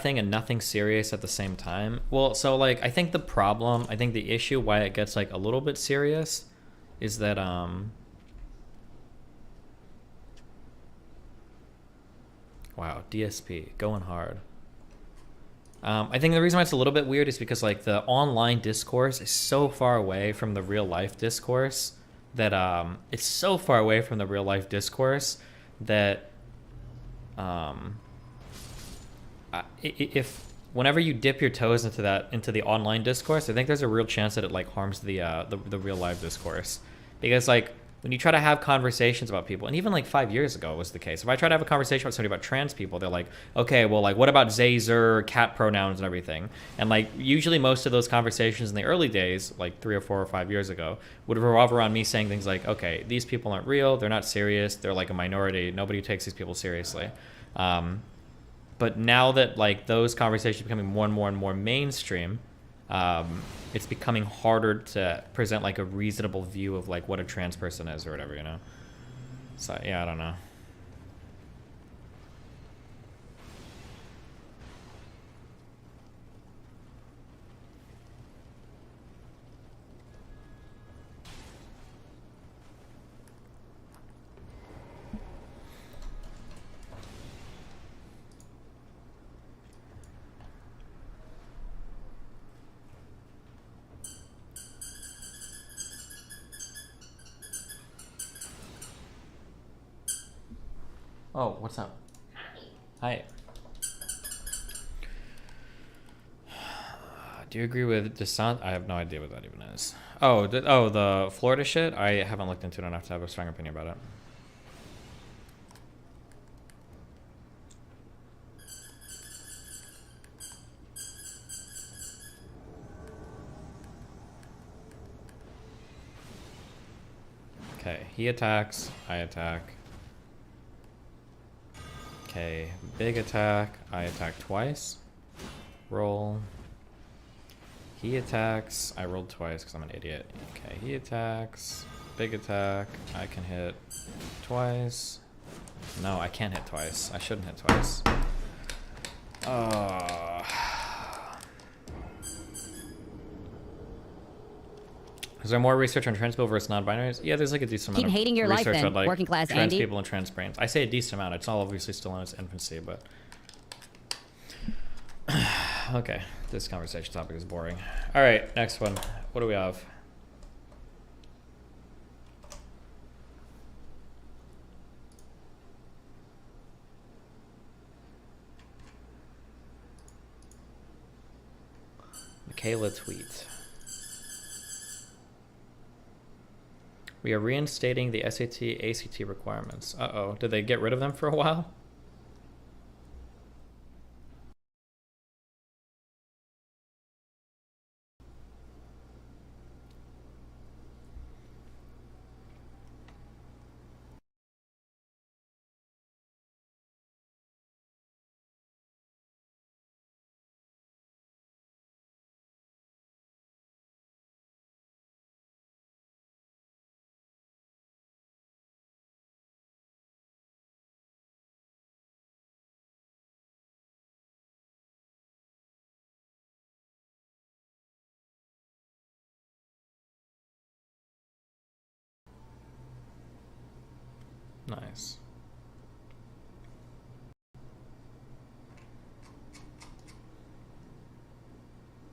nothing and nothing serious at the same time. Well, so like I think the issue why it gets like a little bit serious is that wow, DSP going hard. I think the reason why it's a little bit weird is because like the online discourse is so far away from the real life discourse that it's so far away from the real life discourse that if whenever you dip your toes into the online discourse, I think there's a real chance that it like harms the real life discourse, because like when you try to have conversations about people, and even like 5 years ago was the case. If I try to have a conversation with somebody about trans people, they're like, okay, well, like what about Zazer, cat pronouns and everything? And like usually most of those conversations in the early days, like 3 or 4 or 5 years ago, would revolve around me saying things like, okay, these people aren't real, they're not serious, they're like a minority, nobody takes these people seriously. But now that like those conversations are becoming more and more mainstream, it's becoming harder to present like a reasonable view of like what a trans person is or whatever, you know? So yeah, I don't know. Oh, what's up? Hi. Do you agree with DeSantis? I have no idea what that even is. Oh, the Florida shit? I haven't looked into it enough to have a strong opinion about it. Okay, he attacks, I attack. Okay, big attack, I attack twice. Roll. He attacks, I rolled twice because I'm an idiot. Okay, he attacks, big attack, I can hit twice. No, I can't hit twice. I shouldn't hit twice. Is there more research on trans people versus non-binaries? Yeah, there's like a decent amount of hating your research life, then, on like working class trans Andy. people and trans brains. I say a decent amount. It's all obviously still in its infancy, but okay. This conversation topic is boring. All right, next one. What do we have? Michaela tweet. We are reinstating the SAT, ACT requirements. Uh-oh. Did they get rid of them for a while? Nice.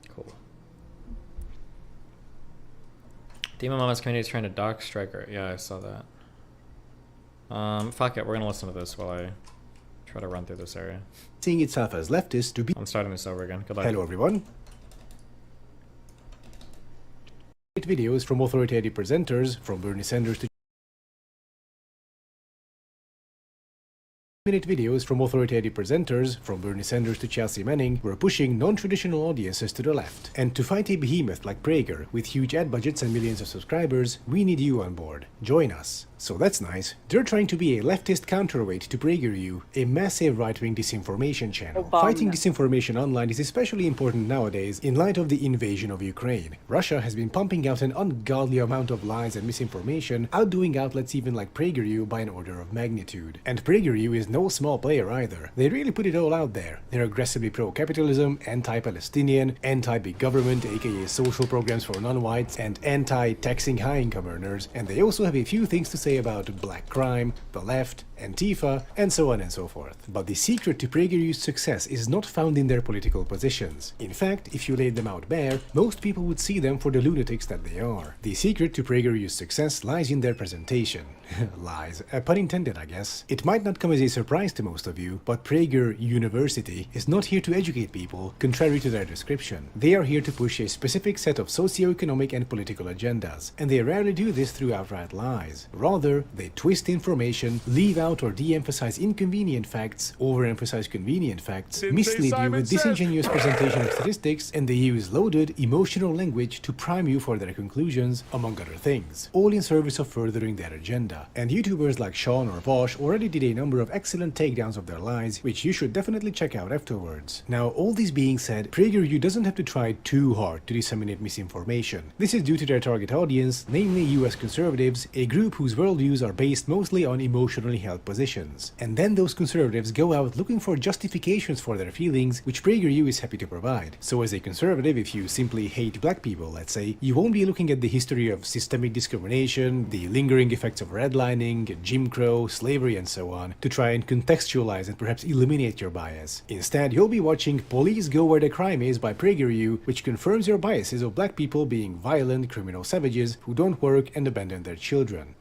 Cool. Demon Mama's community is trying to dock Striker. Yeah, I saw that. Fuck it. We're gonna listen to this while I try to run through this area. Seeing itself as leftist to be... I'm starting this over again. Good luck. Hello everyone. Videos from authoritative presenters, from Bernie Sanders to... Minute videos from authoritative presenters, from Bernie Sanders to Chelsea Manning, were pushing non-traditional audiences to the left. And to fight a behemoth like Prager, with huge ad budgets and millions of subscribers, we need you on board. Join us. So that's nice. They're trying to be a leftist counterweight to PragerU, a massive right-wing disinformation channel. Fighting disinformation online is especially important nowadays in light of the invasion of Ukraine. Russia has been pumping out an ungodly amount of lies and misinformation, outdoing outlets even like PragerU by an order of magnitude. And PragerU is no small player either. They really put it all out there. They're aggressively pro-capitalism, anti-Palestinian, anti-big government, aka social programs for non-whites, and anti-taxing high-income earners, and they also have a few things to say about black crime, the left, Antifa, and so on and so forth. But the secret to PragerU's success is not found in their political positions. In fact, if you laid them out bare, most people would see them for the lunatics that they are. The secret to PragerU's success lies in their presentation. Lies. Pun intended, I guess. It might not come as a surprise to most of you, but Prager University is not here to educate people, contrary to their description. They are here to push a specific set of socio-economic and political agendas, and they rarely do this through outright lies. Rather, they twist information, leave out or de-emphasize inconvenient facts, overemphasize convenient facts, mislead you with disingenuous presentation of statistics, and they use loaded, emotional language to prime you for their conclusions, among other things, all in service of furthering their agenda. And YouTubers like Sean or Vosh already did a number of excellent takedowns of their lies, which you should definitely check out afterwards. Now, all this being said, PragerU doesn't have to try too hard to disseminate misinformation. This is due to their target audience, namely US conservatives, a group whose worldviews are based mostly on emotionally held positions. And then those conservatives go out looking for justifications for their feelings, which PragerU is happy to provide. So as a conservative, if you simply hate black people, let's say, you won't be looking at the history of systemic discrimination, the lingering effects of redlining, Jim Crow, slavery, and so on, to try and contextualize and perhaps eliminate your bias. Instead, you'll be watching Police Go Where the Crime Is by PragerU, which confirms your biases of black people being violent, criminal savages who don't work and abandon their children.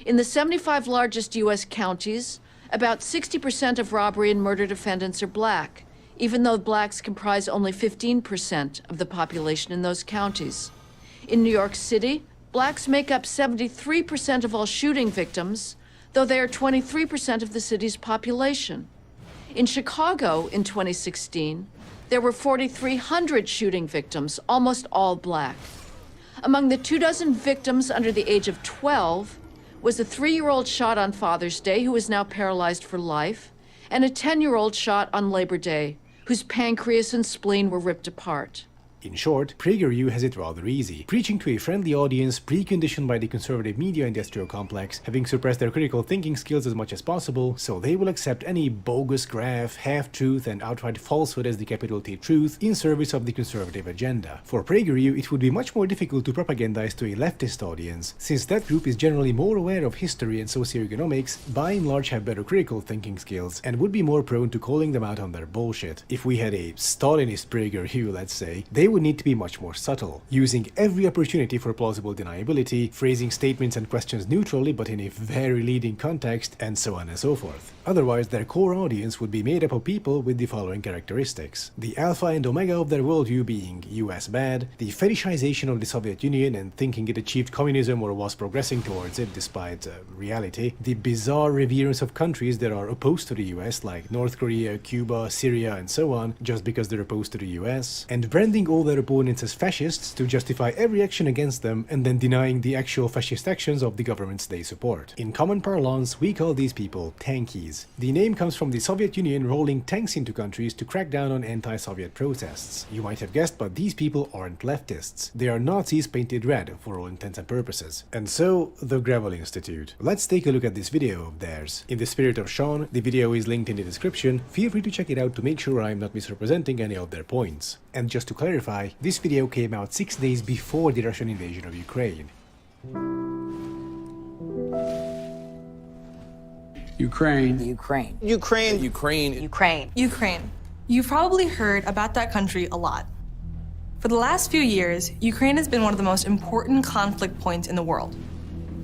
In the 75 largest U.S. counties, about 60% of robbery and murder defendants are black, even though blacks comprise only 15% of the population in those counties. In New York City, blacks make up 73% of all shooting victims, though they are 23% of the city's population. In Chicago in 2016, there were 4,300 shooting victims, almost all black. Among the 24 victims under the age of 12 was a 3-year-old shot on Father's Day who is now paralyzed for life, and a 10-year-old shot on Labor Day, whose pancreas and spleen were ripped apart. In short, PragerU has it rather easy, preaching to a friendly audience preconditioned by the conservative media industrial complex, having suppressed their critical thinking skills as much as possible, so they will accept any bogus graph, half-truth, and outright falsehood as the capital T truth in service of the conservative agenda. For PragerU, it would be much more difficult to propagandize to a leftist audience, since that group is generally more aware of history and socioeconomics, by and large have better critical thinking skills, and would be more prone to calling them out on their bullshit. If we had a Stalinist PragerU, let's say, they would need to be much more subtle, using every opportunity for plausible deniability, phrasing statements and questions neutrally but in a very leading context, and so on and so forth. Otherwise, their core audience would be made up of people with the following characteristics: the alpha and omega of their worldview being US bad, the fetishization of the Soviet Union and thinking it achieved communism or was progressing towards it despite reality, the bizarre reverence of countries that are opposed to the US like North Korea, Cuba, Syria, and so on, just because they're opposed to the US, and branding all their opponents as fascists to justify every action against them and then denying the actual fascist actions of the governments they support. In common parlance, we call these people tankies. The name comes from the Soviet Union rolling tanks into countries to crack down on anti-Soviet protests. You might have guessed, but these people aren't leftists. They are Nazis painted red for all intents and purposes. And so, the Gravel Institute. Let's take a look at this video of theirs. In the spirit of Sean, the video is linked in the description. Feel free to check it out to make sure I'm not misrepresenting any of their points. And just to clarify, this video came out 6 days before the Russian invasion of Ukraine. Ukraine. Ukraine. Ukraine. Ukraine. Ukraine. Ukraine. You've probably heard about that country a lot. For the last few years, Ukraine has been one of the most important conflict points in the world.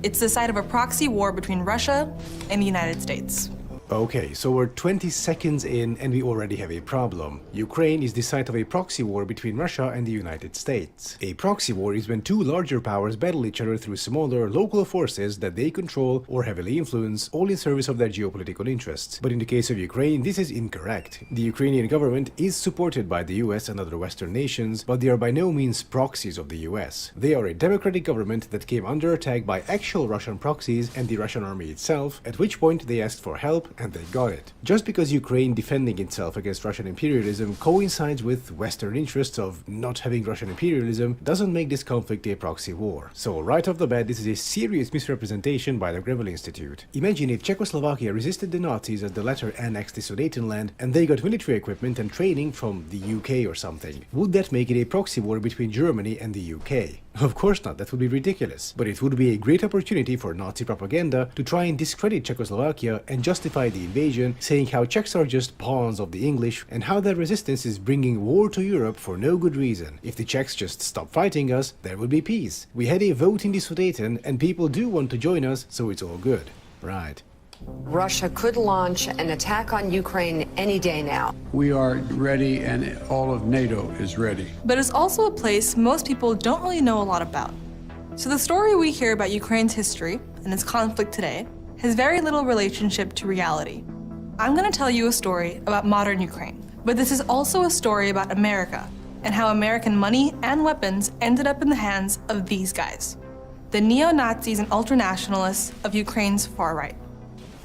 It's the site of a proxy war between Russia and the United States. Okay, so we're 20 seconds in and we already have a problem. Ukraine is the site of a proxy war between Russia and the United States. A proxy war is when two larger powers battle each other through smaller local forces that they control or heavily influence, all in service of their geopolitical interests. But in the case of Ukraine, this is incorrect. The Ukrainian government is supported by the US and other Western nations, but they are by no means proxies of the US. They are a democratic government that came under attack by actual Russian proxies and the Russian army itself, at which point they asked for help and they got it. Just because Ukraine defending itself against Russian imperialism coincides with Western interests of not having Russian imperialism doesn't make this conflict a proxy war. So right off the bat, this is a serious misrepresentation by the Greville Institute. Imagine if Czechoslovakia resisted the Nazis as the latter annexed the Sudetenland and they got military equipment and training from the UK or something. Would that make it a proxy war between Germany and the UK? Of course not, that would be ridiculous. But it would be a great opportunity for Nazi propaganda to try and discredit Czechoslovakia and justify the invasion, saying how Czechs are just pawns of the English and how their resistance is bringing war to Europe for no good reason. If the Czechs just stop fighting us, there would be peace. We had a vote in the Sudeten and people do want to join us, so it's all good. Right. Russia could launch an attack on Ukraine any day now. We are ready and all of NATO is ready. But it's also a place most people don't really know a lot about. So the story we hear about Ukraine's history and its conflict today has very little relationship to reality. I'm going to tell you a story about modern Ukraine, but this is also a story about America and how American money and weapons ended up in the hands of these guys, the neo-Nazis and ultranationalists of Ukraine's far right.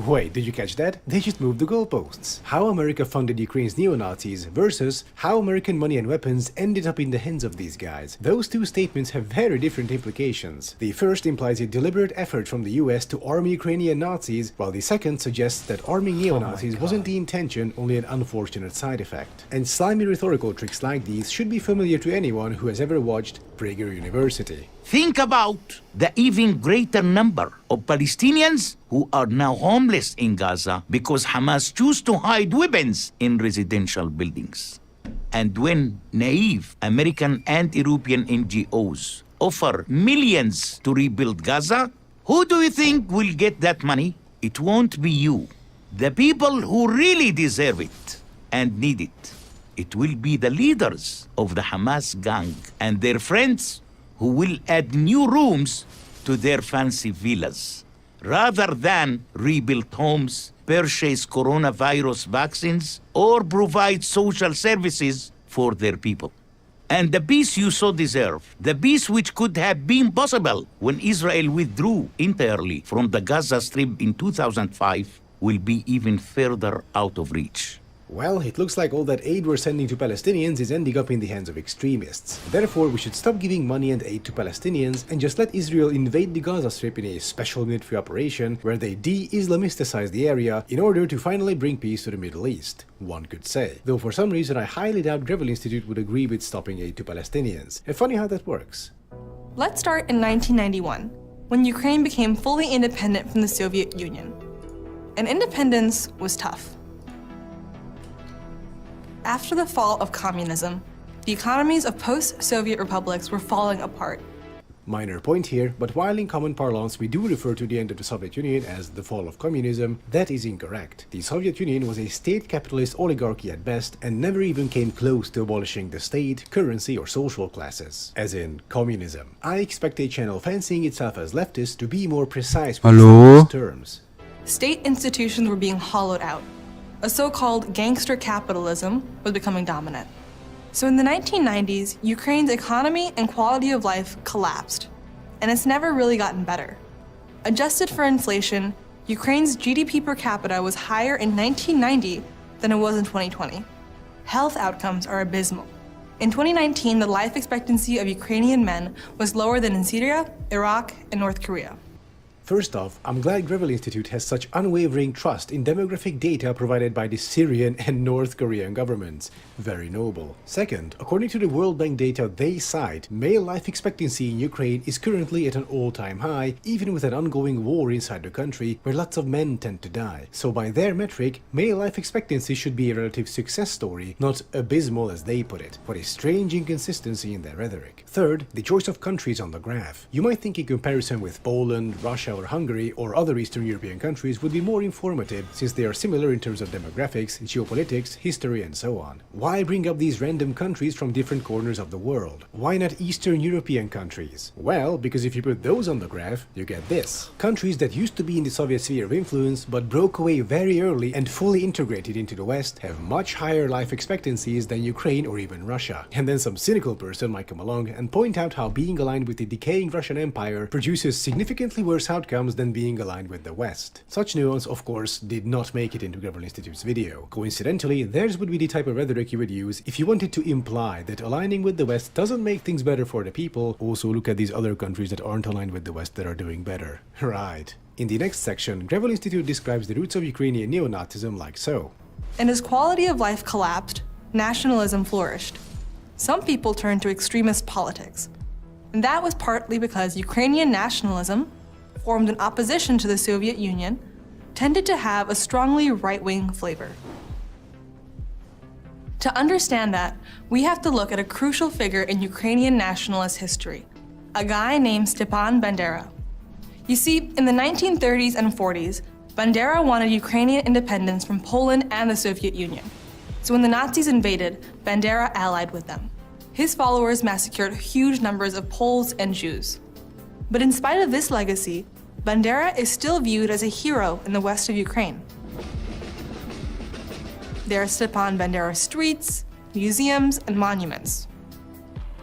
Wait, did you catch that? They just moved the goalposts. How America funded Ukraine's neo-Nazis versus how American money and weapons ended up in the hands of these guys. Those two statements have very different implications. The first implies a deliberate effort from the US to arm Ukrainian Nazis, while the second suggests that arming neo-Nazis wasn't the intention, only an unfortunate side effect. And slimy rhetorical tricks like these should be familiar to anyone who has ever watched Prager University. Think about the even greater number of Palestinians who are now homeless in Gaza because Hamas choose to hide weapons in residential buildings. And when naive American and European NGOs offer millions to rebuild Gaza, who do you think will get that money? It won't be you. The people who really deserve it and need it. It will be the leaders of the Hamas gang and their friends who will add new rooms to their fancy villas, rather than rebuild homes, purchase coronavirus vaccines, or provide social services for their people. And the peace you so deserve, the peace which could have been possible when Israel withdrew entirely from the Gaza Strip in 2005, will be even further out of reach. Well, it looks like all that aid we're sending to Palestinians is ending up in the hands of extremists. Therefore, we should stop giving money and aid to Palestinians and just let Israel invade the Gaza Strip in a special military operation where they de-Islamisticize the area in order to finally bring peace to the Middle East, one could say. Though for some reason I highly doubt Greville Institute would agree with stopping aid to Palestinians. And funny how that works. Let's start in 1991, when Ukraine became fully independent from the Soviet Union. And independence was tough. After the fall of communism, the economies of post-Soviet republics were falling apart. Minor point here, but while in common parlance we do refer to the end of the Soviet Union as the fall of communism, that is incorrect. The Soviet Union was a state-capitalist oligarchy at best and never even came close to abolishing the state, currency or social classes, as in communism. I expect a channel fancying itself as leftist to be more precise with these terms. State institutions were being hollowed out. A so-called gangster capitalism was becoming dominant. So in the 1990s, Ukraine's economy and quality of life collapsed, and it's never really gotten better. Adjusted for inflation, Ukraine's GDP per capita was higher in 1990 than it was in 2020. Health outcomes are abysmal. In 2019, the life expectancy of Ukrainian men was lower than in Syria, Iraq, and North Korea. First off, I'm glad Greville Institute has such unwavering trust in demographic data provided by the Syrian and North Korean governments. Very noble. Second, according to the World Bank data they cite, male life expectancy in Ukraine is currently at an all-time high, even with an ongoing war inside the country where lots of men tend to die. So by their metric, male life expectancy should be a relative success story, not abysmal as they put it. What a strange inconsistency in their rhetoric. Third, the choice of countries on the graph. You might think in comparison with Poland, Russia, or Hungary or other Eastern European countries would be more informative since they are similar in terms of demographics, geopolitics, history and so on. Why bring up these random countries from different corners of the world? Why not Eastern European countries? Well, because if you put those on the graph, you get this. Countries that used to be in the Soviet sphere of influence but broke away very early and fully integrated into the West have much higher life expectancies than Ukraine or even Russia. And then some cynical person might come along and point out how being aligned with the decaying Russian Empire produces significantly worse outcomes than being aligned with the West. Such nuance, of course, did not make it into Gravel Institute's video. Coincidentally, theirs would be the type of rhetoric you would use if you wanted to imply that aligning with the West doesn't make things better for the people. Also, look at these other countries that aren't aligned with the West that are doing better. Right. In the next section, Gravel Institute describes the roots of Ukrainian neo-Nazism like so. And as quality of life collapsed, nationalism flourished. Some people turned to extremist politics. And that was partly because Ukrainian nationalism, formed in opposition to the Soviet Union, tended to have a strongly right-wing flavor. To understand that, we have to look at a crucial figure in Ukrainian nationalist history, a guy named Stepan Bandera. You see, in the 1930s and 40s, Bandera wanted Ukrainian independence from Poland and the Soviet Union. So when the Nazis invaded, Bandera allied with them. His followers massacred huge numbers of Poles and Jews. But in spite of this legacy, Bandera is still viewed as a hero in the west of Ukraine. There are Stepan Bandera streets, museums, and monuments.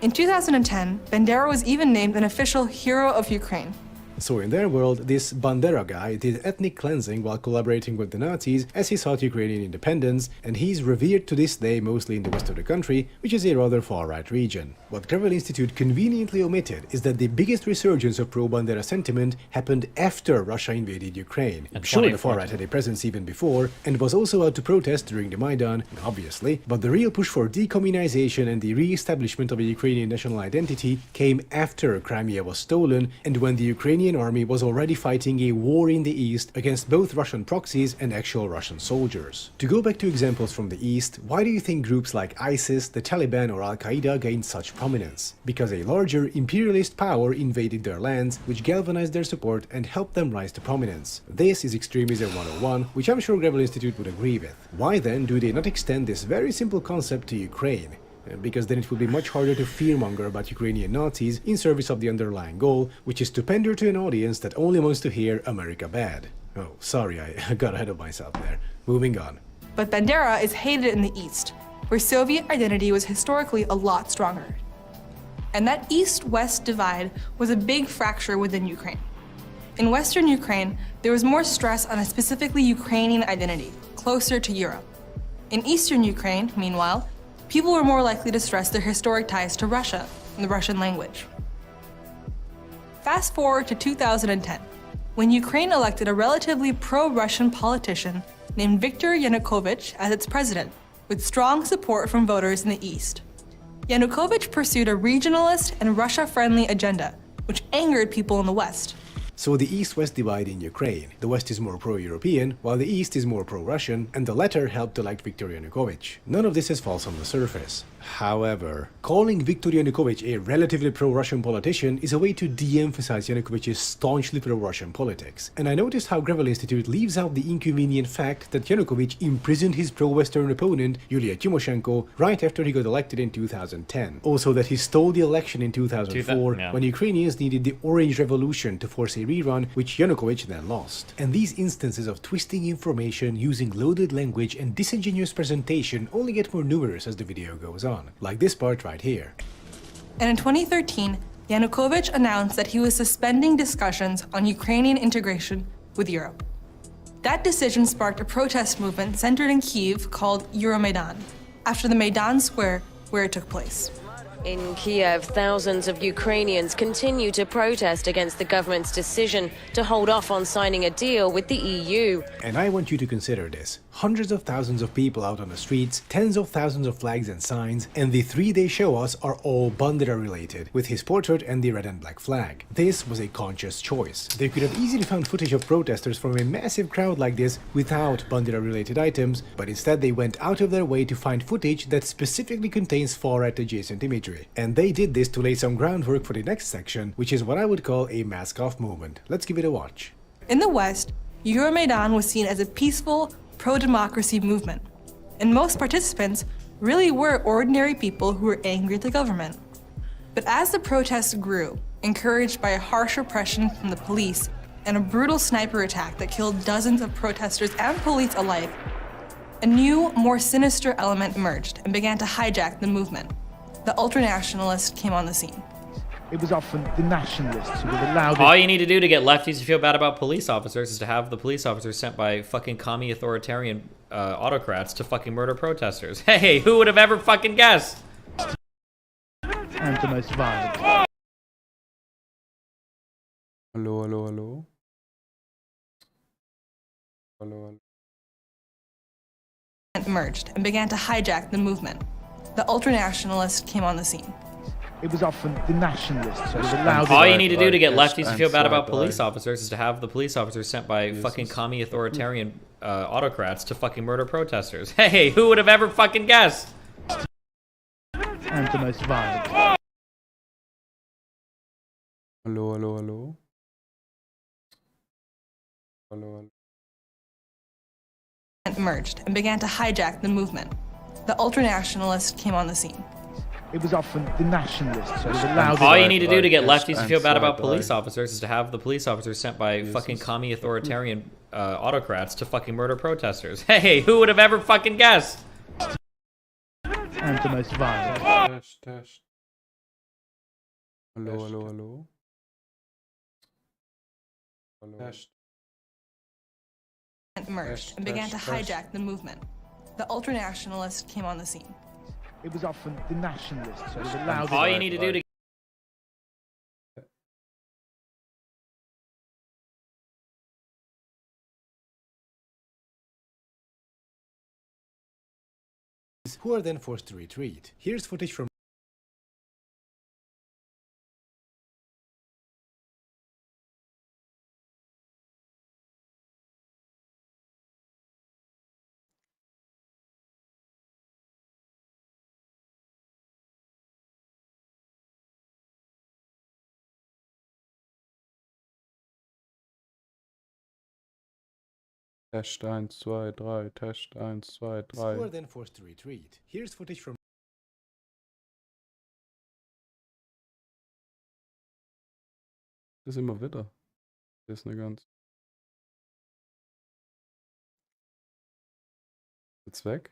In 2010, Bandera was even named an official hero of Ukraine. So in their world, this Bandera guy did ethnic cleansing while collaborating with the Nazis as he sought Ukrainian independence, and he's revered to this day mostly in the west of the country, which is a rather far-right region. What Gravel Institute conveniently omitted is that the biggest resurgence of pro-Bandera sentiment happened after Russia invaded Ukraine. I'm sure the far-right had a presence even before, and was also out to protest during the Maidan, obviously, but the real push for decommunization and the re-establishment of a Ukrainian national identity came after Crimea was stolen, and when the Ukrainian army was already fighting a war in the east against both Russian proxies and actual Russian soldiers. To go back to examples from the east, why do you think groups like ISIS, the Taliban or Al-Qaeda gained such prominence? Because a larger imperialist power invaded their lands, which galvanized their support and helped them rise to prominence. This is extremism 101, which I'm sure Gravel Institute would agree with. Why then do they not extend this very simple concept to Ukraine? Because then it would be much harder to fearmonger about Ukrainian Nazis in service of the underlying goal, which is to pander to an audience that only wants to hear America bad. Oh, sorry, I got ahead of myself there. Moving on. But Bandera is hated in the East, where Soviet identity was historically a lot stronger. And that East-West divide was a big fracture within Ukraine. In Western Ukraine, there was more stress on a specifically Ukrainian identity, closer to Europe. In Eastern Ukraine, meanwhile, people were more likely to stress their historic ties to Russia and the Russian language. Fast forward to 2010, when Ukraine elected a relatively pro-Russian politician named Viktor Yanukovych as its president, with strong support from voters in the East. Yanukovych pursued a regionalist and Russia-friendly agenda, which angered people in the West. So the East-West divide in Ukraine. The West is more pro-European, while the East is more pro-Russian, and the latter helped elect Viktor Yanukovych. None of this is false on the surface. However, calling Viktor Yanukovych a relatively pro-Russian politician is a way to de-emphasize Yanukovych's staunchly pro-Russian politics. And I noticed how Gravel Institute leaves out the inconvenient fact that Yanukovych imprisoned his pro-Western opponent, Yulia Tymoshenko, right after he got elected in 2010. Also that he stole the election in 2004, when Ukrainians needed the Orange Revolution to force a rerun, which Yanukovych then lost. And these instances of twisting information using loaded language and disingenuous presentation only get more numerous as the video goes on, like this part right here. And in 2013, Yanukovych announced that he was suspending discussions on Ukrainian integration with Europe. That decision sparked a protest movement centered in Kyiv called Euromaidan, after the Maidan Square where it took place. In Kiev, thousands of Ukrainians continue to protest against the government's decision to hold off on signing a deal with the EU. And I want you to consider this. Hundreds of thousands of people out on the streets, tens of thousands of flags and signs, and the three they show us are all Bandera related, with his portrait and the red and black flag. This was a conscious choice. They could have easily found footage of protesters from a massive crowd like this without Bandera related items, but instead they went out of their way to find footage that specifically contains far-right adjacent imagery. history. And they did this to lay some groundwork for the next section, which is what I would call a mask-off movement. Let's give it a watch. In the West, Euromaidan was seen as a peaceful, pro-democracy movement. And most participants really were ordinary people who were angry at the government. But as the protests grew, encouraged by a harsh repression from the police and a brutal sniper attack that killed dozens of protesters and police alike, a new, more sinister element emerged and began to hijack the movement. The ultranationalists came on the scene. It was often the nationalists who were the loudest. All you need to do to get lefties to feel bad about police officers is to have the police officers sent by fucking commie authoritarian autocrats to fucking murder protesters. Hey, who would have ever fucking guessed? And the most violent. Hallo, hallo, hallo. Hallo, hallo. Emerged and began to hijack the movement. The ultranationalists came on the scene. It was often the nationalists who were the loudest. All you need to do to get lefties to feel bad about police officers is to have the police officers sent by fucking commie authoritarian autocrats to fucking murder protesters. Hey, who would have ever fucking guessed? And the most violent. Hallo, hallo, hallo. Hallo, hallo. Emerged and began to hijack the movement. The ultranationalists came on the scene. It was often the nationalists who were the loudest. All you need to do to get lefties to feel bad about police officers is to have the police officers sent by fucking commie authoritarian autocrats to fucking murder protesters. Hey, who would have ever fucking guessed? And the most violent. Test, test. Hallo, hallo, hallo. Hallo. Test. Emerged and began to hijack the movement. The ultranationalists came on the scene. It was often the nationalists who were the loudest. All you need to do to who are then forced to retreat. Here's footage from Test 1, 2, 3. Test 1, 2, who are 3. then forced to retreat. Here's footage from Das ist immer Witter. Das ist eine ganz. Jetzt weg.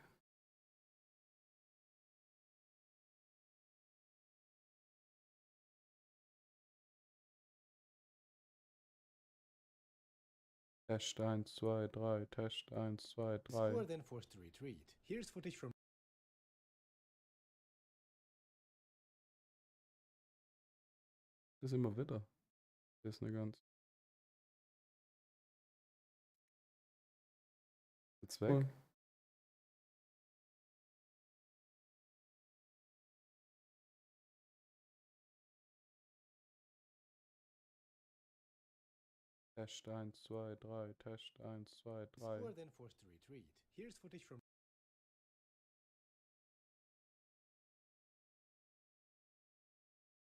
Test 1, 2, 3. Test 1, 2, who are 3. then forced to retreat. Here's footage from Das ist immer Witter. Das ist eine ganz. Jetzt weg. Test 1, 2, 3. Test 1, 2, 3. who are then forced to retreat. Here's footage from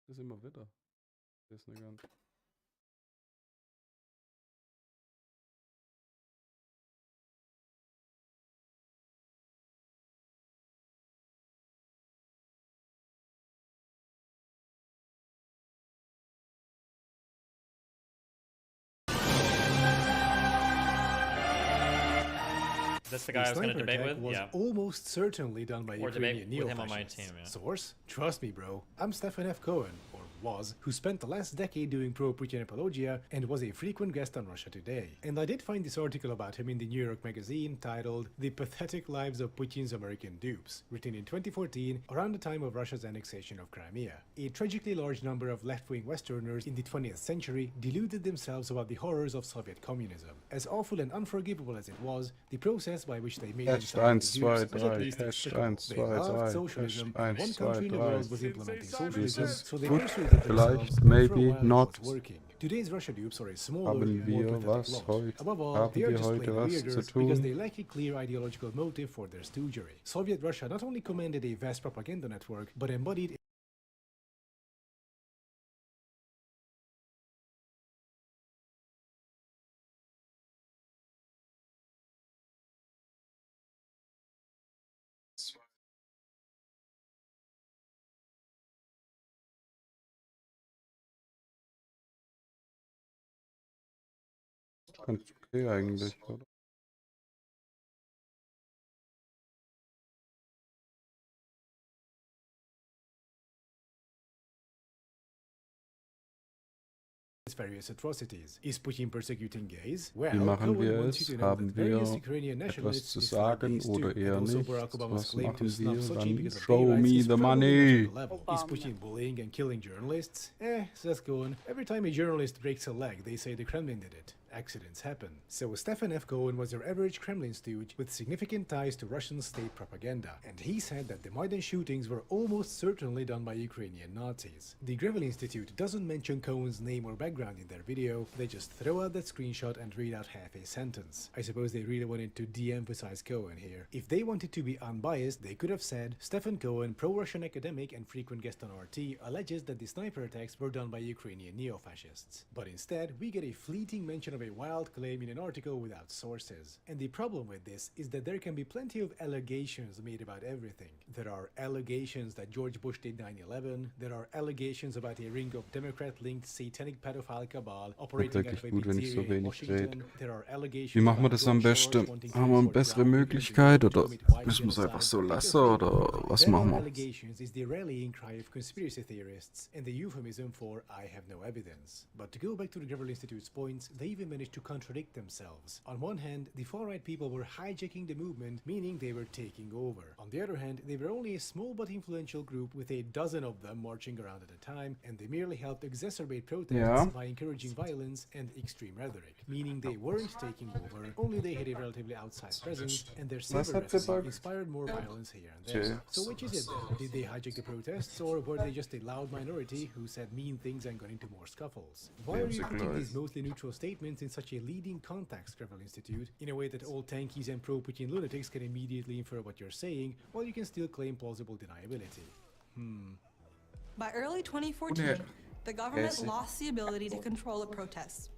Das ist immer Witter. Das ist eine ganz. This the guy I was going to debate with? was Yeah. almost certainly done by Or Ukrainian debate with him on my neo-fascists. team, yeah. Source? Trust me, bro. I'm Stefan F. Cohen, or was, who spent the last decade doing pro-Putin apologia and was a frequent guest on Russia Today. And I did find this article about him in the New York Magazine titled The Pathetic Lives of Putin's American Dupes, written in 2014 around the time of Russia's annexation of Crimea. A tragically large number of left-wing Westerners in the 20th century deluded themselves about the horrors of Soviet communism. As awful and unforgivable as it was, the process by which they made Test themselves 1, the dupes 2, was at 3. least Test despicable. 1, They 2, loved 3. socialism, Test 1, one 2, country in the 3. world was implementing socialism, Jesus. so they Gut, persuaded themselves vielleicht, that maybe for a while it not. was working. Today's Russia dupes are a smaller, Haben more wir pathetic was lot. heute? Above all, Haben they are wir just heute plain was weirdos zu because tun? they lack a clear ideological motive for their stoogery. Soviet Russia not only commanded a vast propaganda network, but embodied Ganz okay eigentlich, oder? Various atrocities. Is Putin persecuting gays? Wie Well, machen Cohen wir wants you es? to know Haben that various wir Ukrainian etwas nationalists zu dislike sagen gays too, oder and eher also nicht? Barack Obama's Was claim to machen snuff wir? Sochi Dann because of gay show rights me is the probably not money. on the level. Is Putin bullying and killing journalists? Says Cohen. Every time a journalist breaks a leg, they say the Kremlin did it. Accidents happen. So Stefan F. Cohen was your average Kremlin stooge with significant ties to Russian state propaganda, and he said that the Maidan shootings were almost certainly done by Ukrainian Nazis. The Gravel Institute doesn't mention Cohen's name or background in their video, they just throw out that screenshot and read out half a sentence. I suppose they really wanted to de-emphasize Cohen here. If they wanted to be unbiased, they could have said, Stefan Cohen, pro-Russian academic and frequent guest on RT, alleges that the sniper attacks were done by Ukrainian neo-fascists. But instead, we get a fleeting mention of a wild claim in an article without sources. And the problem with this is that there can be plenty of allegations made about everything. There are allegations that George Bush did 9/11, there are allegations about a ring of Democrat-linked satanic pedophile cabal operating out of a Wirklich gut, wenn ich so pizzeria in wenig rede. Washington. There are Wie allegations machen wir about das am George besten? Soros wanting to Haben wir eine export bessere brown Möglichkeit people to oder commit white müssen wir es einfach so genocide. lassen oder was Then machen all wir? allegations is the rallying cry of conspiracy theorists and the euphemism for I have no evidence. But to go back to the Gravel Institute's points, they even managed to contradict themselves. On one hand, the far-right people were hijacking the movement, meaning they were taking over. On the other hand, they were only a small but influential group with a dozen of them marching around at a time, and they merely helped exacerbate protests Yeah. by encouraging violence and extreme rhetoric, meaning they weren't taking over, only they had a relatively outsized presence, and their Was saber hat sie wrestling gesagt? inspired more violence here and Okay. there. So which is it then? Did they hijack the protests, or were they just a loud minority who said mean things and got into more scuffles? Why are you putting these mostly neutral statements in such a leading context, Gravel Institute, in a way that all tankies and pro-Putin lunatics can immediately infer what you're saying, while you can still claim plausible deniability? By early 2014, Okay. the government Okay, lost the ability to control the protests.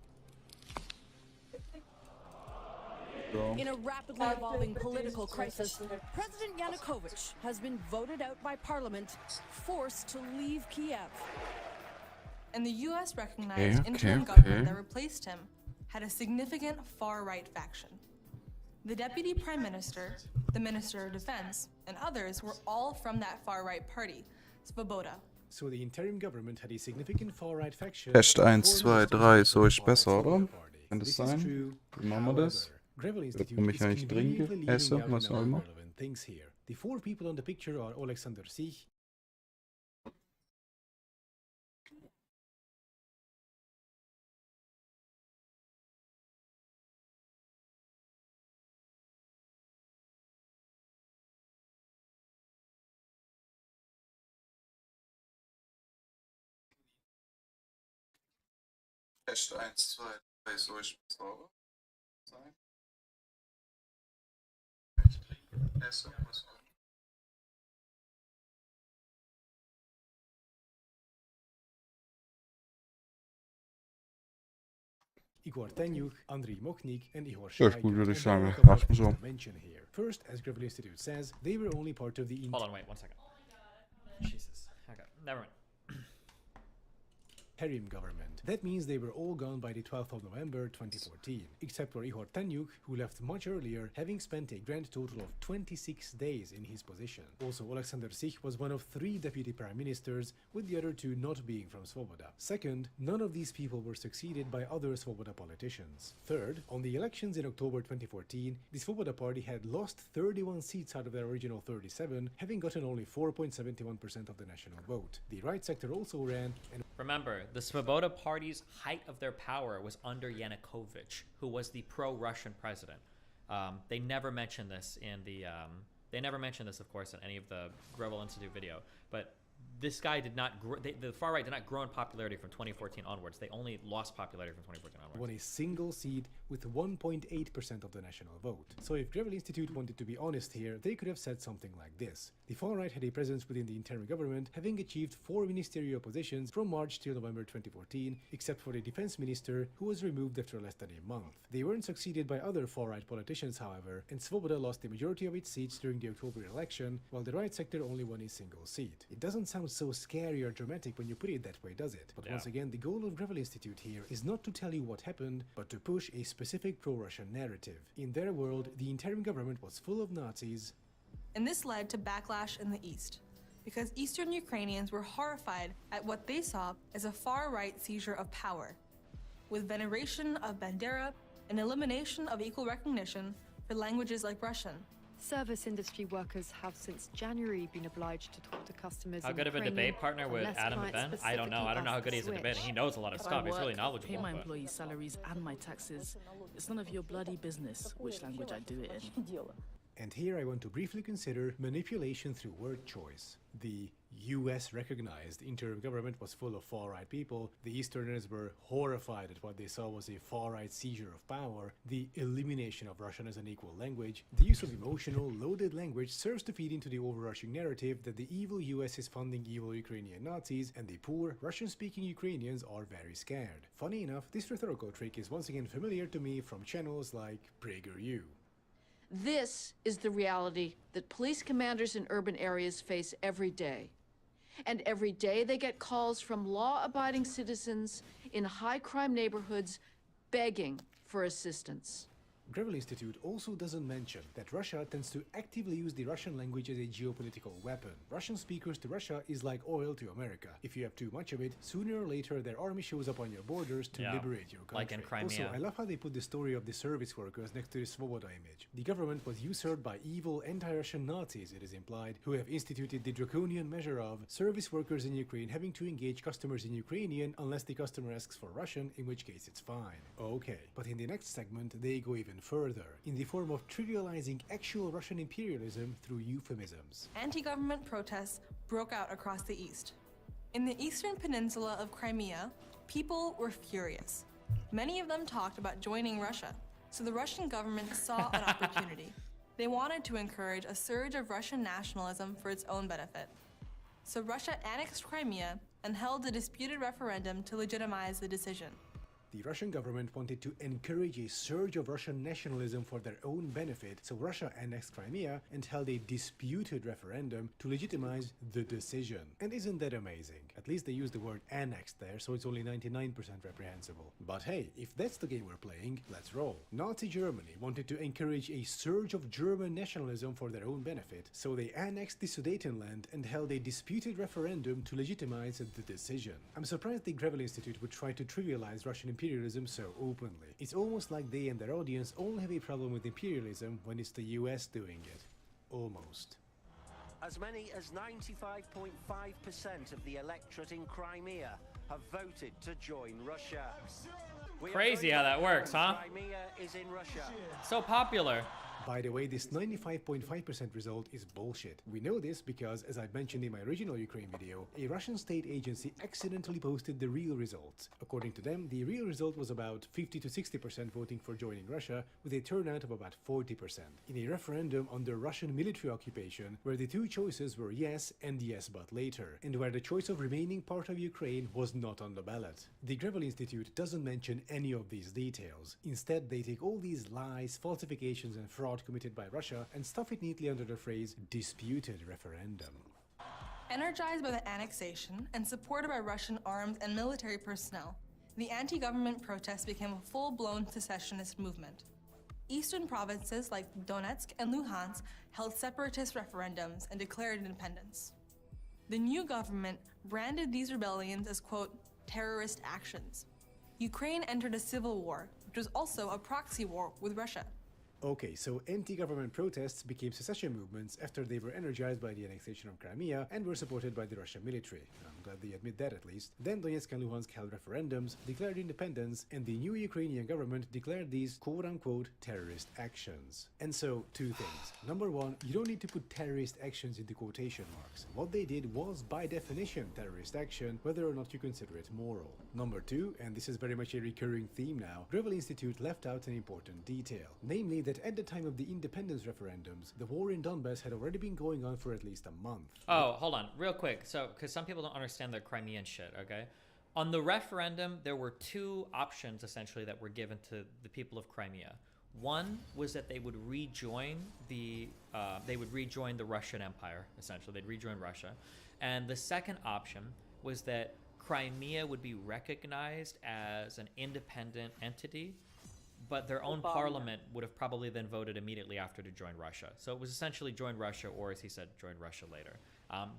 In a rapidly evolving political crisis, President Yanukovych has been voted out by parliament, forced to leave Kiev. And the US recognized Okay, interim okay. government that replaced him had a significant far-right faction. The deputy prime minister, the minister of defense, and others were all from that far-right party, Svoboda. So the interim government had a significant far-right faction. Test 1, four 2, ministers 3, from so the ist besser, far-right oder? Party. Kann das This is sein? true. Wie machen wir das? However, Gravel Institute Warum ich is eigentlich trinke, conveniently esse, leaving out was a auch number immer. of relevant things here. The four people on the picture are Alexander Sich, Test 1, 2, 3, so ist besser, oder? Esse, was auch immer. Igor Tanyuk, Andriy Mokhnik, and Ihor Ja, ist Schweiger. gut, würde ich And there are sagen. a couple of Passt mir so. things to mention here. First, as Gravel Institute says, they were only part of the Hold on, wait 1 second. Jesus. Okay, never mind. interim government. That means they were all gone by the 12th of November 2014, except for Ihor Tanyuk, who left much earlier, having spent a grand total of 26 days in his position. Also, Alexander Sich was one of 3 deputy prime ministers, with the other 2 not being from Svoboda. Second, none of these people were succeeded by other Svoboda politicians. Third, on the elections in October 2014, the Svoboda party had lost 31 seats out of their original 37, having gotten only 4.71% of the national vote. The right sector also ran, and Remember, the Svoboda party's height of their power was under Yanukovych, who was the pro-Russian president. They never mentioned this in the. They never mentioned this, of course, in any of the Gravel Institute video. But this guy did not. The far right did not grow in popularity from 2014 onwards. They only lost popularity from 2014 onwards. won a single seat with 1.8% of the national vote. So if Gravel Institute wanted to be honest here, they could have said something like this. The far-right had a presence within the interim government, having achieved 4 ministerial positions from March till November 2014, except for the defense minister, who was removed after less than a month. They weren't succeeded by other far-right politicians, however, and Svoboda lost the majority of its seats during the October election, while the right sector only won a single seat. It doesn't sound so scary or dramatic when you put it that way, does it? But once again, the goal of Gravel Institute here is not to tell you what happened, but to push a specific pro-Russian narrative. In their world, the interim government was full of Nazis, and this led to backlash in the East, because Eastern Ukrainians were horrified at what they saw as a far-right seizure of power, with veneration of Bandera and elimination of equal recognition for languages like Russian. Service industry workers have since January been obliged to talk to customers. How good of a debate partner with Adam and Ben? I don't know. I don't know how good he is at debating. He knows a lot of stuff. He's really knowledgeable. Pay my employees' salaries and my taxes. It's none of your bloody business which language I do it in. And here I want to briefly consider manipulation through word choice. The US recognized interim government was full of far-right people, the Easterners were horrified at what they saw was a far-right seizure of power, the elimination of Russian as an equal language, the use of emotional, loaded language serves to feed into the overarching narrative that the evil US is funding evil Ukrainian Nazis and the poor, Russian-speaking Ukrainians are very scared. Funny enough, this rhetorical trick is once again familiar to me from channels like PragerU. This is the reality that police commanders in urban areas face every day. And every day they get calls from law-abiding citizens in high-crime neighborhoods begging for assistance. Gravel Institute also doesn't mention that Russia tends to actively use the Russian language as a geopolitical weapon. Russian speakers to Russia is like oil to America. If you have too much of it, sooner or later their army shows up on your borders to liberate your country. Like in Crimea. Also, I love how they put the story of the service workers next to the Svoboda image. The government was usurped by evil anti-Russian Nazis, it is implied, who have instituted the draconian measure of service workers in Ukraine having to engage customers in Ukrainian unless the customer asks for Russian, in which case it's fine. Okay, but in the next segment they go even further, in the form of trivializing actual Russian imperialism through euphemisms. Anti-government protests broke out across the East. In the eastern peninsula of Crimea, people were furious. Many of them talked about joining Russia, so the Russian government saw an opportunity. They wanted to encourage a surge of Russian nationalism for its own benefit. So Russia annexed Crimea and held a disputed referendum to legitimize the decision. The Russian government wanted to encourage a surge of Russian nationalism for their own benefit, so Russia annexed Crimea and held a disputed referendum to legitimize the decision. And isn't that amazing? At least they used the word annexed there, so it's only 99% reprehensible. But hey, if that's the game we're playing, let's roll. Nazi Germany wanted to encourage a surge of German nationalism for their own benefit, so they annexed the Sudetenland and held a disputed referendum to legitimize the decision. I'm surprised the Gravel Institute would try to trivialize Russian imperialism so openly. It's almost like they and their audience all have a problem with imperialism when it's the US doing it. Almost. As many as 95.5% of the electorate in Crimea have voted to join Russia. Crazy how that works, huh? Crimea is in Russia. So popular. By the way, this 95.5% result is bullshit. We know this because, as I mentioned in my original Ukraine video, a Russian state agency accidentally posted the real results. According to them, the real result was about 50 to 60% voting for joining Russia, with a turnout of about 40%, in a referendum under Russian military occupation, where the two choices were yes and yes but later, and where the choice of remaining part of Ukraine was not on the ballot. The Gravel Institute doesn't mention any of these details. Instead, they take all these lies, falsifications and fraud committed by Russia and stuff it neatly under the phrase disputed referendum. Energized by the annexation and supported by Russian armed and military personnel, the anti-government protests became a full-blown secessionist movement. Eastern provinces like Donetsk and Luhansk held separatist referendums and declared independence. The new government branded these rebellions as, quote, terrorist actions. Ukraine entered a civil war, which was also a proxy war with Russia. Okay, so anti-government protests became secession movements after they were energized by the annexation of Crimea and were supported by the Russian military. I'm glad they admit that at least. Then Donetsk and Luhansk held referendums, declared independence, and the new Ukrainian government declared these quote-unquote terrorist actions. And so, two things. Number one, you don't need to put terrorist actions into quotation marks. What they did was, by definition, terrorist action, whether or not you consider it moral. Number two, and this is very much a recurring theme now, Gravel Institute left out an important detail, namely that at the time of the independence referendums, the war in Donbass had already been going on for at least a month. Oh, hold on, real quick. So, because some people don't understand the Crimean shit, okay? On the referendum, there were two options, essentially, that were given to the people of Crimea. One was that they would rejoin the Russian Empire, essentially. They'd rejoin Russia. And the second option was that Crimea would be recognized as an independent entity, but their own parliament would have probably then voted immediately after to join Russia. So it was essentially join Russia, or as he said, join Russia later.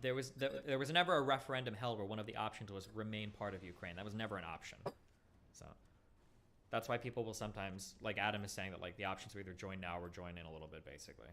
There was never a referendum held where one of the options was remain part of Ukraine. That was never an option. So that's why people will sometimes, like Adam is saying, that like the options are either join now or join in a little bit, basically.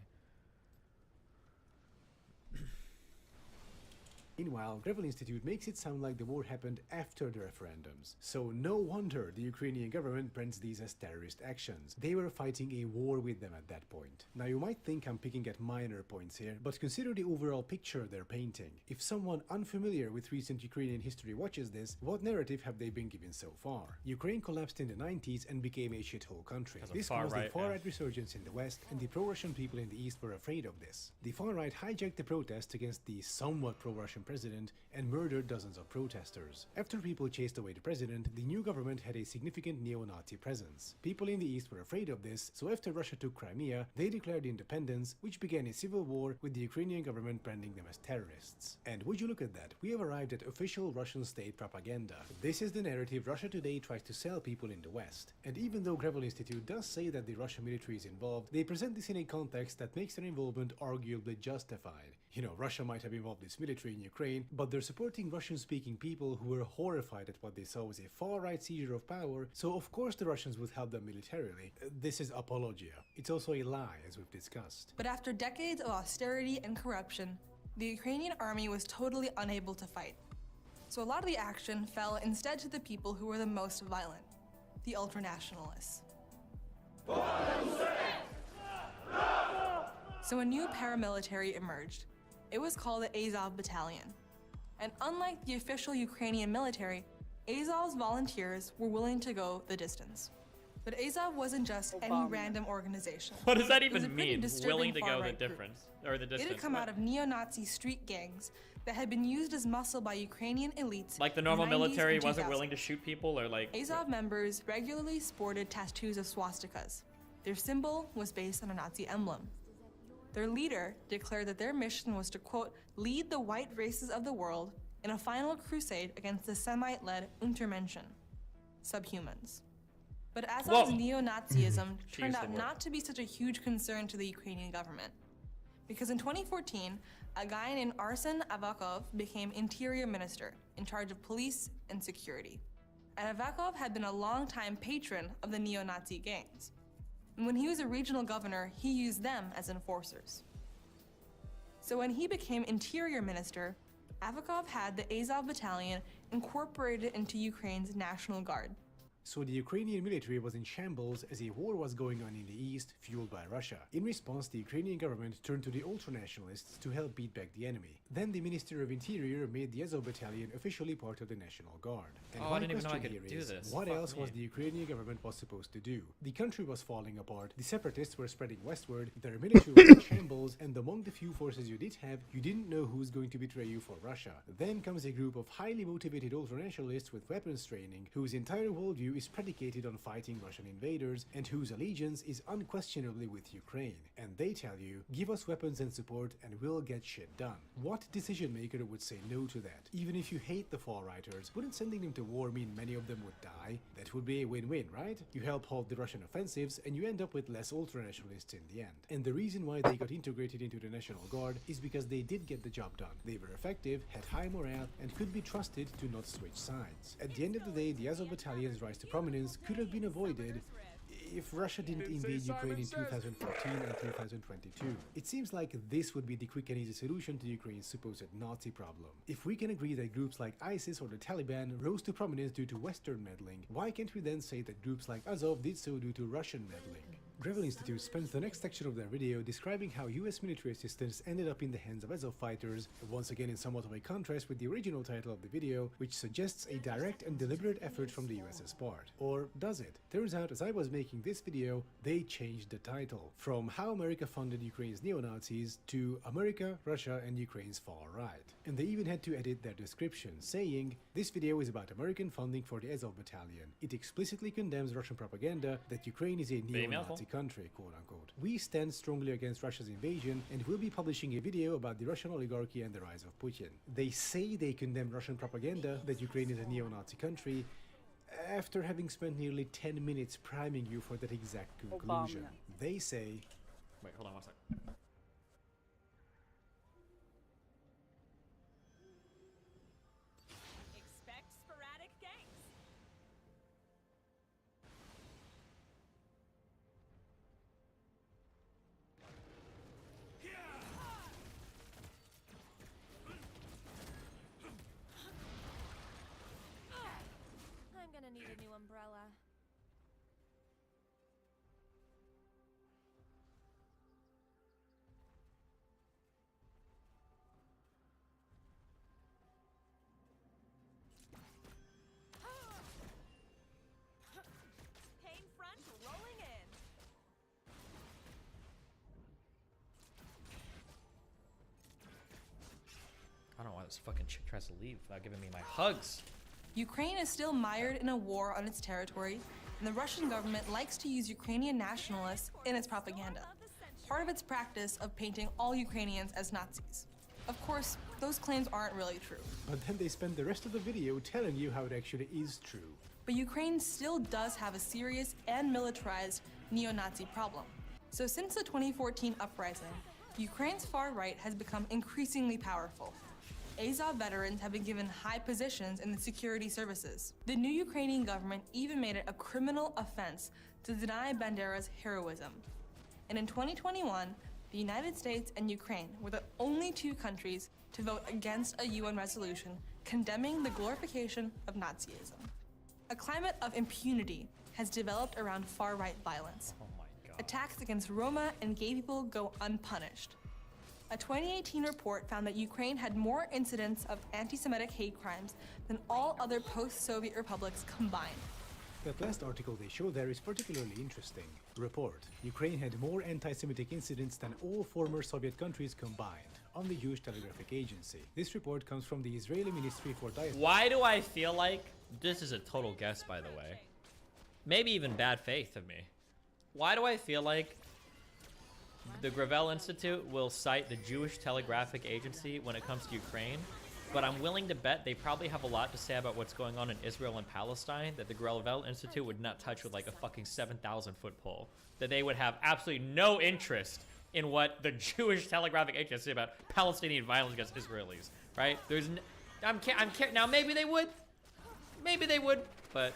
Meanwhile, Gravel Institute makes it sound like the war happened after the referendums. So no wonder the Ukrainian government brands these as terrorist actions. They were fighting a war with them at that point. Now you might think I'm picking at minor points here, but consider the overall picture they're painting. If someone unfamiliar with recent Ukrainian history watches this, what narrative have they been given so far? Ukraine collapsed in the 90s and became a shithole country. This caused a far-right resurgence in the West, and the pro-Russian people in the East were afraid of this. The far-right hijacked the protests against the somewhat pro-Russian president and murdered dozens of protesters. After people chased away the president, the new government had a significant neo-Nazi presence. People in the East were afraid of this, so after Russia took Crimea, they declared independence, which began a civil war with the Ukrainian government branding them as terrorists. And would you look at that, we have arrived at official Russian state propaganda. This is the narrative Russia today tries to sell people in the West. And even though Gravel Institute does say that the Russian military is involved, they present this in a context that makes their involvement arguably justified. You know, Russia might have involved its military in Ukraine, but they're supporting Russian-speaking people who were horrified at what they saw as a far-right seizure of power, so of course the Russians would help them militarily. This is apologia. It's also a lie, as we've discussed. But after decades of austerity and corruption, the Ukrainian army was totally unable to fight. So a lot of the action fell instead to the people who were the most violent, the ultranationalists. So a new paramilitary emerged. It was called the Azov Battalion. And unlike the official Ukrainian military, Azov's volunteers were willing to go the distance. But Azov wasn't just any random organization. What does that even mean, willing to go the difference, or the distance? It had come out of neo-Nazi street gangs that had been used as muscle by Ukrainian elites. Like the normal military wasn't willing to shoot people, or like... Azov members regularly sported tattoos of swastikas. Their symbol was based on a Nazi emblem. Their leader declared that their mission was to, quote, lead the white races of the world in a final crusade against the Semite-led Untermenschen, subhumans. But Azov's neo-Nazism turned out not to be such a huge concern to the Ukrainian government. Because in 2014, a guy named Arsen Avakov became interior minister in charge of police and security. And Avakov had been a longtime patron of the neo-Nazi gangs. And when he was a regional governor, he used them as enforcers. So when he became interior minister, Avakov had the Azov Battalion incorporated into Ukraine's National Guard. So the Ukrainian military was in shambles as a war was going on in the east, fueled by Russia. In response, the Ukrainian government turned to the ultranationalists to help beat back the enemy. Then the Minister of Interior made the Azov Battalion officially part of the National Guard. And I didn't even know I could do this. What else was the Ukrainian government was supposed to do? The country was falling apart, the separatists were spreading westward, their military was in shambles, and among the few forces you did have, you didn't know who's going to betray you for Russia. Then comes a group of highly motivated ultranationalists with weapons training, whose entire worldview is predicated on fighting Russian invaders and whose allegiance is unquestionably with Ukraine. And they tell you, give us weapons and support and we'll get shit done. What decision maker would say no to that? Even if you hate the far-righters, wouldn't sending them to war mean many of them would die? That would be a win-win, right? You help halt the Russian offensives and you end up with less ultranationalists in the end. And the reason why they got integrated into the National Guard is because they did get the job done. They were effective, had high morale, and could be trusted to not switch sides. At the end of the day, the Azov Battalion's rise to prominence could have been avoided if Russia didn't invade Ukraine in 2014 and 2022. It seems like this would be the quick and easy solution to Ukraine's supposed Nazi problem. If we can agree that groups like ISIS or the Taliban rose to prominence due to Western meddling, why can't we then say that groups like Azov did so due to Russian meddling? Gravel Institute spends the next section of their video describing how US military assistance ended up in the hands of Azov fighters, once again in somewhat of a contrast with the original title of the video, which suggests a direct and deliberate effort from the US's part. Or does it? Turns out, as I was making this video, they changed the title from How America Funded Ukraine's Neo-Nazis to America, Russia, and Ukraine's Far Right. And they even had to edit their description, saying, this video is about American funding for the Azov Battalion. It explicitly condemns Russian propaganda that Ukraine is a neo-Nazi country, quote-unquote. We stand strongly against Russia's invasion and will be publishing a video about the Russian oligarchy and the rise of Putin. They say they condemn Russian propaganda that Ukraine is a neo-Nazi country, after having spent nearly 10 minutes priming you for that exact conclusion. They say... Wait, hold on one sec. Expect sporadic gangs. I'm gonna need a new umbrella. Pain front rolling in. I don't know why this fucking chick tries to leave without giving me my hugs. Ukraine is still mired in a war on its territory, and the Russian government likes to use Ukrainian nationalists in its propaganda, part of its practice of painting all Ukrainians as Nazis. Of course, those claims aren't really true. But then they spend the rest of the video telling you how it actually is true. But Ukraine still does have a serious and militarized neo-Nazi problem. So since the 2014 uprising, Ukraine's far right has become increasingly powerful. Azov veterans have been given high positions in the security services. The new Ukrainian government even made it a criminal offense to deny Bandera's heroism. And in 2021, the United States and Ukraine were the only two countries to vote against a UN resolution condemning the glorification of Nazism. A climate of impunity has developed around far-right violence. Oh my God. Attacks against Roma and gay people go unpunished. A 2018 report found that Ukraine had more incidents of anti-Semitic hate crimes than all other post-Soviet republics combined. That last article they show there is particularly interesting. Report: Ukraine had more anti-Semitic incidents than all former Soviet countries combined, on the Jewish Telegraphic Agency. This report comes from the Israeli Ministry for Diaspora. Why do I feel like, this is a total guess by the way, maybe even bad faith of me, why do I feel like the Gravel Institute will cite the Jewish Telegraphic Agency when it comes to Ukraine, but I'm willing to bet they probably have a lot to say about what's going on in Israel and Palestine that the Gravel Institute would not touch with like a fucking 7,000-foot pole. That they would have absolutely no interest in what the Jewish Telegraphic Agency say about Palestinian violence against Israelis, right? Now maybe they would, but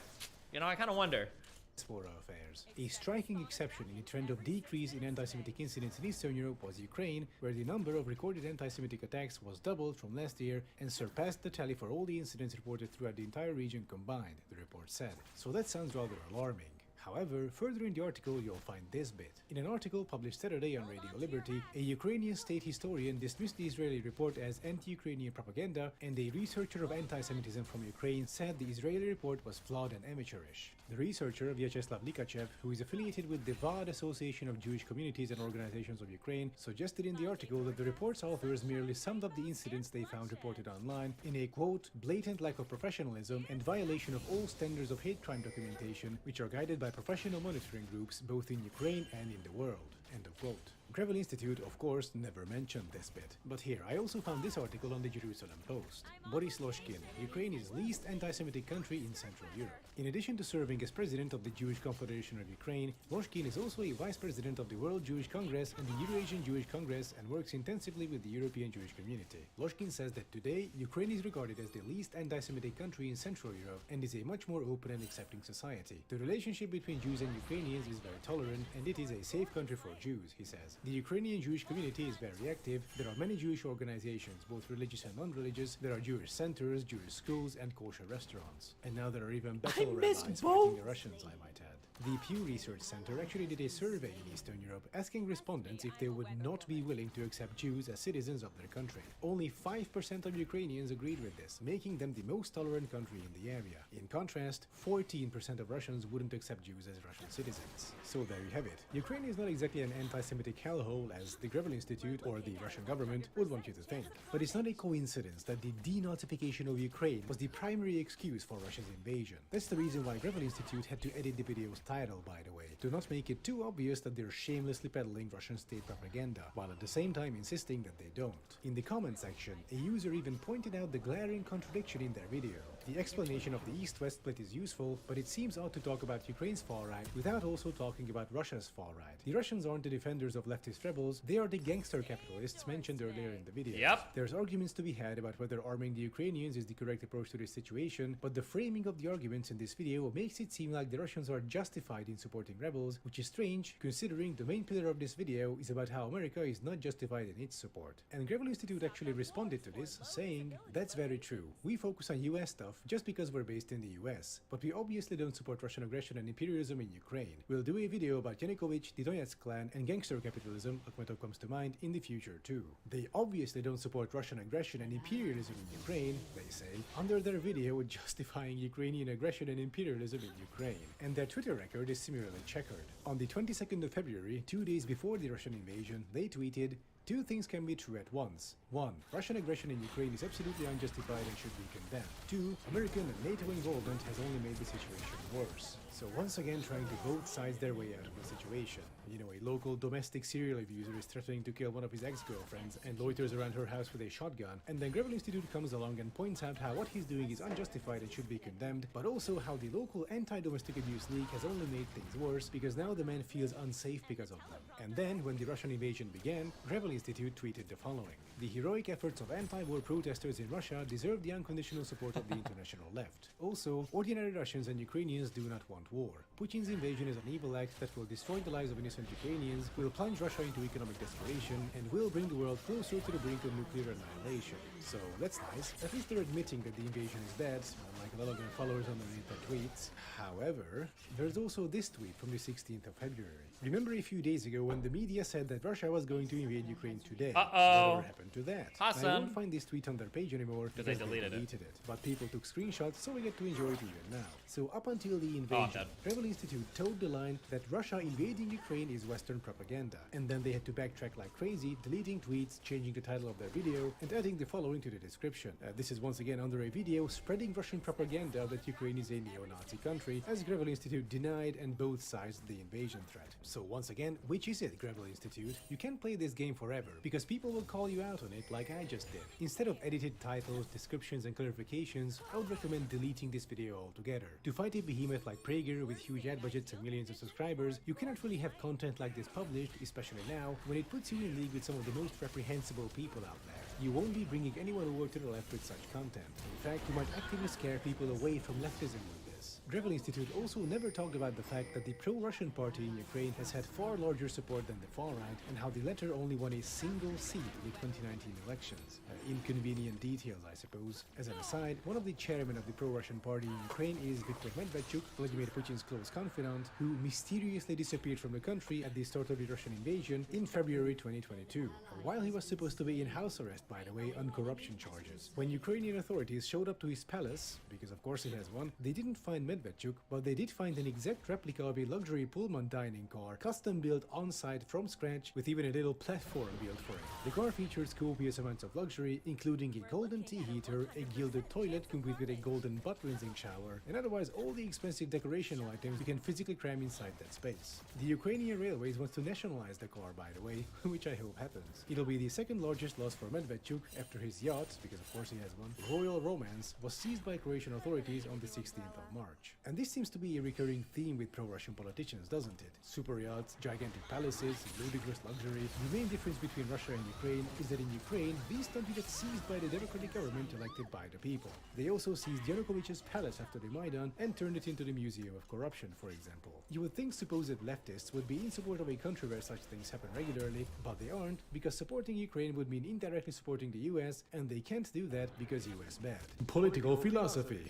you know, I kind of wonder. Affairs. A striking exception in a trend of decrease in anti-Semitic incidents in Eastern Europe was Ukraine, where the number of recorded anti-Semitic attacks was doubled from last year and surpassed the tally for all the incidents reported throughout the entire region combined, the report said. So that sounds rather alarming. However, further in the article you'll find this bit. In an article published Saturday on Radio Liberty, a Ukrainian state historian dismissed the Israeli report as anti-Ukrainian propaganda, and a researcher of anti-Semitism from Ukraine said the Israeli report was flawed and amateurish. The researcher, Vyacheslav Likachev, who is affiliated with the VAD Association of Jewish Communities and Organizations of Ukraine, suggested in the article that the report's authors merely summed up the incidents they found reported online in a, quote, blatant lack of professionalism and violation of all standards of hate crime documentation, which are guided by professional monitoring groups both in Ukraine and in the world, end of quote. Gravel Institute, of course, never mentioned this bit. But here, I also found this article on the Jerusalem Post. Boris Loshkin, Ukraine's least anti-Semitic country in Central Europe. In addition to serving as president of the Jewish Confederation of Ukraine, Loshkin is also a vice president of the World Jewish Congress and the Eurasian Jewish Congress and works intensively with the European Jewish community. Loshkin says that today, Ukraine is regarded as the least anti-Semitic country in Central Europe and is a much more open and accepting society. The relationship between Jews and Ukrainians is very tolerant, and it is a safe country for Jews, he says. The Ukrainian Jewish community is very active. There are many Jewish organizations, both religious and non-religious. There are Jewish centers, Jewish schools, and kosher restaurants. And now there are even better rabbis fighting the Russians, I might add. The Pew Research Center actually did a survey in Eastern Europe asking respondents if they would not be willing to accept Jews as citizens of their country. Only 5% of Ukrainians agreed with this, making them the most tolerant country in the area. In contrast, 14% of Russians wouldn't accept Jews as Russian citizens. So there you have it. Ukraine is not exactly an anti-Semitic hellhole as the Gravel Institute or the Russian government would want you to think. But it's not a coincidence that the denazification of Ukraine was the primary excuse for Russia's invasion. That's the reason why Gravel Institute had to edit the videos title, by the way, to not make it too obvious that they're shamelessly peddling Russian state propaganda, while at the same time insisting that they don't. In the comment section, a user even pointed out the glaring contradiction in their video. The explanation of the East-West split is useful, but it seems odd to talk about Ukraine's far right without also talking about Russia's far right. The Russians aren't the defenders of leftist rebels, they are the gangster capitalists mentioned earlier in the video. Yep. There's arguments to be had about whether arming the Ukrainians is the correct approach to this situation, but the framing of the arguments in this video makes it seem like the Russians are justified in supporting rebels, which is strange considering the main pillar of this video is about how America is not justified in its support. And Gravel Institute actually responded to this, saying, "That's very true. We focus on US stuff just because we're based in the US, but we obviously don't support Russian aggression and imperialism in Ukraine. We'll do a video about Yanukovych, the Donetsk clan, and gangster capitalism, Akhmetov comes to mind, in the future too. They obviously don't support Russian aggression and imperialism in Ukraine," they say, under their video justifying Ukrainian aggression and imperialism in Ukraine. And their Twitter record is similarly checkered. On the 22nd of February, 2 days before the Russian invasion, they tweeted, "Two things can be true at once. 1. Russian aggression in Ukraine is absolutely unjustified and should be condemned. 2. American and NATO involvement has only made the situation worse." So once again trying to both sides their way out of the situation. You know, a local domestic serial abuser is threatening to kill one of his ex-girlfriends and loiters around her house with a shotgun, and then Gravel Institute comes along and points out how what he's doing is unjustified and should be condemned, but also how the local anti-domestic abuse league has only made things worse because now the man feels unsafe because of them. And then, when the Russian invasion began, Gravel Institute tweeted the following: "The heroic efforts of anti-war protesters in Russia deserve the unconditional support of the international left. Also, ordinary Russians and Ukrainians do not want war. Putin's invasion is an evil act that will destroy the lives of innocent Ukrainians, will plunge Russia into economic desperation, and will bring the world closer to the brink of nuclear annihilation." So that's nice. At least they're admitting that the invasion is bad, unlike a lot of their followers underneath their tweets. However, there's also this tweet from the 16th of February. Remember a few days ago when the media said that Russia was going to invade Ukraine today? Whatever happened to that? Awesome. I won't find this tweet on their page anymore because they they deleted it. But people took screenshots, so we get to enjoy it even now. So up until the invasion, Gravel Institute toed the line that Russia invading Ukraine is Western propaganda, and then they had to backtrack like crazy, deleting tweets, changing the title of their video, and adding the following to the description. This is once again under a video spreading Russian propaganda that Ukraine is a neo-Nazi country, as Gravel Institute denied and both sides the invasion threat. So once again, which is it, Gravel Institute? You can't play this game forever, because people will call you out on it like I just did. Instead of edited titles, descriptions, and clarifications, I would recommend deleting this video altogether. To fight a behemoth like Prager with huge ad budgets and millions of subscribers, you cannot really have content like this published, especially now, when it puts you in league with some of the most reprehensible people out there. You won't be bringing anyone over to the left with such content. In fact, you might actively scare people away from leftism with this. Gravel Institute also never talked about the fact that the pro-Russian party in Ukraine has had far larger support than the far right, and how the latter only won a single seat in the 2019 elections. Inconvenient details, I suppose. As an aside, one of the chairmen of the pro-Russian party in Ukraine is Viktor Medvedchuk, Vladimir Putin's close confidant, who mysteriously disappeared from the country at the start of the Russian invasion in February 2022, while he was supposed to be in house arrest, by the way, on corruption charges. When Ukrainian authorities showed up to his palace, because of course he has one, they didn't find Medvedchuk, but they did find an exact replica of a luxury Pullman dining car, custom built on-site from scratch, with even a little platform built for it. The car features copious amounts of luxury, including a golden tea heater, a gilded toilet complete with a golden butt rinsing shower, and otherwise all the expensive decorational items you can physically cram inside that space. The Ukrainian Railways wants to nationalize the car, by the way, which I hope happens. It'll be the second largest loss for Medvedchuk after his yacht, because of course he has one, Royal Romance, was seized by Croatian authorities on the 16th of March. And this seems to be a recurring theme with pro-Russian politicians, doesn't it? Super yachts, gigantic palaces, ludicrous luxury. The main difference between Russia and Ukraine is that in Ukraine, these don't get seized by the democratic government elected by the people. They also seized Yanukovych's palace after the Maidan and turned it into the Museum of Corruption, for example. You would think supposed leftists would be in support of a country where such things happen regularly, but they aren't, because supporting Ukraine would mean indirectly supporting the US, and they can't do that because US bad. Political philosophy.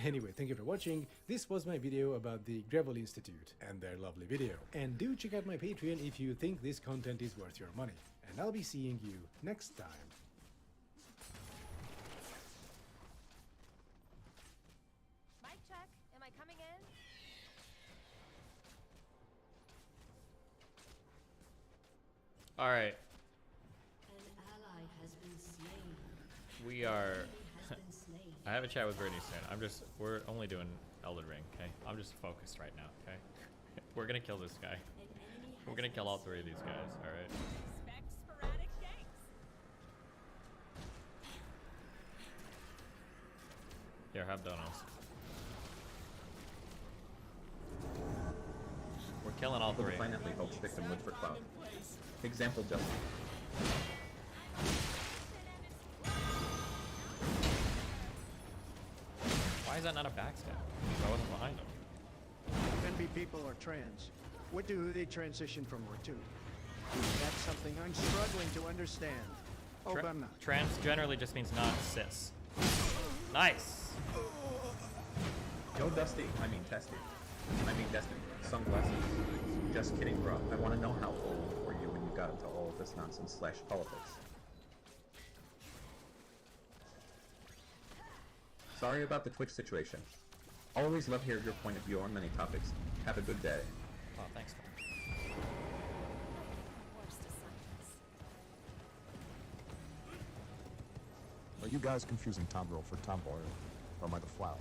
Anyway, thank you for watching. This was my video about the Gravel Institute and their lovely video. And do check out my Patreon if you think this content is worth your money. And I'll be seeing you next time. Mic check. Am I coming in? All right. An ally has been slain. We are. Has been slain. I have a chat with Brittany soon. We're only doing Elden Ring, okay? I'm just focused right now, okay? We're gonna kill this guy. We're gonna kill all 3 of these guys, alright? Expect sporadic ganks. Here, have donuts. We're killing all 3. Defiantly hopes victim live for clout. Example Justin. Why is that not a backstab? I wasn't behind him. NB people are trans. What do they transition from or to? That's something I'm struggling to understand. Oh, I'm not. Trans generally just means not cis. Nice! Yo, Dusty. I mean, Testy. I mean, Destiny. Sunglasses. Just kidding, bro. I want to know how old were you when you got into all of this nonsense / politics. Sorry about the Twitch situation. Always love hearing your point of view on many topics. Have a good day. Oh, thanks, man. Are you guys confusing Tomboy for Tomboy, or am I the flower?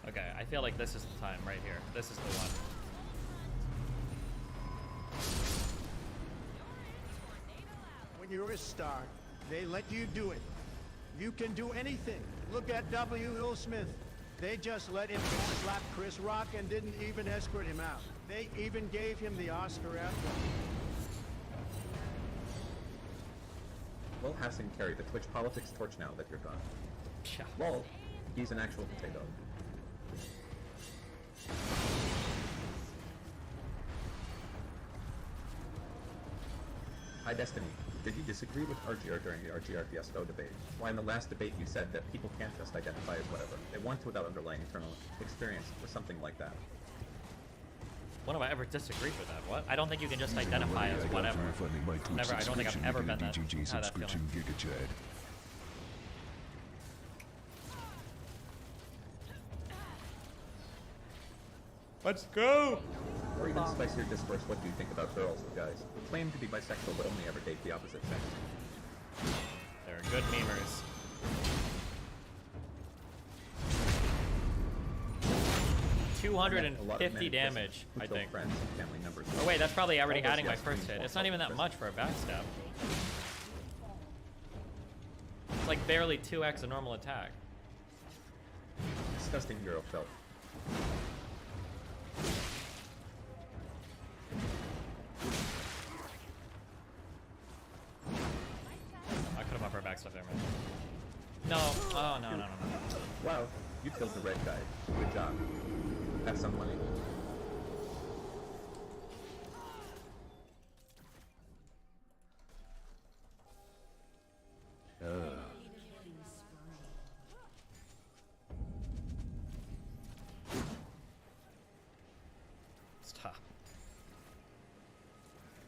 Okay, I feel like this is the time right here. This is the one. When you're a star, they let you do it. You can do anything. Look at W. Will Smith. They just let him slap Chris Rock and didn't even escort him out. They even gave him the Oscar after. Well, Hassan carry the Twitch politics torch now that you're gone. Yeah. Lol, he's an actual potato. Hi, Destiny. Did you disagree with RGR during the RGR Fiasco debate? Why, in the last debate you said that people can't just identify as whatever. They want to without underlying internal experience, or something like that. When have I ever disagreed with that? What? I don't think you can just identify as whatever. Never. I don't think I've ever been that. Had that feeling. Let's go! Or even spicier discourse, what do you think about girls or guys who claim to be bisexual but only ever date the opposite sex? They're good memers. $250 damage, I think. Oh wait, that's probably already adding my first hit. It's not even that much for a backstab. It's like barely 2x a normal attack. Disgusting hero felt. I could have up our backstab there, man. No. Oh, no. Wow, you killed the red guy. Good job. Have some money. Stop.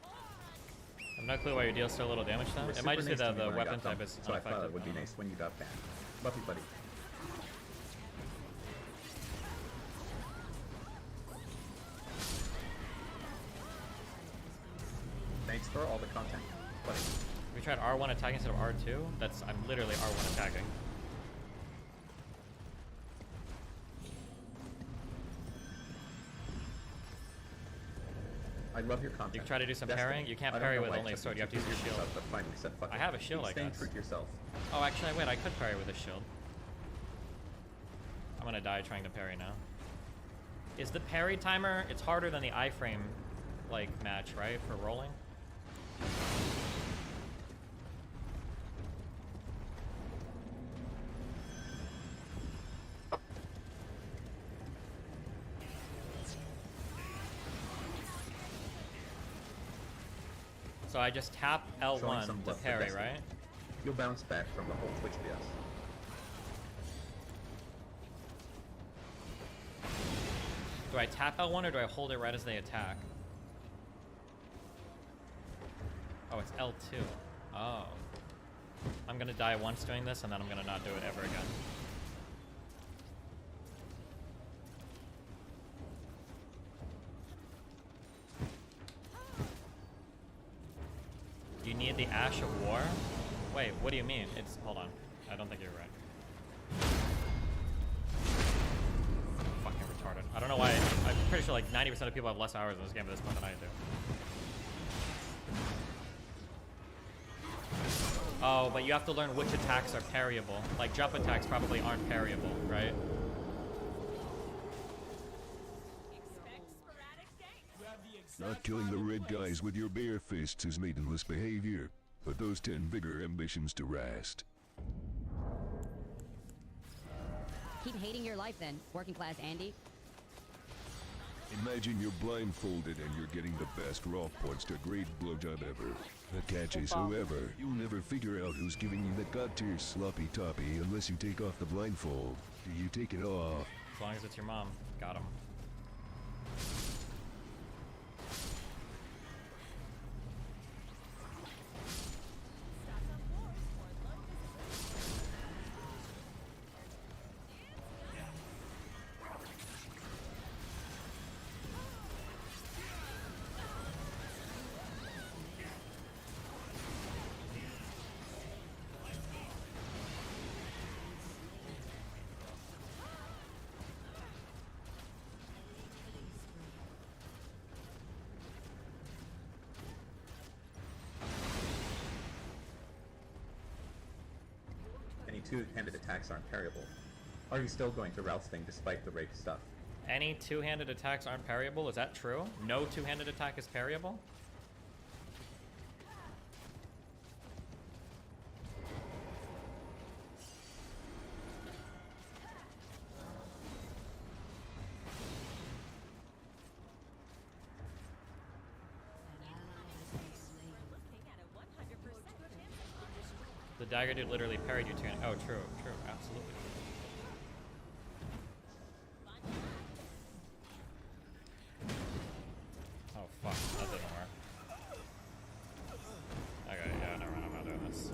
I have no clue why you deal so little damage now. It might just be that the weapon type is so I thought it would be nice when you got banned. Love you, buddy. Thanks for all the content, buddy. We tried R1 attacking instead of R2? I'm literally R1 attacking. I love your content. You can try to do some parrying. You can't parry with only a sword. You have to use your shield. I have a shield, I guess. True to yourself. Oh, actually, wait. I could parry with a shield. I'm gonna die trying to parry now. Is the parry timer? It's harder than the iframe, like, match, right? For rolling. So I just tap L1 to parry, right? You'll bounce back from the whole Twitch BS. Do I tap L1 or do I hold it right as they attack? Oh, it's L2. Oh. I'm gonna die once doing this and then I'm gonna not do it ever again. You need the Ash of War? Wait, what do you mean? Hold on. I don't think you're right. pretty sure like 90% of people have less hours in this game at this point than I do. Oh, but you have to learn which attacks are parryable. Like jump attacks probably aren't parryable, right? Not killing the red guys with your bare fists is maidenless behavior. Put those 10 vigor ambitions to rest. Keep hating your life then, working class Andy. Imagine you're blindfolded and you're getting the best raw points to grade blowjob ever. The catch is, however, you'll never figure out who's giving you the god-tier sloppy toppy unless you take off the blindfold. Do you take it off? As long as it's your mom. Got him. Any two-handed attacks aren't parryable. Are you still going to rouse thing despite the rape stuff? Any two-handed attacks aren't parryable? Is that true? No two-handed attack is parryable? The dagger dude literally parried you two. Oh, true, true, absolutely. Oh fuck, that didn't work. Okay, yeah, never mind, I'm not doing this.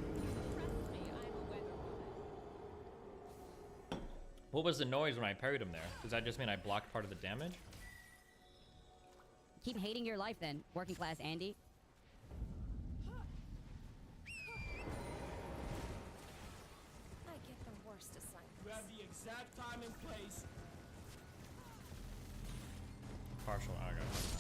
What was the noise when I parried him there? Does that just mean I blocked part of the damage? Keep hating your life then, working class Andy. You have the exact time and place. Partial, okay.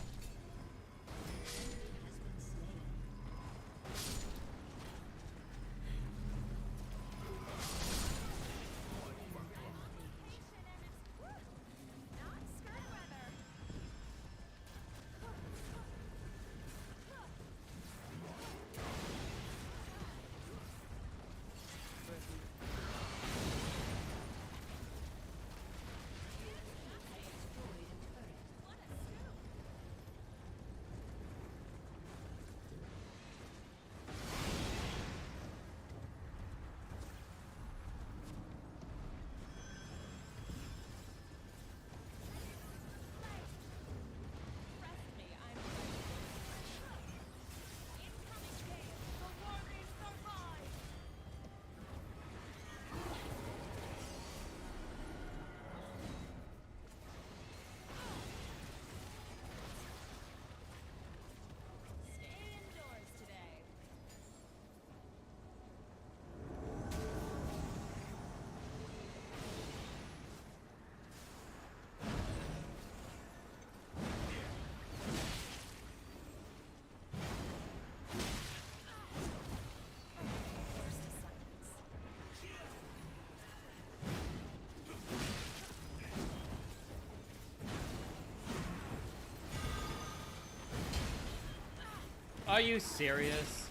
Are you serious?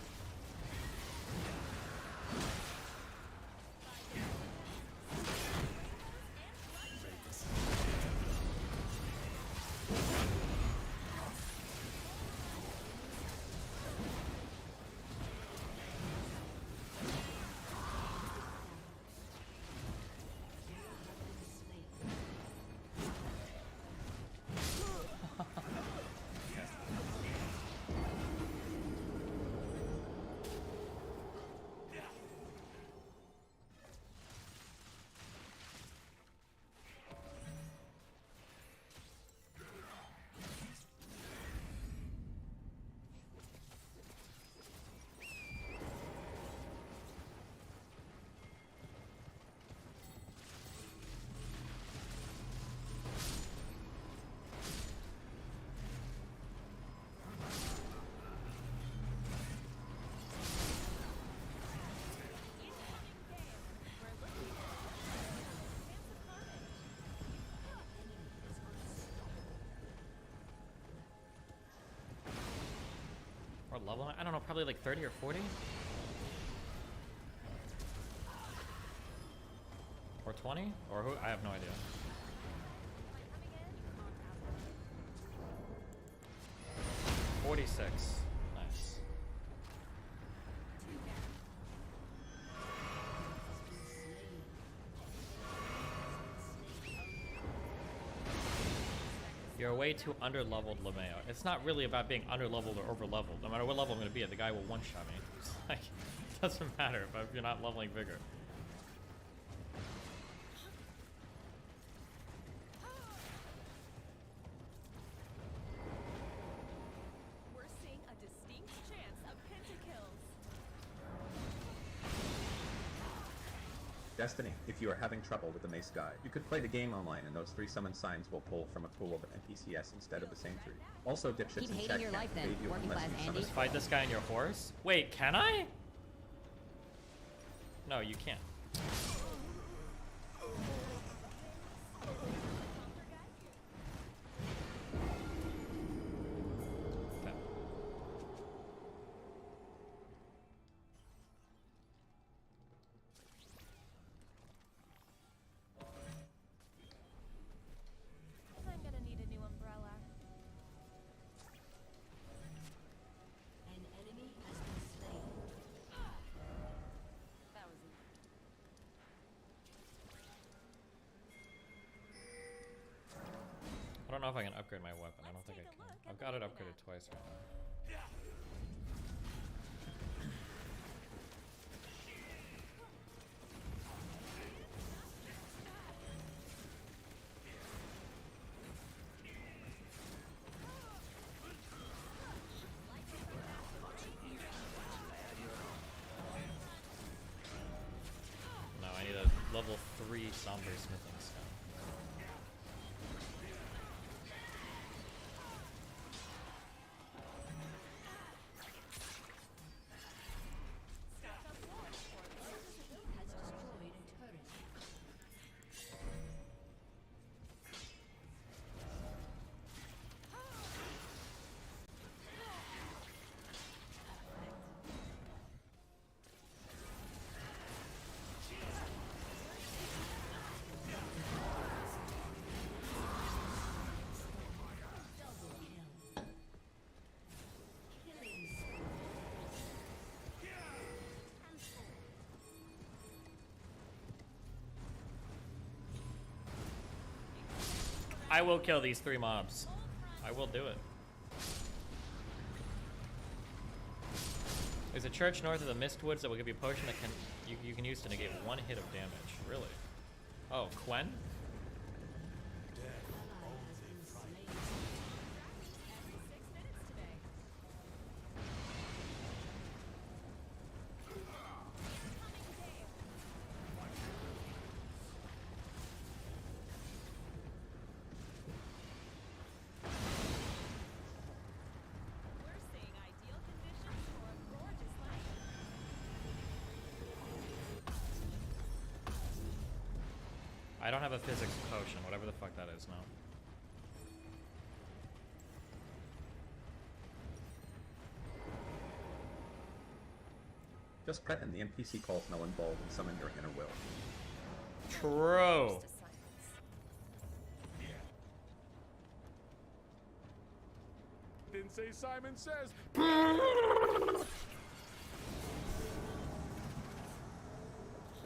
What level? I don't know, probably like 30 or 40? Or 20? Or who? I have no idea. 46. Nice. You're way too underleveled, LeMayo. It's not really about being underleveled or overleveled. No matter what level I'm gonna be at, the guy will one-shot me. It's like, it doesn't matter if you're not leveling Vigor. We're seeing a distinct chance of pentakills. Destiny, if you are having trouble with the Mace Guide, you could play the game online and those 3 summon signs will pull from a pool of NPCs instead of the same 3. Also, dipshits Keep in hating chat your can't life then, evade you working unless class you Andy. summon. Just fight this guy on your horse? Wait, can I? No, you can't. I'm gonna need a new umbrella. An enemy has been slain. That was I don't know if I can upgrade my weapon. I don't think I can. I've got it upgraded twice right now. No, I need a level 3 Somber Smithing Stone. has destroyed a turret. I will kill these 3 mobs. I will do it. There's a church north of the Mistwoods that will give you a potion that you can use to negate 1 hit of damage. Really? Oh, Quen? I don't have a physics potion, whatever the fuck that is now. Just pretend the NPC calls null and void and summon your inner will. True. Didn't say Simon Says.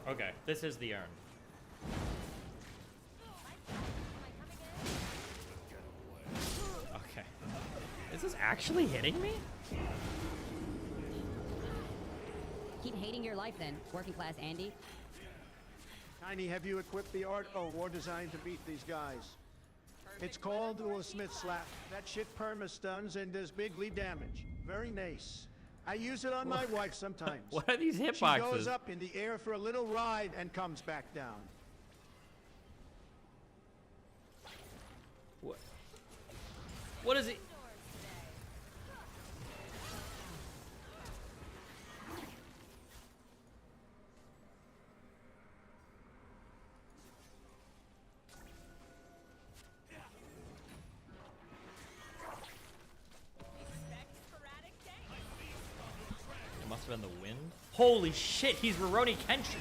Okay, this is the urn. Okay. Is this actually hitting me? Keep hating your life then, working class Andy. Tiny, have you equipped the art war designed to beat these guys? It's called a Smith Slap. That shit perma-stuns and does bigly damage. Very nice. I use it on my wife sometimes. What are these hitboxes? She goes up in the air for a little ride and comes back down. What? What is it? than the wind. Holy shit, he's Rurouni Kenshin.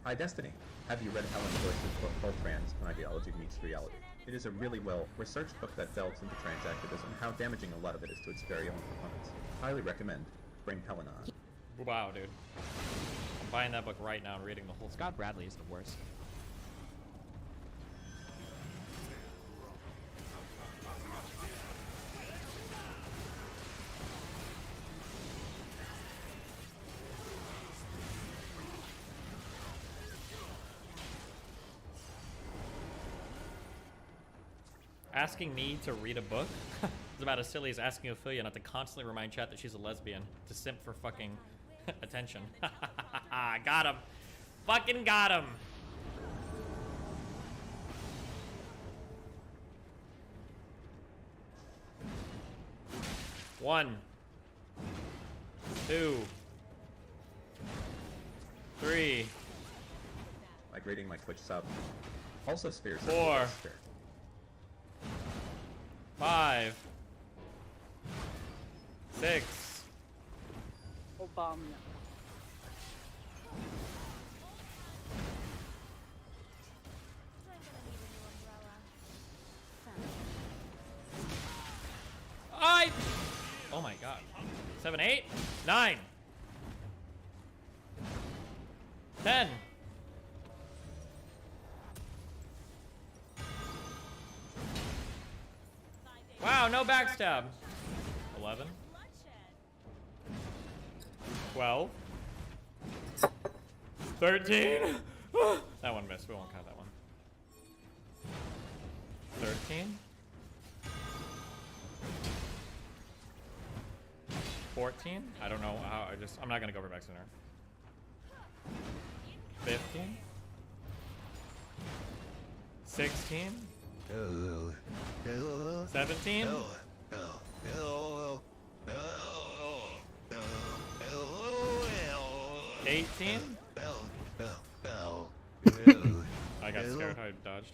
Hi Destiny. Have you read Helen Joyce's book called Trans, An Ideology Meets Reality? It is a really well-researched book that delves into trans activism and how damaging a lot of it is to its very own proponents. Highly recommend. Bring Helen on. Wow, dude. I'm buying that book right now and reading the whole thing. Scott Bradley is the worst. Asking me to read a book is about as silly as asking Ophelia not to constantly remind chat that she's a lesbian to simp for fucking attention. Got him. Fucking got him. One. 2. 3. Like rating my Twitch sub. Also Sphere. 4. 5. 6. Obama. Oh my god. 7, 8, 9. 10. Wow, no backstab. 11. 12. 13. That one missed. We won't count that one. 13. 14. I don't know how. I'm not gonna go over back sooner. 15. 16. 17. 18. I got scared. I dodged.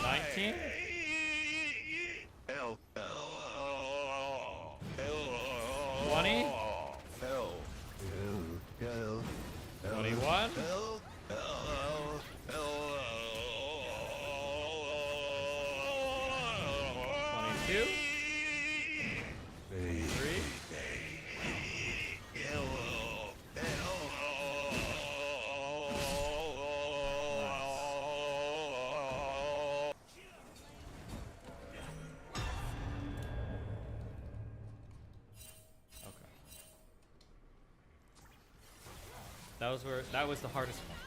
19. 20. 21. 22. 3. That was the hardest one.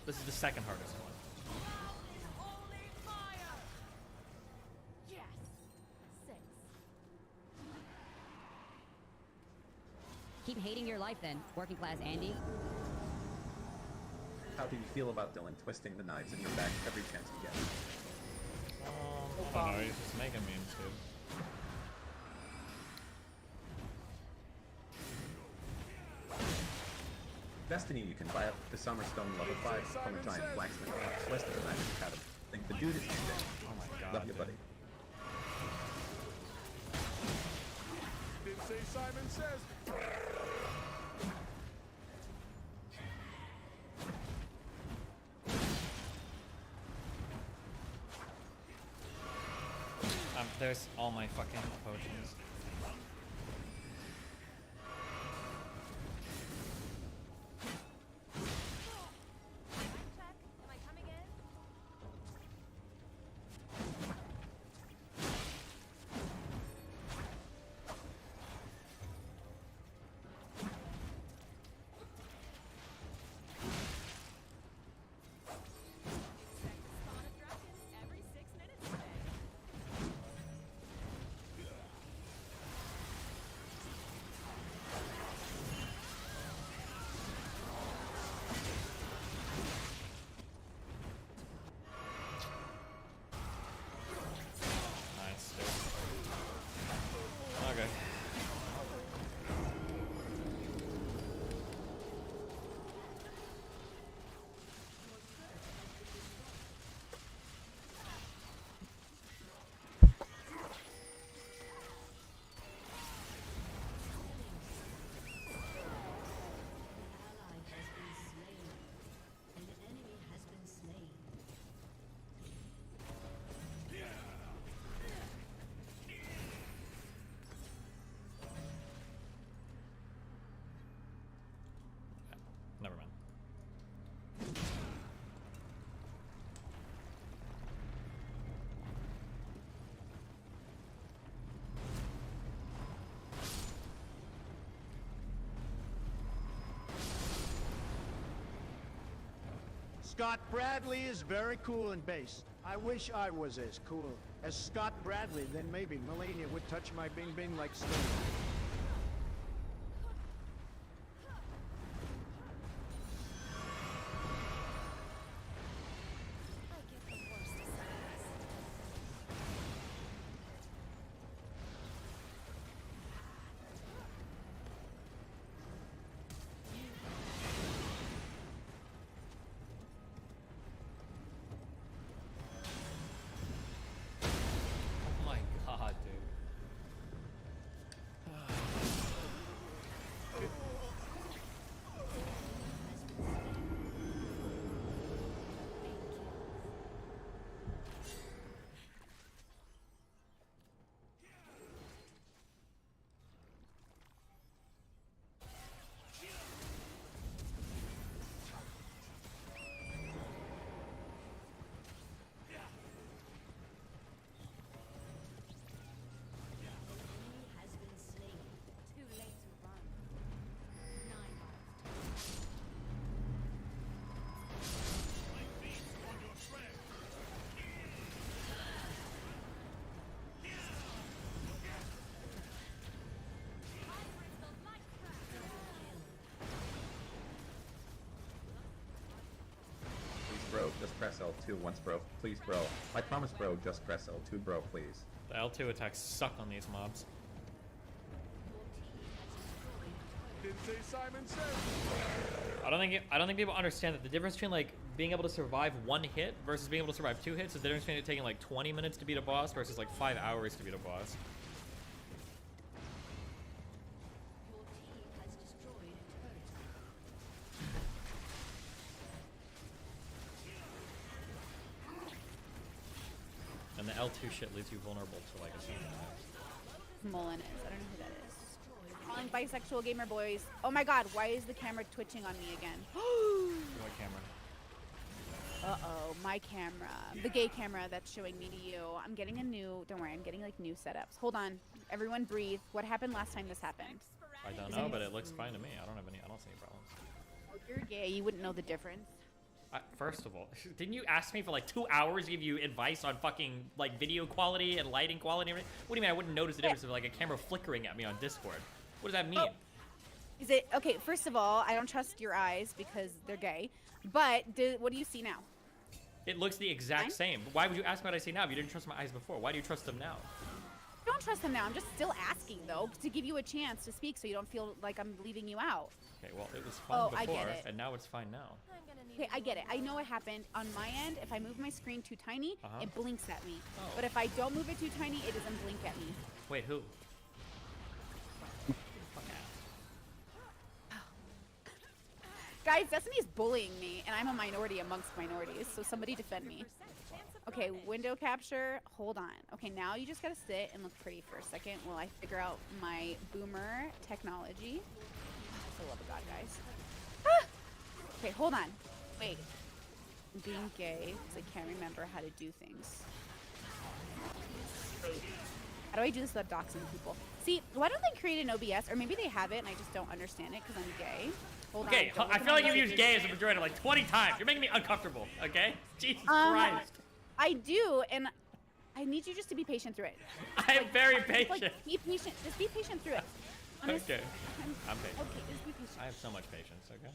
This is the second hardest one. Yes. 6. Keep hating your life then, working class Andy. How do you feel about Dylan twisting the knives in your back every chance you get? I don't know, he's just making memes, dude. Destiny, you can buy up the Summerstone level 5 from a giant blacksmith west of the Magic Academy. Think the dude is insane. Oh my god. Love you, buddy. Didn't say Simon Says. There's all my fucking potions. Scott Bradley is very cool in base. I wish I was as cool as Scott Bradley. Then maybe Melania would touch my bing bing like stone. Oh my god, dude. Has been slain. Too late to run. 9 lives. Please, bro, just press L2 once, bro. Please, bro. I promise, bro, just press L2, bro, please. The L2 attacks suck on these mobs. Didn't say Simon said. I don't think people understand that the difference between like being able to survive one hit versus being able to survive 2 hits is the difference between it taking like 20 minutes to beat a boss versus like 5 hours to beat a boss. Your team has destroyed a turret. And the L2 shit leaves you vulnerable to like a single Mullen is. I don't know who that is. Calling bisexual gamer boys. Oh my god, why is the camera twitching on me again? What camera? Uh-oh, my camera. The gay camera that's showing me to you. I'm getting a new, don't worry, I'm getting like new setups. Hold on, everyone breathe. What happened last time this happened? I don't know, but it looks fine to me. I don't see any problems. Oh, you're gay, you wouldn't know the difference. First of all, didn't you ask me for like 2 hours to give you advice on fucking like video quality and lighting quality and everything? What do you mean I wouldn't notice the difference of like a camera flickering at me on Discord? What does that mean? Oh. Is it, okay, first of all, I don't trust your eyes because they're gay, but what do you see now? It looks the exact same. Why would you ask me what I see now if you didn't trust my eyes before? Why do you trust them now? I don't trust them now. I'm just still asking, though, to give you a chance to speak so you don't feel like I'm leaving you out. Okay, well, it was fine I before, get it. and now it's fine now. Okay, I get it. I know what happened. On my end, if I move my screen too tiny, it blinks at me. Oh. But if I don't move it too tiny, it doesn't blink at me. Wait, who? Guys, Destiny's bullying me, and I'm a minority amongst minorities, so somebody defend me. Okay, window capture. Hold on. Okay, now you just gotta sit and look pretty for a second while I figure out my boomer technology. For the love of God, guys. Ah! Okay, hold on. Wait. I'm being gay because I can't remember how to do things. Wait. How do I do this without doxing people? See, why don't they create an OBS? Or maybe they have it and I just don't understand it because I'm gay. Hold on. Okay, I feel like you've used gay as a pejorative like 20 times. You're making me uncomfortable, okay? Jesus Christ. I do, and I need you just to be patient through it. I'm very patient. Like, be patient. Just be patient through it. Okay. I'm patient. Okay, just be patient. I have so much patience, okay?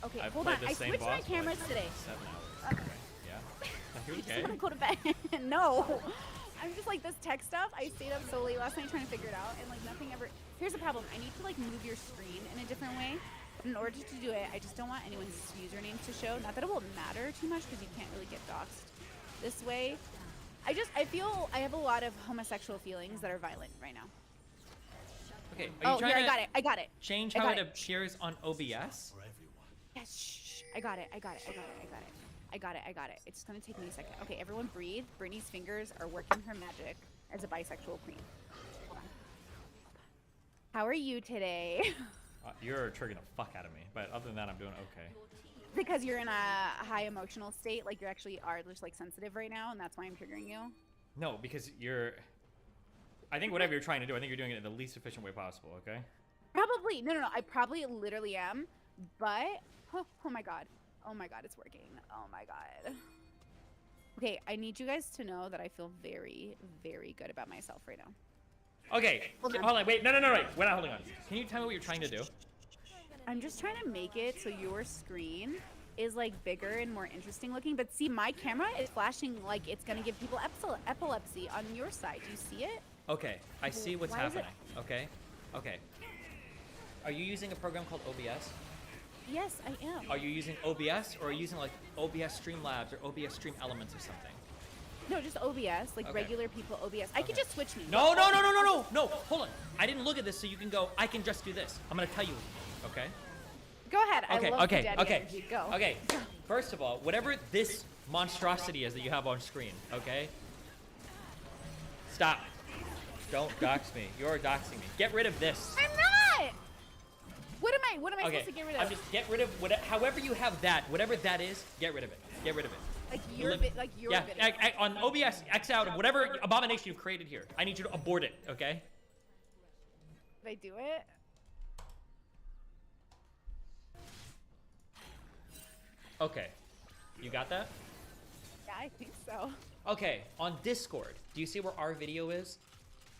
Okay, I've hold played on. the I same switched my boss for, cameras like, today. 7 hours. Okay. Yeah. Are you I just okay? want to go to bed. No. I'm just like this tech stuff. I stayed up so late last night trying to figure it out, and like nothing ever. Here's the problem. I need to like move your screen in a different way. But in order to do it, I just don't want anyone's username to show. Not that it will matter too much because you can't really get doxxed this way. I feel I have a lot of homosexual feelings that are violent right now. Okay, Oh, here, I got it. Change how it appears on OBS? Yes, shh. I got it. It's gonna take me a second. Okay, everyone breathe. Brittany's fingers are working her magic as a bisexual queen. Hold on. How are you today? You're triggering the fuck out of me, but other than that, I'm doing okay. Because you're in a high emotional state, like you actually are just like sensitive right now, and that's why I'm triggering you. No, because you're... I think whatever you're trying to do, I think you're doing it in the least efficient way possible, okay? Probably. No. I probably literally am. But, oh my god. Oh my god, it's working. Oh my god. Okay, I need you guys to know that I feel very, very good about myself right now. Okay, hold on, wait, no, we're not holding on. Can you tell me what you're trying to do? I'm just trying to make it so your screen is like bigger and more interesting looking, but see, my camera is flashing like it's gonna give people epilepsy on your side. Do you see it? Okay, I see what's Why is it- happening. Okay. Are you using a program called OBS? Yes, I am. Are you using OBS or are you using like OBS Streamlabs or OBS Stream Elements or something? No, just OBS, like Okay. regular people OBS. I could just switch me. No, hold on. I didn't look at this so you can go, I can just do this. I'm gonna tell you, okay? Go ahead. I love the daddy okay. energy. Go. Okay, first of all, whatever this monstrosity is that you have on screen, okay? Stop. Don't dox me. You're doxing me. Get rid of this. I'm not! What am I supposed to get rid of? I'm just get rid of however you have that, whatever that is, get rid of it. Get rid of it. Like your video. Yeah, on OBS, X out, whatever abomination you've created here. I need you to abort it, okay? Did I do it? Okay. You got that? Yeah, I think so. Okay, on Discord, do you see where our video is?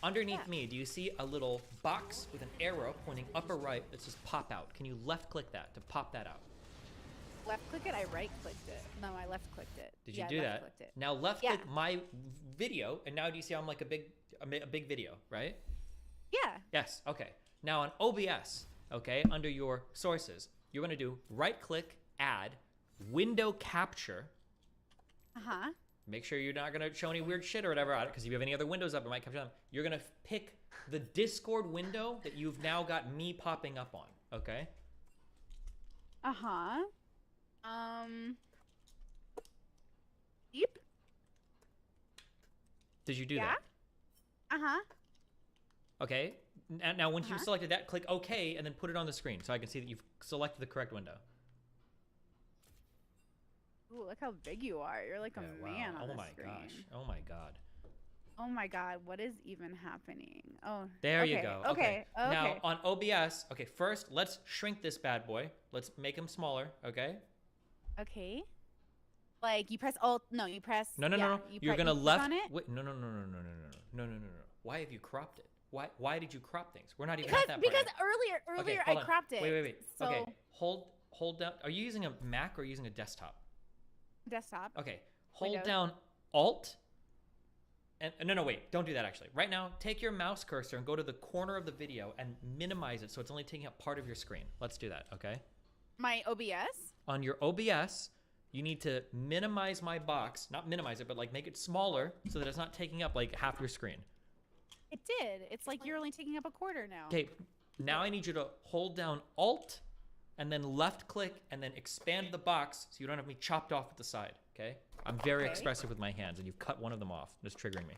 Underneath me, do you see a little box with an arrow pointing upper right that says pop out? Can you left click that to pop that out? Left click it, I right clicked it. No, I left clicked it. Did you Yeah, do I that? left clicked it. Now left click my video, and now do you see I'm like a big video, right? Yeah. Yes, okay. Now on OBS, okay, under your sources, you're gonna do right click, add, window capture. Uh-huh. Make sure you're not gonna show any weird shit or whatever on it, because if you have any other windows up, it might capture them. You're gonna pick the Discord window that you've now got me popping up on, okay? Uh-huh. Deep? Did you do that? Uh-huh. Okay. Now once you've selected that, click OK, and then put it on the screen so I can see that you've selected the correct window. Ooh, look how big you are. You're like a man on Oh the my screen. gosh. Oh my god. Oh my god, what is even happening? Oh, There okay. you go. Okay. Now on OBS, okay, first let's shrink this bad boy. Let's make him smaller, okay? Okay. Like you press Alt. No, you press. No. You're gonna you click left. on it? Wait, no. Why have you cropped it? Why did you crop things? We're not even at that part Because yet. earlier Okay, I hold on. cropped it. Wait. So, Okay, hold down. Are you using a Mac or using a desktop? Desktop. Okay, hold Windows. down Alt. And no, wait, don't do that actually. Right now, take your mouse cursor and go to the corner of the video and minimize it so it's only taking up part of your screen. Let's do that, okay? My OBS. On your OBS, you need to minimize my box. Not minimize it, but like make it smaller so that it's not taking up like half your screen. It did. It's like you're only taking up a quarter now. Okay, now I need you to hold down Alt and then left click and then expand the box so you don't have me chopped off at the side, okay? I'm very expressive with my hands and you've cut one of them off, just triggering me.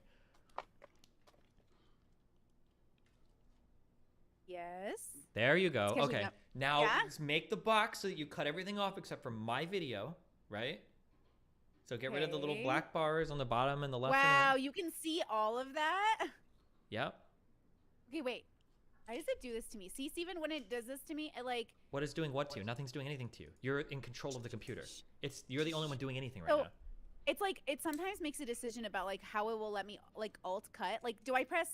Yes. There you go. It's catching Okay. up. Now Yeah? just make the box so that you cut everything off except for my video, right? So get rid of the little Okay. black bars on the bottom and the left. Wow, And you can see all of that? Yep. Okay, wait. Why does it do this to me? See, Steven, when it does this to me, it like... What is doing what to you? Nothing's doing anything to you. You're in control of the computer. You're the only one doing anything right So, now. it's like, it sometimes makes a decision about like how it will let me like alt cut. Like, do I press...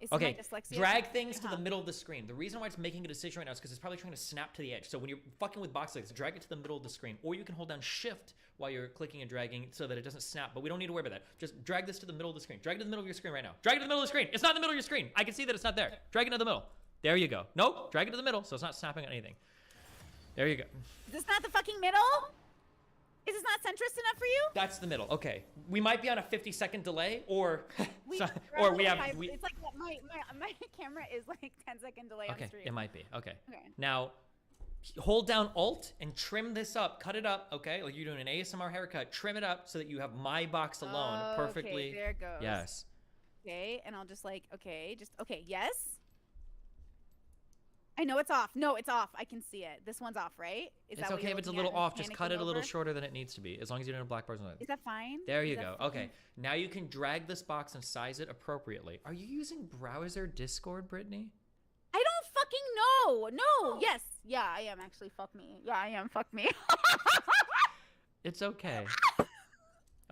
Is Okay, my dyslexia drag things to the middle of the screen. The reason why it's making a decision right now is because it's probably trying to snap to the edge. So when you're fucking with box legs, drag it to the middle of the screen. Or you can hold down Shift while you're clicking and dragging so that it doesn't snap. But we don't need to worry about that. Just drag this to the middle of the screen. Drag it to the middle of your screen right now. Drag it to the middle of the screen. It's not in the middle of your screen. I can see that it's not there. Drag it to the middle. There you go. Nope, drag it to the middle so it's not snapping on anything. There you go. Is this not the fucking middle? Is this not centrist enough for you? That's the middle. Okay. We might be on a 50-second delay or Or we have It's like my camera is like 10-second delay on Okay, stream. it might be. Okay. Okay. Now, hold down Alt and trim this up. Cut it up, okay? Like you're doing an ASMR haircut. Trim it up so that you have my box alone perfectly. Okay, there it goes. Yes. Okay, and I'll just like, okay, yes. I know it's off. No, it's off. I can see it. This one's off, right? Is It's that what okay you're if it's a looking little at off. and Just cut panicking it a little over? shorter than it needs to be, as long as you don't have black bars on it. Is that fine? There you Is go. that fine? Okay. Now you can drag this box and size it appropriately. Are you using browser Discord, Brittany? I don't fucking know. No. Yes. Yeah, I am actually. Fuck me. Yeah, I am. Fuck me. It's okay.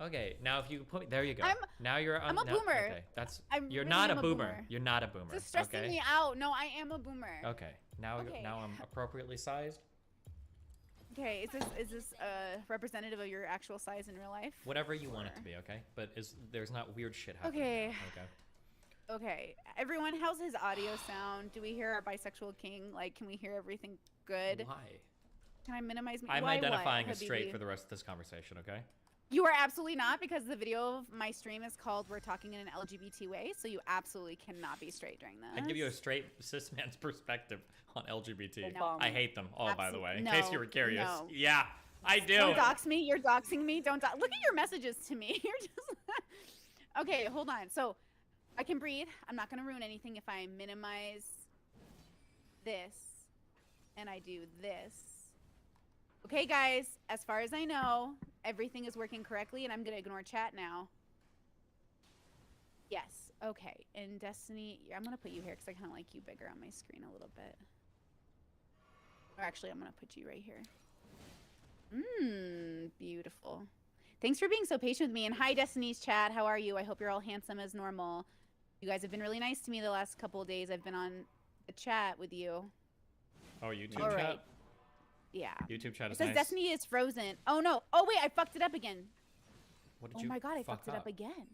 Okay, now if you put there you go. Now you're on. I'm a boomer. Okay, you're really not a am a boomer. boomer. You're not a boomer. It's stressing me out. No, I am a boomer. Okay, now I'm appropriately sized. Okay, is this representative of your actual size in real life? Whatever you want it to be, okay? But there's not weird shit happening. Okay. Okay. Okay, everyone, how's his audio sound? Do we hear our bisexual king? Like, can we hear everything good? Why? Can I minimize? I'm Why identifying what, as straight Habibi? for the rest of this conversation, okay? You are absolutely not, because the video of my stream is called "We're Talking in an LGBT Way," so you absolutely cannot be straight during this. I give you a straight cis man's perspective on LGBT. No. I hate them. Oh, by the way, in no, case you were curious. no. Yeah, I do. Don't dox me. You're doxing me. Don't dox. Look at your messages to me. You're just. Okay, hold on. So, I can breathe. I'm not gonna ruin anything if I minimize this, and I do this. Okay, guys. As far as I know, everything is working correctly, and I'm gonna ignore chat now. Yes. Okay. And Destiny, I'm gonna put you here because I kind of like you bigger on my screen a little bit. Or actually, I'm gonna put you right here. Beautiful. Thanks for being so patient with me. And hi, Destiny's chat. How are you? I hope you're all handsome as normal. You guys have been really nice to me the last couple of days. I've been on the chat with you. Oh, YouTube All chat? right. Yeah. YouTube chat It is says nice. Destiny is frozen. Oh, no. Oh, wait. I fucked it up again. What did Oh you my god, I fuck fucked it up again.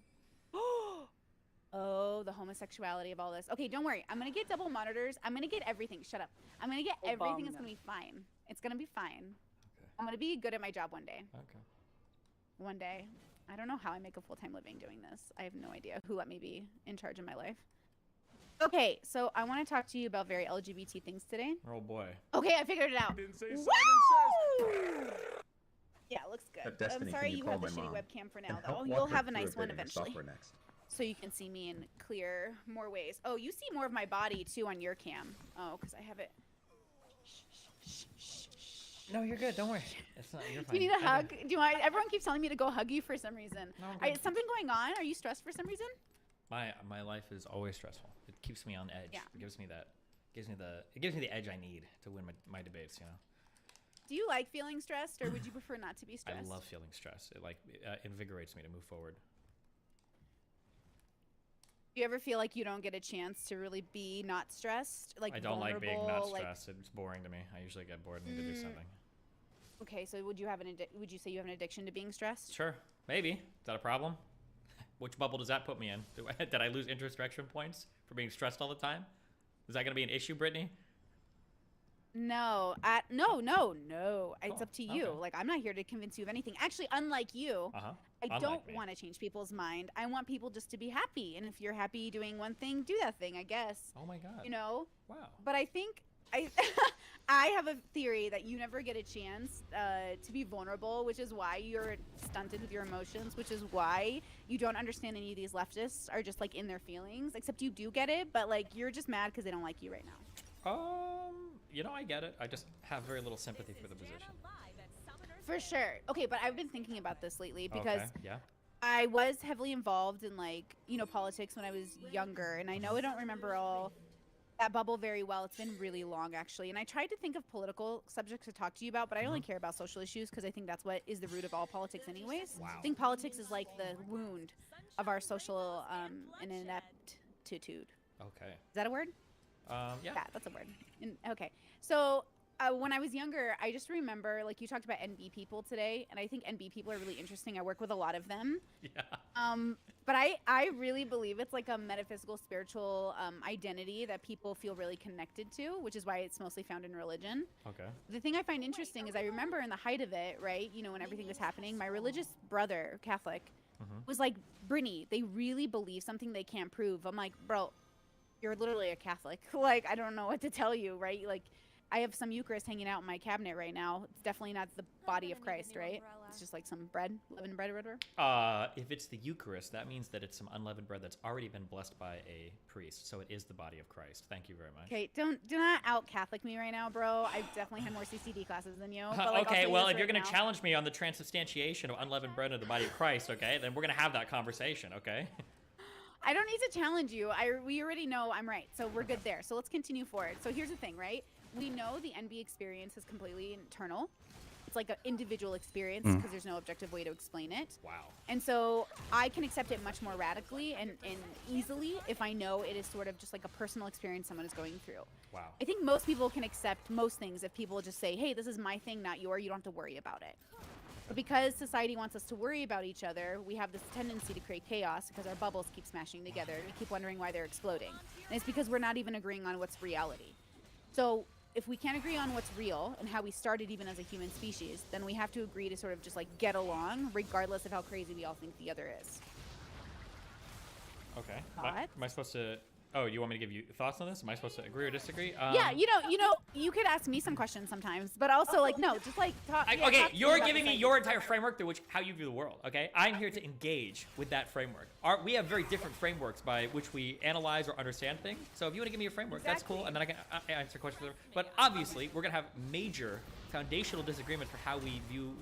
Oh, the homosexuality of all this. Okay, don't worry. I'm gonna get double monitors. I'm gonna get everything. Shut up. I'm gonna get everything. It's gonna be fine. It's gonna be fine. Okay. I'm gonna be good at my job one day. Okay. One day. I don't know how I make a full-time living doing this. I have no idea who let me be in charge of my life. Okay, so I want to talk to you about very LGBT things today. Oh boy. Okay, I figured it out. Didn't say Woo! Yeah, it looks good. Destiny, I'm sorry can you call have the my shitty mom? webcam for now, And though. help You'll walk her have a through nice one updating her eventually. software next. So you can see me in clear more ways. Oh, you see more of my body too on your cam. Oh, because I have it. No, you're good. Don't worry. It's not. You're Do fine. you need a hug? Do you want? Everyone keeps telling me to go hug you for some reason. No, I'm good. Is something going on? Are you stressed for some reason? My life is always stressful. It keeps me on edge. Yeah. It gives me the edge I need to win my debates. You know. Do you like feeling stressed, or would you prefer not to be stressed? I love feeling stressed. It invigorates me to move forward. Do you ever feel like you don't get a chance to really be not stressed? Like I don't like being not vulnerable, like- stressed. It's boring to me. I usually get bored and need to do something. Okay, so would you say you have an addiction to being stressed? Sure, maybe. Is that a problem? Which bubble does that put me in? Did I lose introspection points for being stressed all the time? Is that gonna be an issue, Brittany? No, no. It's up to you. okay. Like, I'm not here to convince you of anything. Actually, unlike you, Uh-huh. I Unlike don't me. want to change people's mind. I want people just to be happy. And if you're happy doing one thing, do that thing, I guess. Oh my god. You know? Wow. But I think I have a theory that you never get a chance to be vulnerable, which is why you're stunted with your emotions, which is why you don't understand any of these leftists are just like in their feelings, except you do get it, but like you're just mad because they don't like you right now. You know, I get it. I just have very little sympathy for the position. For sure. Okay, but I've been thinking about this lately because Okay, yeah. I was heavily involved in like, politics when I was younger, and I know I don't remember all that bubble very well. It's been really long actually, and I tried to think of political subjects to talk to you about, but I only care about social issues because I think that's what is the root of all politics anyways. Wow. I think politics is like the wound of our social ineptitude. Okay. Is that a word? Yeah. Yeah, that's a word. Okay. So when I was younger, I just remember, like, you talked about NB people today, and I think NB people are really interesting. I work with a lot of them. Yeah. But I really believe it's like a metaphysical, spiritual identity that people feel really connected to, which is why it's mostly found in religion. Okay. The thing I find interesting is I remember in the height of it, right, when everything was happening, my religious brother, Catholic, was like, Brittany, they really believe something they can't prove. I'm like, bro, you're literally a Catholic. Like, I don't know what to tell you, right? Like, I have some Eucharist hanging out in my cabinet right now. It's definitely not the body of Christ, right? It's just like some bread, leavened bread or whatever. If it's the Eucharist, that means that it's some unleavened bread that's already been blessed by a priest. So it is the body of Christ. Thank you very much. Okay, do not out Catholic me right now, bro. I've definitely had more CCD classes than you. But like, I'll Okay, tell you well, this if you're right going to now. challenge me on the transubstantiation of unleavened bread in the body of Christ, okay, then we're going to have that conversation, okay? I don't need to challenge you. We already know I'm right, so we're good there. So let's continue forward. So here's the thing, right? We know the NB experience is completely internal. It's like an individual experience Mm. because there's no objective way to explain it. Wow. And so I can accept it much more radically and easily if I know it is sort of just like a personal experience someone is going through. Wow. I think most people can accept most things if people just say, hey, this is my thing, not yours. You don't have to worry about it. But because society wants us to worry about each other, we have this tendency to create chaos because our bubbles keep smashing together and we keep wondering why they're exploding. And it's because we're not even agreeing on what's reality. So if we can't agree on what's real and how we started even as a human species, then we have to agree to sort of just like get along regardless of how crazy we all think the other is. Okay. What? Am I supposed to... Oh, you want me to give you thoughts on this? Am I supposed to agree or disagree? Yeah, you know, you could ask me some questions sometimes, but also like, no, just like talk. Yeah, Okay, talk to you're about giving me this your idea. entire framework through which how you view the world. Okay, I'm here to engage with that framework. We have very different frameworks by which we analyze or understand things. So if you want to give me a framework, that's cool, and then I can answer questions for them. But obviously, we're gonna have major foundational disagreements for how we view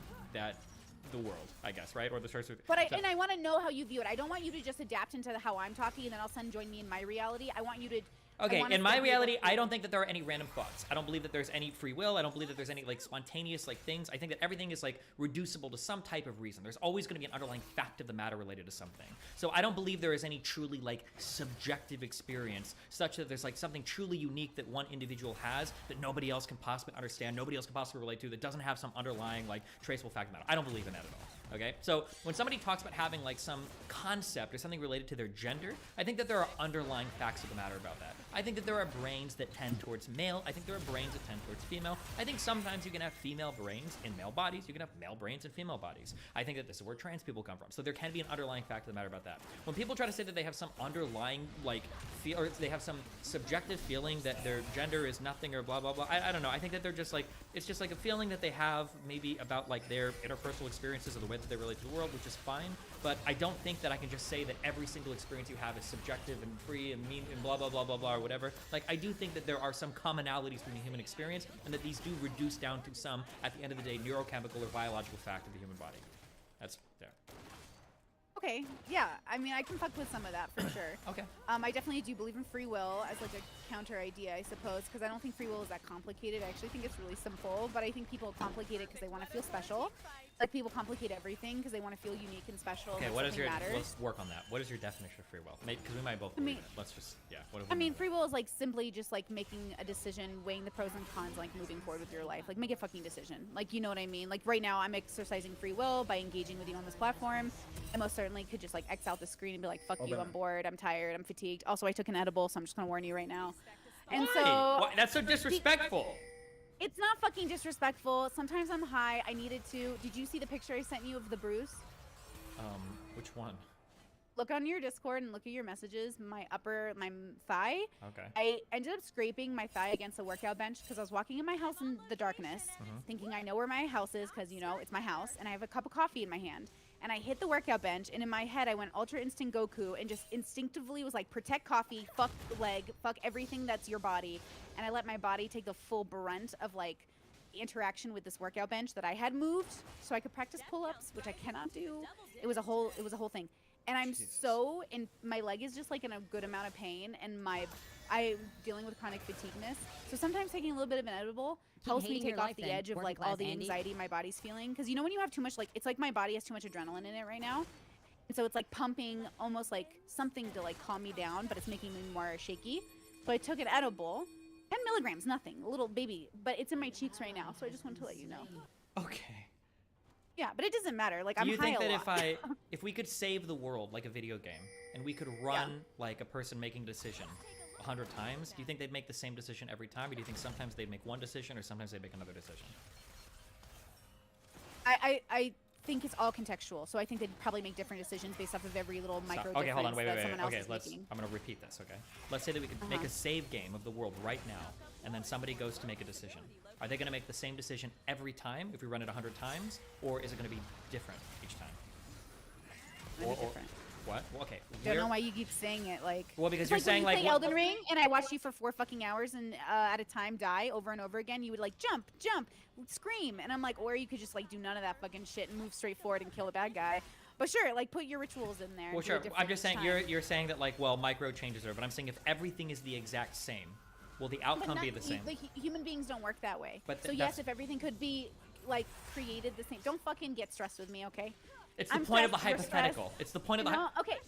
the world, I guess, right? Or the source of. But I want to know how you view it. I don't want you to just adapt into how I'm talking and then all of a sudden join me in my reality. I want you to. Okay, in my reality, I don't think that there are any random thoughts. I don't believe that there's any free will. I don't believe that there's any like spontaneous like things. I think that everything is like reducible to some type of reason. There's always going to be an underlying fact of the matter related to something. So I don't believe there is any truly like subjective experience such that there's like something truly unique that one individual has that nobody else can possibly understand, nobody else can possibly relate to, that doesn't have some underlying like traceable fact of the matter. I don't believe in that at all. Okay, so when somebody talks about having like some concept or something related to their gender, I think that there are underlying facts of the matter about that. I think that there are brains that tend towards male. I think there are brains that tend towards female. I think sometimes you can have female brains in male bodies. You can have male brains in female bodies. I think that this is where trans people come from. So there can be an underlying fact of the matter about that. When people try to say that they have some underlying like feel, or they have some subjective feeling that their gender is nothing or blah blah blah, I don't know. I think that they're just like, it's just like a feeling that they have maybe about like their interpersonal experiences or the way that they relate to the world, which is fine. But I don't think that I can just say that every single experience you have is subjective and free and mean and blah blah blah blah blah or whatever. Like, I do think that there are some commonalities between the human experience and that these do reduce down to some, at the end of the day, neurochemical or biological fact of the human body. That's there. Okay, yeah. I mean, I can fuck with some of that for sure. Okay. I definitely do believe in free will as like a counter idea, I suppose, because I don't think free will is that complicated. I actually think it's really simple, but I think people complicate it because they want to feel special. Like people complicate everything because they want to feel unique and special. Okay, like what is your? matters. Let's work on that. What is your definition of free will? Because we might both believe in it. Let's just What I mean, free will is like simply just like making a decision, weighing the pros and cons, like moving forward with your life. Like make a fucking decision. Like, you know what I mean? Like right now, I'm exercising free will by engaging with you on this platform. I most certainly could just like X out the screen and be like, fuck you, I'm bored, I'm tired, I'm fatigued. Also, I took an edible, so I'm just gonna warn you right now. And so Why? That's so disrespectful. It's not fucking disrespectful. Sometimes I'm high. I needed to. Did you see the picture I sent you of the bruise? Which one? Look on your Discord and look at your messages. My thigh. Okay. I ended up scraping my thigh against a workout bench because I was walking in my house in the darkness, thinking I know where my house is because, you know, it's my house, and I have a cup of coffee in my hand. And I hit the workout bench, and in my head, I went Ultra Instinct Goku and just instinctively was like, protect coffee, fuck leg, fuck everything that's your body. And I let my body take the full brunt of like interaction with this workout bench that I had moved so I could practice pull-ups, which I cannot do. It was a whole thing. And I'm my leg is just like in a good amount of pain, and I'm dealing with chronic fatigueness. So sometimes taking a little bit of an edible helps me take off the edge of like all the anxiety my body's feeling. Because you know when you have too much, like it's like my body has too much adrenaline in it right now. And so it's like pumping almost like something to like calm me down, but it's making me more shaky. So I took an edible, 10 milligrams, nothing, a little baby, but it's in my cheeks right now. So I just wanted to let you know. Okay. Yeah, but it doesn't matter. Like, Do you I'm high think that a lot. if we could save the world like a video game, and we could run like a person making a decision 100 times, do you think they'd make the same decision every time, or do you think sometimes they'd make one decision, or sometimes they'd make another decision? I think it's all contextual, so I think they'd probably make different decisions based off of every little micro Okay, hold on, difference wait. that someone else Okay, is making. I'm gonna repeat this, okay? Let's say that we could make a save game of the world right now, and then somebody goes to make a decision. Are they gonna make the same decision every time if we run it 100 times, or is it gonna be different each time? Different. What? Well, okay. Don't know why you keep saying it. Like, well, because it's you're like saying when you like play Elden Ring, and I watched you for 4 fucking hours and at a time die over and over again. You would like jump, scream, and I'm like, or you could just like do none of that fucking shit and move straight forward and kill a bad guy. But sure, like put your rituals in there. Well, sure. I'm just saying you're saying that like, well, micro changes are, but I'm saying if everything is the exact same, will the outcome be the same? Like human beings don't work that way. But so yes, if everything could be like created the same. Don't fucking get stressed with me, okay? It's the point of the hypothetical. It's the point of the okay.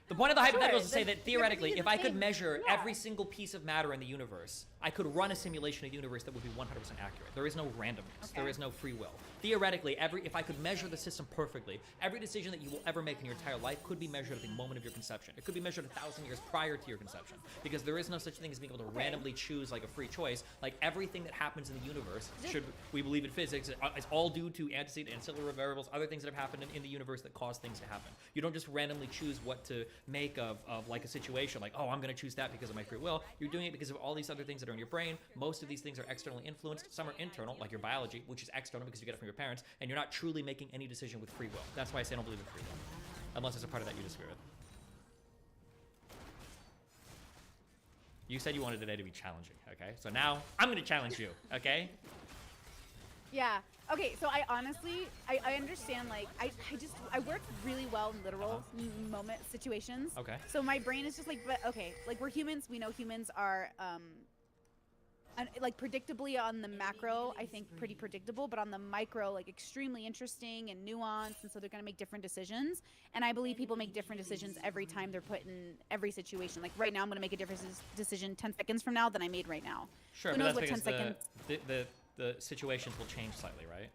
The point of the hypothetical is to say the- that theoretically, if I could measure Yeah. every single piece of matter in the universe, I could run a simulation of the universe that would be 100% accurate. There is no randomness. There is no free will. Theoretically, if I could measure the system perfectly, every decision that you will ever make in your entire life could be measured at the moment of your conception. It could be measured 1,000 years prior to your conception, because there is no such thing as being able to randomly choose like a free choice. Like everything that happens in the universe, should we believe in physics, is all due to antecedent, ancillary variables, other things that have happened in the universe that cause things to happen. You don't just randomly choose what to make of like a situation, like, oh, I'm going to choose that because of my free will. You're doing it because of all these other things that are in your brain. Most of these things are externally influenced. Some are internal, like your biology, which is external because you get it from your parents, and you're not truly making any decision with free will. That's why I say I don't believe in free will, unless there's a part of that you disagree with. You said you wanted today to be challenging, okay? So now I'm going to challenge you, okay? Yeah. Okay, so I honestly, I understand, like, I work really well in literal moment situations. Okay. So my brain is just like, but okay, like we're humans, we know humans are, like predictably on the macro, I think pretty predictable, but on the micro, like extremely interesting and nuanced, and so they're gonna make different decisions. And I believe people make different decisions every time they're put in every situation. Like right now, I'm gonna make a different decision 10 seconds from now than I made right now. Sure, Who but knows that's what 10 because seconds? the situations will change slightly, right?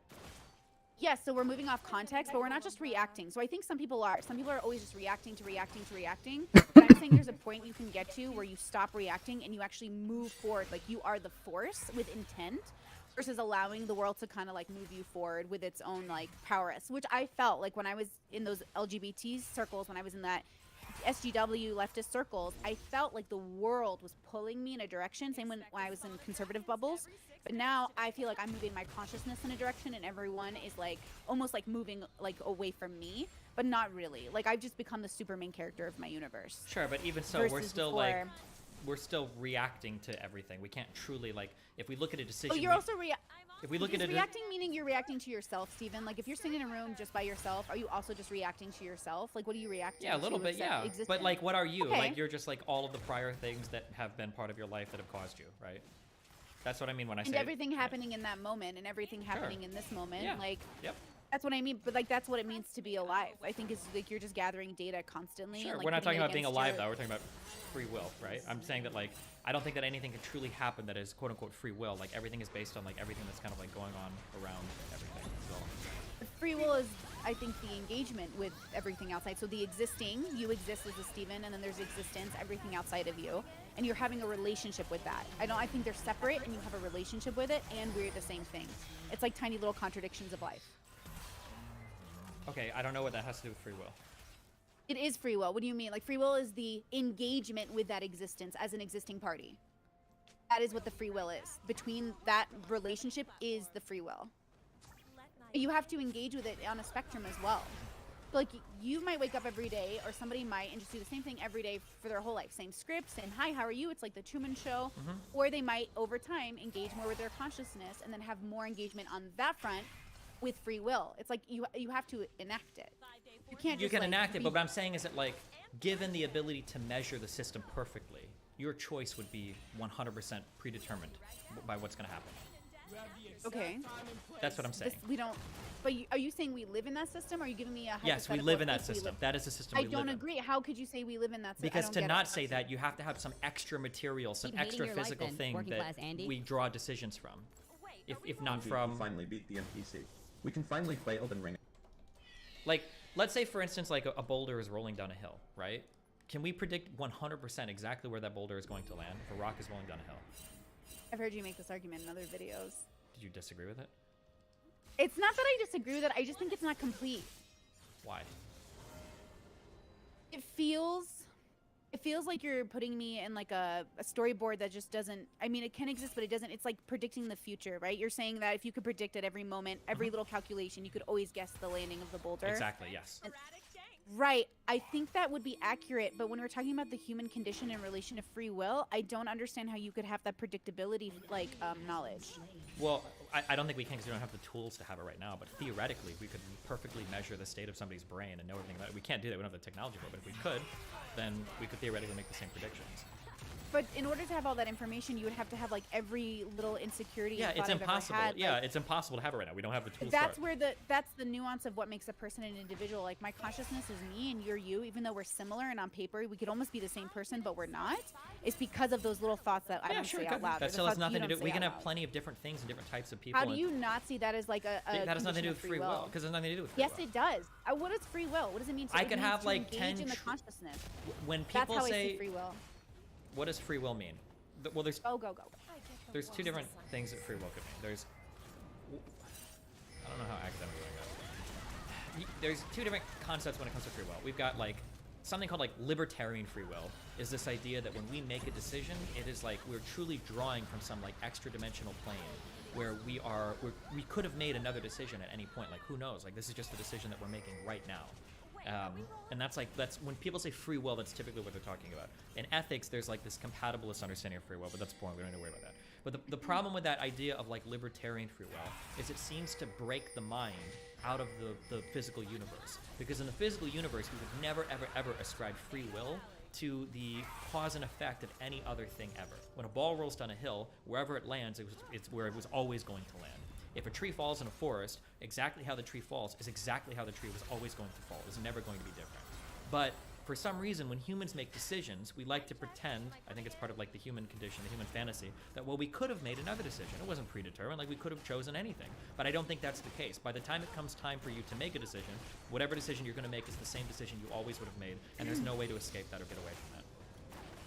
Yes, so we're moving off context, but we're not just reacting. So I think some people are. Some people are always just reacting to reacting to reacting. But I'm saying there's a point you can get to where you stop reacting and you actually move forward. Like you are the force with intent versus allowing the world to kind of like move you forward with its own like prowess, which I felt like when I was in those LGBT circles, when I was in that SGW leftist circles, I felt like the world was pulling me in a direction. Same when I was in conservative bubbles. But now I feel like I'm moving my consciousness in a direction and everyone is like almost like moving like away from me, but not really. Like I've just become the super main character of my universe. Sure, but even so, we're Versus still before- like, we're still reacting to everything. We can't truly like, if we look at a decision. Oh, you're also if we look is at it, reacting meaning you're reacting to yourself, Steven. Like if you're sitting in a room just by yourself, are you also just reacting to yourself? Like what do you react to? yeah, a little bit, yeah. Existence? But like, what are you? Okay. Like you're just like all of the prior things that have been part of your life that have caused you, right? That's what I mean when I say. And everything happening in that moment and everything happening in this moment, Yeah. like. Yep. That's what I mean, but like that's what it means to be alive. I think is like you're just gathering data constantly. Sure, and, like, we're not putting talking it about being against alive your- though. We're talking about free will, right? I'm saying that like I don't think that anything can truly happen that is quote unquote free will. Like everything is based on like everything that's kind of like going on around everything. So. Free will is, I think, the engagement with everything outside. So the existing, you exist as a Steven, and then there's existence, everything outside of you, and you're having a relationship with that. I think they're separate, and you have a relationship with it, and we're the same thing. It's like tiny little contradictions of life. Okay, I don't know what that has to do with free will. It is free will. What do you mean? Like free will is the engagement with that existence as an existing party. That is what the free will is. Between that relationship is the free will. You have to engage with it on a spectrum as well. Like you might wake up every day, or somebody might, and just do the same thing every day for their whole life. Same script, same hi, how are you? It's like the Truman Show. Or they might, over time, engage more with their consciousness and then have more engagement on that front with free will. It's like you have to enact it. You can't. You just, can like, enact it, be- but what I'm saying is that like, given the ability to measure the system perfectly, your choice would be 100% predetermined by what's going to happen. Okay. That's what I'm saying. We don't. But are you saying we live in that system? Or are you giving me a Yes, we hypothetical live in if that we system. live- That is the system I we live don't in. agree. How could you say we live in that system? Because I to don't get not it. say that, you have to have some extra material, some Keep hating extra your life physical then, thing working that class Andy. we draw decisions from. If not We from... can finally beat the NPC. We can finally play Elden Ring. Like, let's say, for instance, like a boulder is rolling down a hill, right? Can we predict 100% exactly where that boulder is going to land if a rock is rolling down a hill? I've heard you make this argument in other videos. Did you disagree with it? It's not that I disagree with it. I just think it's not complete. Why? It feels like you're putting me in like a storyboard that just doesn't. I mean, it can exist, but it doesn't. It's like predicting the future, right? You're saying that if you could predict at every moment, every little calculation, you could always guess the landing of the boulder. Exactly, yes. Right. I think that would be accurate, but when we're talking about the human condition in relation to free will, I don't understand how you could have that predictability, like, knowledge. Well, I don't think we can because we don't have the tools to have it right now, but theoretically, we could perfectly measure the state of somebody's brain and know everything about it. We can't do that. We don't have the technology for it, but if we could, then we could theoretically make the same predictions. But in order to have all that information, you would have to have like every little insecurity. Yeah, and it's thought I've ever impossible. had. Yeah, Like, it's impossible to have it right now. We don't have the tools. that's for it. where that's the nuance of what makes a person an individual. Like my consciousness is me and you're you, even though we're similar and on paper we could almost be the same person, but we're not. It's because of those little thoughts that I don't say out loud. That still has nothing to do. We can have loud. plenty of different things and different types of people. How do you not see that as like a that has nothing to do with condition of free will? Because there's nothing to do with free Yes, will. it does. What is free will? What does it mean? I could have like 10 in the consciousness. When That's people how I say see free will. what does free will mean? Well, there's go. There's two different things that free will could mean. There's I don't know how academic we're going. There's two different concepts when it comes to free will. We've got like something called like libertarian free will. Is this idea that when we make a decision, it is like we're truly drawing from some like extra dimensional plane where we could have made another decision at any point. Like who knows? Like this is just the decision that we're making right now. And that's when people say free will, that's typically what they're talking about. In ethics, there's like this compatibilist understanding of free will, but that's boring. We don't need to worry about that. But the problem with that idea of like libertarian free will is it seems to break the mind out of the physical universe. Because in the physical universe, we would never, ever, ever ascribe free will to the cause and effect of any other thing ever. When a ball rolls down a hill, wherever it lands, it's where it was always going to land. If a tree falls in a forest, exactly how the tree falls is exactly how the tree was always going to fall. It's never going to be different. But for some reason, when humans make decisions, we like to pretend, I think it's part of like the human condition, the human fantasy, that, well, we could have made another decision. It wasn't predetermined, like we could have chosen anything. But I don't think that's the case. By the time it comes time for you to make a decision, whatever decision you're going to make is the same decision you always would have made, and there's no way to escape that or get away from that.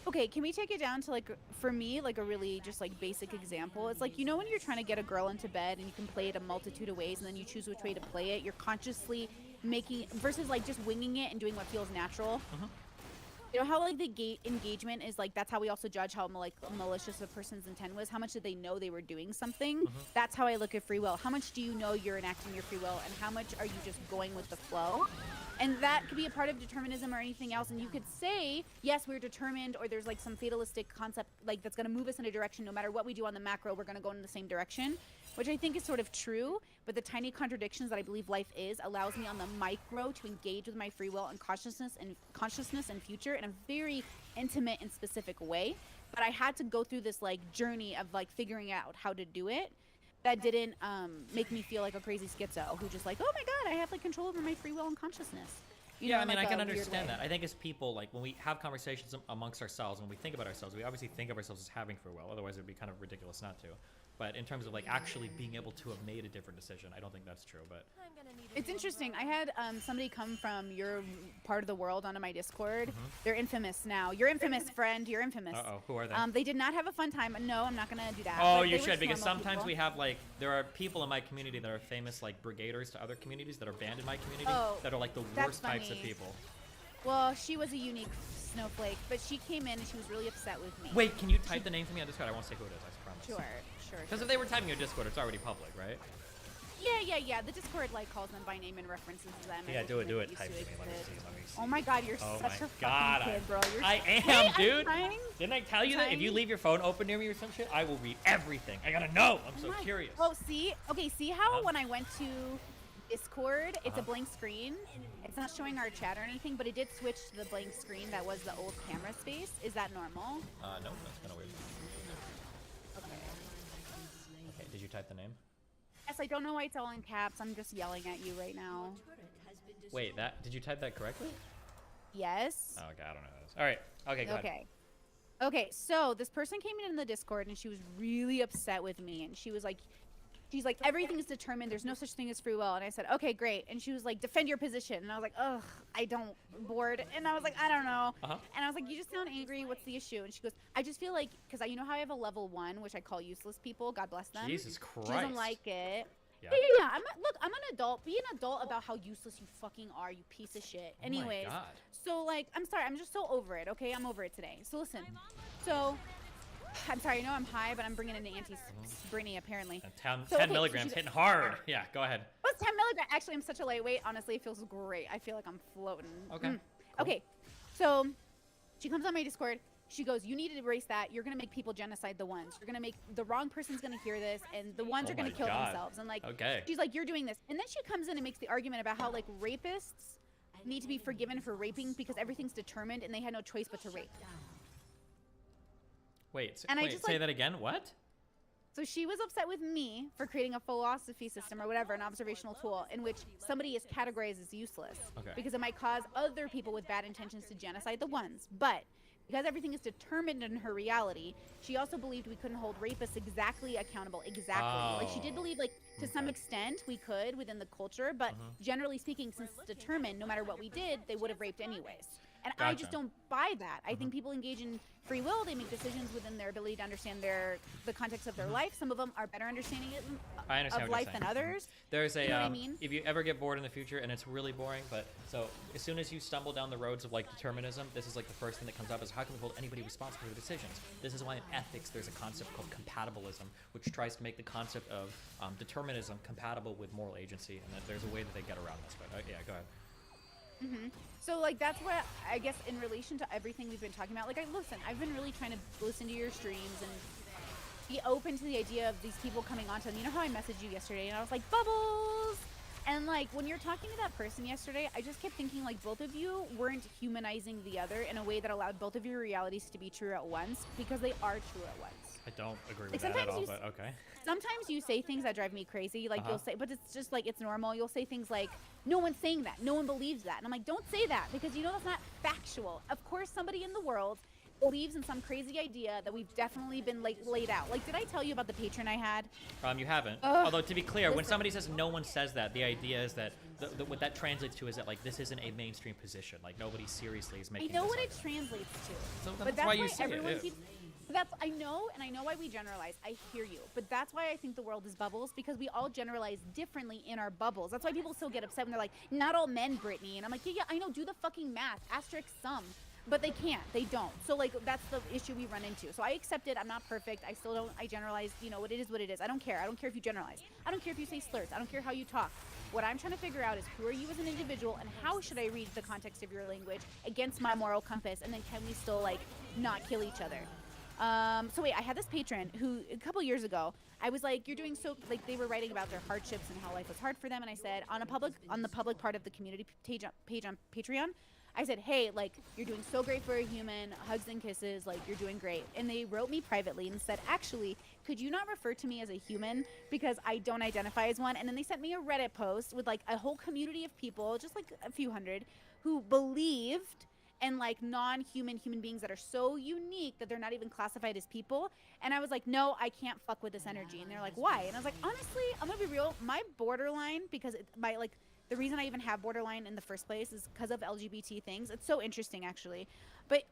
Okay, can we take it down to like, for me, like a really just like basic example? It's like, you know when you're trying to get a girl into bed and you can play it a multitude of ways and then you choose which way to play it, you're consciously making, versus like just winging it and doing what feels natural? You know how like the engagement is like, that's how we also judge how like malicious a person's intent was. How much did they know they were doing something? That's how I look at free will. How much do you know you're enacting your free will and how much are you just going with the flow? And that could be a part of determinism or anything else. And you could say, yes, we're determined, or there's like some fatalistic concept like that's going to move us in a direction. No matter what we do on the macro, we're going to go in the same direction, which I think is sort of true. But the tiny contradictions that I believe life is allows me on the micro to engage with my free will and consciousness and future in a very intimate and specific way. But I had to go through this like journey of like figuring out how to do it. That didn't make me feel like a crazy schizo who just like, oh my god, I have like control over my free will and consciousness. You know, I mean, like I can a weird understand way. that. I think as people, like when we have conversations amongst ourselves, when we think about ourselves, we obviously think of ourselves as having free will. Otherwise, it would be kind of ridiculous not to. But in terms of like actually being able to have made a different decision, I don't think that's true. But It's interesting. I had somebody come from your part of the world onto my Discord. They're infamous now. You're infamous, friend. You're infamous. Uh-oh, who are they? They did not have a fun time. No, I'm not gonna do that. Oh, But you they were should, because just normal sometimes people. we have like, there are people in my community that are famous like brigaders to other communities that are banned in my community Oh, that are like the that's worst types of funny. people. Well, she was a unique snowflake, but she came in and she was really upset with me. Wait, can you type the name for me on Discord? I won't say who it is, I promise. Sure. Because if they were typing your Discord, it's already public, right? Yeah. The Discord like calls them by name and references them. Yeah, do it. Everything Type that to me. used Let me exist. see. Oh my god, you're Oh such my a God, fucking kid, bro. You're I am, Hey, dude. I'm trying. Didn't I tell you that if you leave your phone open near me or some shit, I will read everything. I gotta know. I'm so curious. Oh, see? Okay, see how when I went to Discord, it's a blank screen. It's not showing our chat or anything, but it did switch to the blank screen that was the old camera space. Is that normal? No, that's kind of weird. Okay, did you type the name? Yes, I don't know why it's all in caps. I'm just yelling at you right now. Wait, did you type that correctly? Yes. Oh, okay, I don't know what that is. All right. Okay, go ahead. Okay, so this person came in the Discord and she was really upset with me and she's like, everything is determined. There's no such thing as free will. And I said, okay, great. And she was like, defend your position. And I was like, ugh, I don't, bored. And I was like, I don't know. And I was like, you just sound angry. What's the issue? And she goes, I just feel like, because you know how I have a level 1, which I call useless people. God bless them. Jesus Christ. She doesn't like it. Yeah. Look, I'm an adult. Be an adult about how useless you fucking are, you piece of shit. Oh my Anyways, God. so like, I'm sorry. I'm just so over it, okay? I'm over it today. So listen. So, I'm sorry. I know I'm high, but I'm bringing in the anti-Britney, apparently. And 10 So, okay, milligrams, so hitting hard. Yeah, go ahead. What's 10 milligrams? Actually, I'm such a lightweight. Honestly, it feels great. I feel like I'm floating. Okay. Cool. Okay, so she comes on my Discord. She goes, you need to erase that. You're going to make people genocide the ones. You're going to make the wrong person's going to hear this and the ones Oh are going my to kill God. themselves. And like, Okay. she's like, you're doing this. And then she comes in and makes the argument about how like rapists need to be forgiven for raping because everything's determined and they had no choice but to rape. Wait, And wait, say that again. What? So she was upset with me for creating a philosophy system or whatever, an observational tool in which somebody is categorized as useless. Okay. Because it might cause other people with bad intentions to genocide the ones. But because everything is determined in her reality, she also believed we couldn't hold rapists exactly accountable. Exactly. Like she did believe, like, to some extent we could within the culture, but generally speaking, since it's determined, no matter what we did, they would have raped anyways. And I just don't buy that. I think people engage in free will. They make decisions within their ability to understand the context of their life. Some of them are better understanding it I understand of what you're life saying. than others. There's a You know what I mean? if you ever get bored in the future and it's really boring, but so as soon as you stumble down the roads of like determinism, this is like the first thing that comes up is how can we hold anybody responsible for their decisions? This is why in ethics there's a concept called compatibilism, which tries to make the concept of determinism compatible with moral agency, and that there's a way that they get around this. But yeah, go ahead. So like that's what I guess in relation to everything we've been talking about. Like I've been really trying to listen to your streams and be open to the idea of these people coming onto them. You know how I messaged you yesterday and I was like, bubbles. And like when you're talking to that person yesterday, I just kept thinking like both of you weren't humanizing the other in a way that allowed both of your realities to be true at once, because they are true at once. I don't agree with Like, that at sometimes all, you but okay. Sometimes you say things that drive me crazy. Like you'll say, but it's just like it's normal. You'll say things like, "No one's saying that. No one believes that." And I'm like, "Don't say that, because you know that's not factual." Of course, somebody in the world believes in some crazy idea that we've definitely been like laid out. Like, did I tell you about the patron I had? You haven't. Ugh. Although to be clear, when Listen. somebody says no one says that, the idea is that what that translates to is that like this isn't a mainstream position. Like nobody seriously is I making. know this what it argument. translates to. So But that's why you say everyone it. keeps. That's I know, and I know why we generalize. I hear you, but that's why I think the world is bubbles, because we all generalize differently in our bubbles. That's why people still get upset when they're like, "Not all men, Brittany," and I'm like, "Yeah, I know. Do the fucking math. Asterisk sum." But they can't. They don't. So like that's the issue we run into. So I accept it. I'm not perfect. I still don't. I generalize. You know, what it is, what it is. I don't care. I don't care if you generalize. I don't care if you say slurs. I don't care how you talk. What I'm trying to figure out is who are you as an individual, and how should I read the context of your language against my moral compass, and then can we still like not kill each other? So wait, I had this patron who a couple years ago, I was like, "You're doing so," like they were writing about their hardships and how life was hard for them, and I said on the public part of the community page on Patreon, I said, "Hey, like you're doing so great for a human, hugs and kisses, like you're doing great." And they wrote me privately and said, "Actually, could you not refer to me as a human, because I don't identify as one?" And then they sent me a Reddit post with like a whole community of people, just like a few hundred, who believed and like non-human human beings that are so unique that they're not even classified as people. And I was like, "No, I can't fuck with this energy." And they're like, "Why?" And I was like, "Honestly, I'm gonna be real, my borderline, because the reason I even have borderline in the first place is because of LGBT things. It's so interesting, actually. But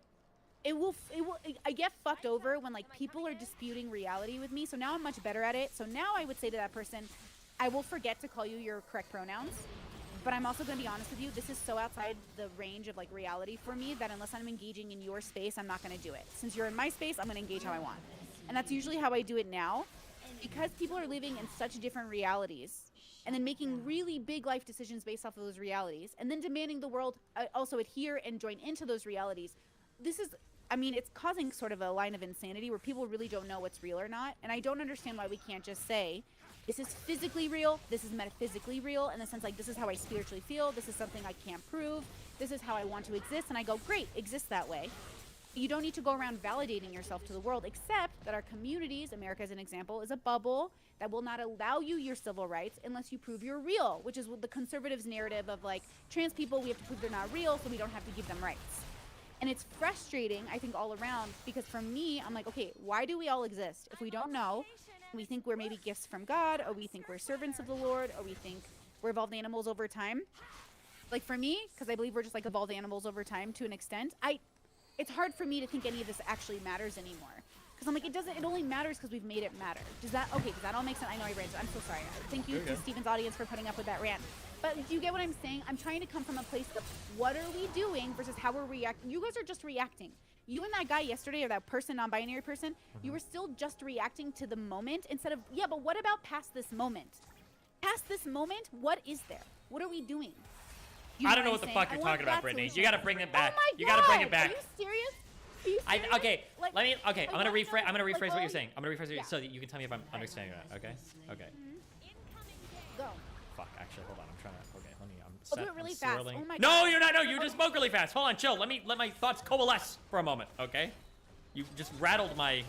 I get fucked over when like people are disputing reality with me. So now I'm much better at it. So now I would say to that person, I will forget to call you your correct pronouns. But I'm also going to be honest with you, this is so outside the range of like reality for me that unless I'm engaging in your space, I'm not going to do it. Since you're in my space, I'm going to engage how I want. And that's usually how I do it now. Because people are living in such different realities and then making really big life decisions based off of those realities and then demanding the world also adhere and join into those realities. It's causing sort of a line of insanity where people really don't know what's real or not. And I don't understand why we can't just say, this is physically real, this is metaphysically real, in the sense like this is how I spiritually feel, this is something I can't prove, this is how I want to exist. And I go, great, exist that way. You don't need to go around validating yourself to the world, except that our communities, America as an example, is a bubble that will not allow you your civil rights unless you prove you're real, which is the conservatives' narrative of like trans people, we have to prove they're not real, so we don't have to give them rights. And it's frustrating, I think, all around, because for me, I'm like, okay, why do we all exist? If we don't know, we think we're maybe gifts from God, or we think we're servants of the Lord, or we think we're evolved animals over time. Like for me, because I believe we're just like evolved animals over time to an extent, it's hard for me to think any of this actually matters anymore. Because I'm like, it only matters because we've made it matter. Does that all make sense? I know I ranted. I'm so sorry. Thank you to Steven's audience for putting up with that rant. But do you get what I'm saying? I'm trying to come from a place of what are we doing versus how we're reacting. You guys are just reacting. You and that guy yesterday, or that person, non-binary person, you were still just reacting to the moment instead of, yeah, but what about past this moment? Past this moment, what is there? What are we doing? I don't know what the fuck you're talking about, Brittany. You gotta bring it back. Oh my God. You gotta bring it back. Are you serious? Are you serious? I'm gonna rephrase what you're saying. I'm gonna rephrase Yeah. it so that you can tell me if I'm understanding that. Okay. Okay. Go. Fuck. Actually, hold on. I'm trying to. Okay. Let me. I'll do it really fast. Oh my No, God. you're not. No, you just spoke really fast. Hold on. Chill. Let my thoughts coalesce for a moment. Okay. You just rattled my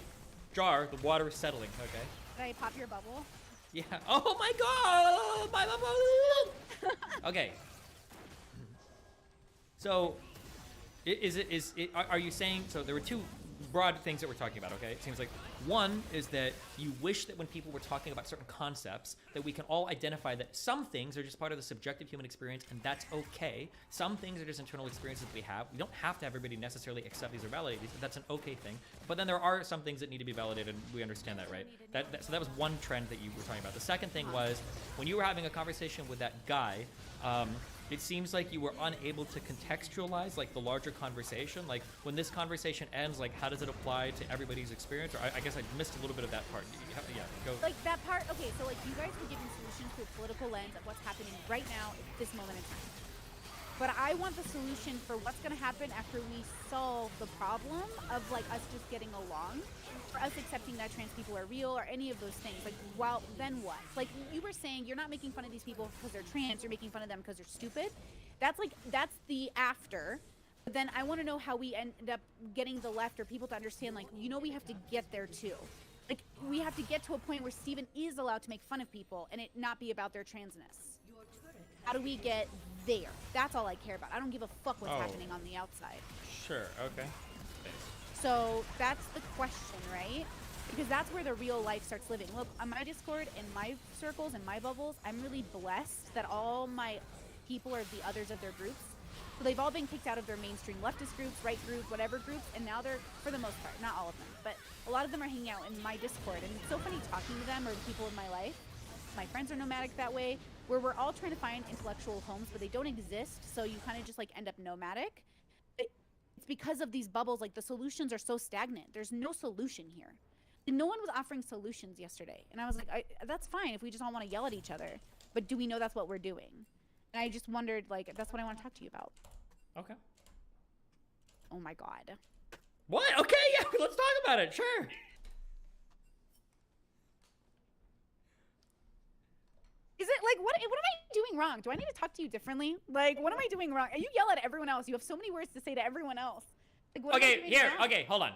jar. The water is settling. Okay. Did I pop your bubble? Yeah. Oh my god! My bubble! Okay. So, are you saying, so there were two broad things that we're talking about, okay? It seems like one is that you wish that when people were talking about certain concepts that we can all identify that some things are just part of the subjective human experience and that's okay. Some things are just internal experiences that we have. We don't have to have everybody necessarily accept these or validate these. That's an okay thing. But then there are some things that need to be validated and we understand that, right? So that was one trend that you were talking about. The second thing was when you were having a conversation with that guy, it seems like you were unable to contextualize like the larger conversation. Like when this conversation ends, like how does it apply to everybody's experience? Or I guess I missed a little bit of that part. Yeah, go. Like that part, okay, so like you guys were giving solutions through a political lens of what's happening right now at this moment in time. But I want the solution for what's gonna happen after we solve the problem of like us just getting along, for us accepting that trans people are real or any of those things. Like, well, then what? Like you were saying, you're not making fun of these people because they're trans, you're making fun of them because they're stupid. That's the after. But then I wanna know how we end up getting the left or people to understand, like, you know, we have to get there too. Like, we have to get to a point where Steven is allowed to make fun of people and it not be about their transness. How do we get there? That's all I care about. I don't give a fuck what's happening on the outside. Sure, okay. Thanks. So that's the question, right? Because that's where the real life starts living. Look, on my Discord, in my circles, in my bubbles, I'm really blessed that all my people are the others of their groups. So they've all been kicked out of their mainstream leftist groups, right group, whatever groups, and now they're, for the most part, not all of them, but a lot of them are hanging out in my Discord. And it's so funny talking to them or the people in my life. My friends are nomadic that way, where we're all trying to find intellectual homes, but they don't exist, so you kind of just like end up nomadic. It's because of these bubbles, like the solutions are so stagnant. There's no solution here. And no one was offering solutions yesterday. And I was like, that's fine if we just all want to yell at each other, but do we know that's what we're doing? And I just wondered, like, that's what I want to talk to you about. Okay. Oh my God. What? Okay, yeah, let's talk about it, sure. Is it like, what am I doing wrong? Do I need to talk to you differently? Like, what am I doing wrong? You yell at everyone else. You have so many words to say to everyone else. Like, what am I doing wrong? Okay, hold on.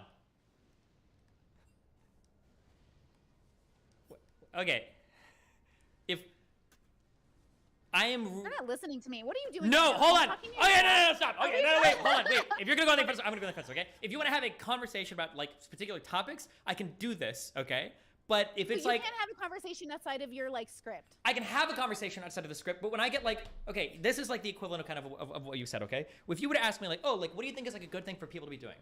Okay. If I am... You're not listening to me. What are you doing? No, right hold on. Okay, no, stop. Okay, no, wait, hold on, wait. If you're gonna go on the fence, I'm gonna go on the fence, okay? If you want to have a conversation about, like, particular topics, I can do this, okay? But if it's like... You can't have a conversation outside of your, like, script. I can have a conversation outside of the script, but when I get, like... Okay, this is, like, the equivalent of kind of what you said, okay? If you were to ask me, like, oh, like, what do you think is, like, a good thing for people to be doing?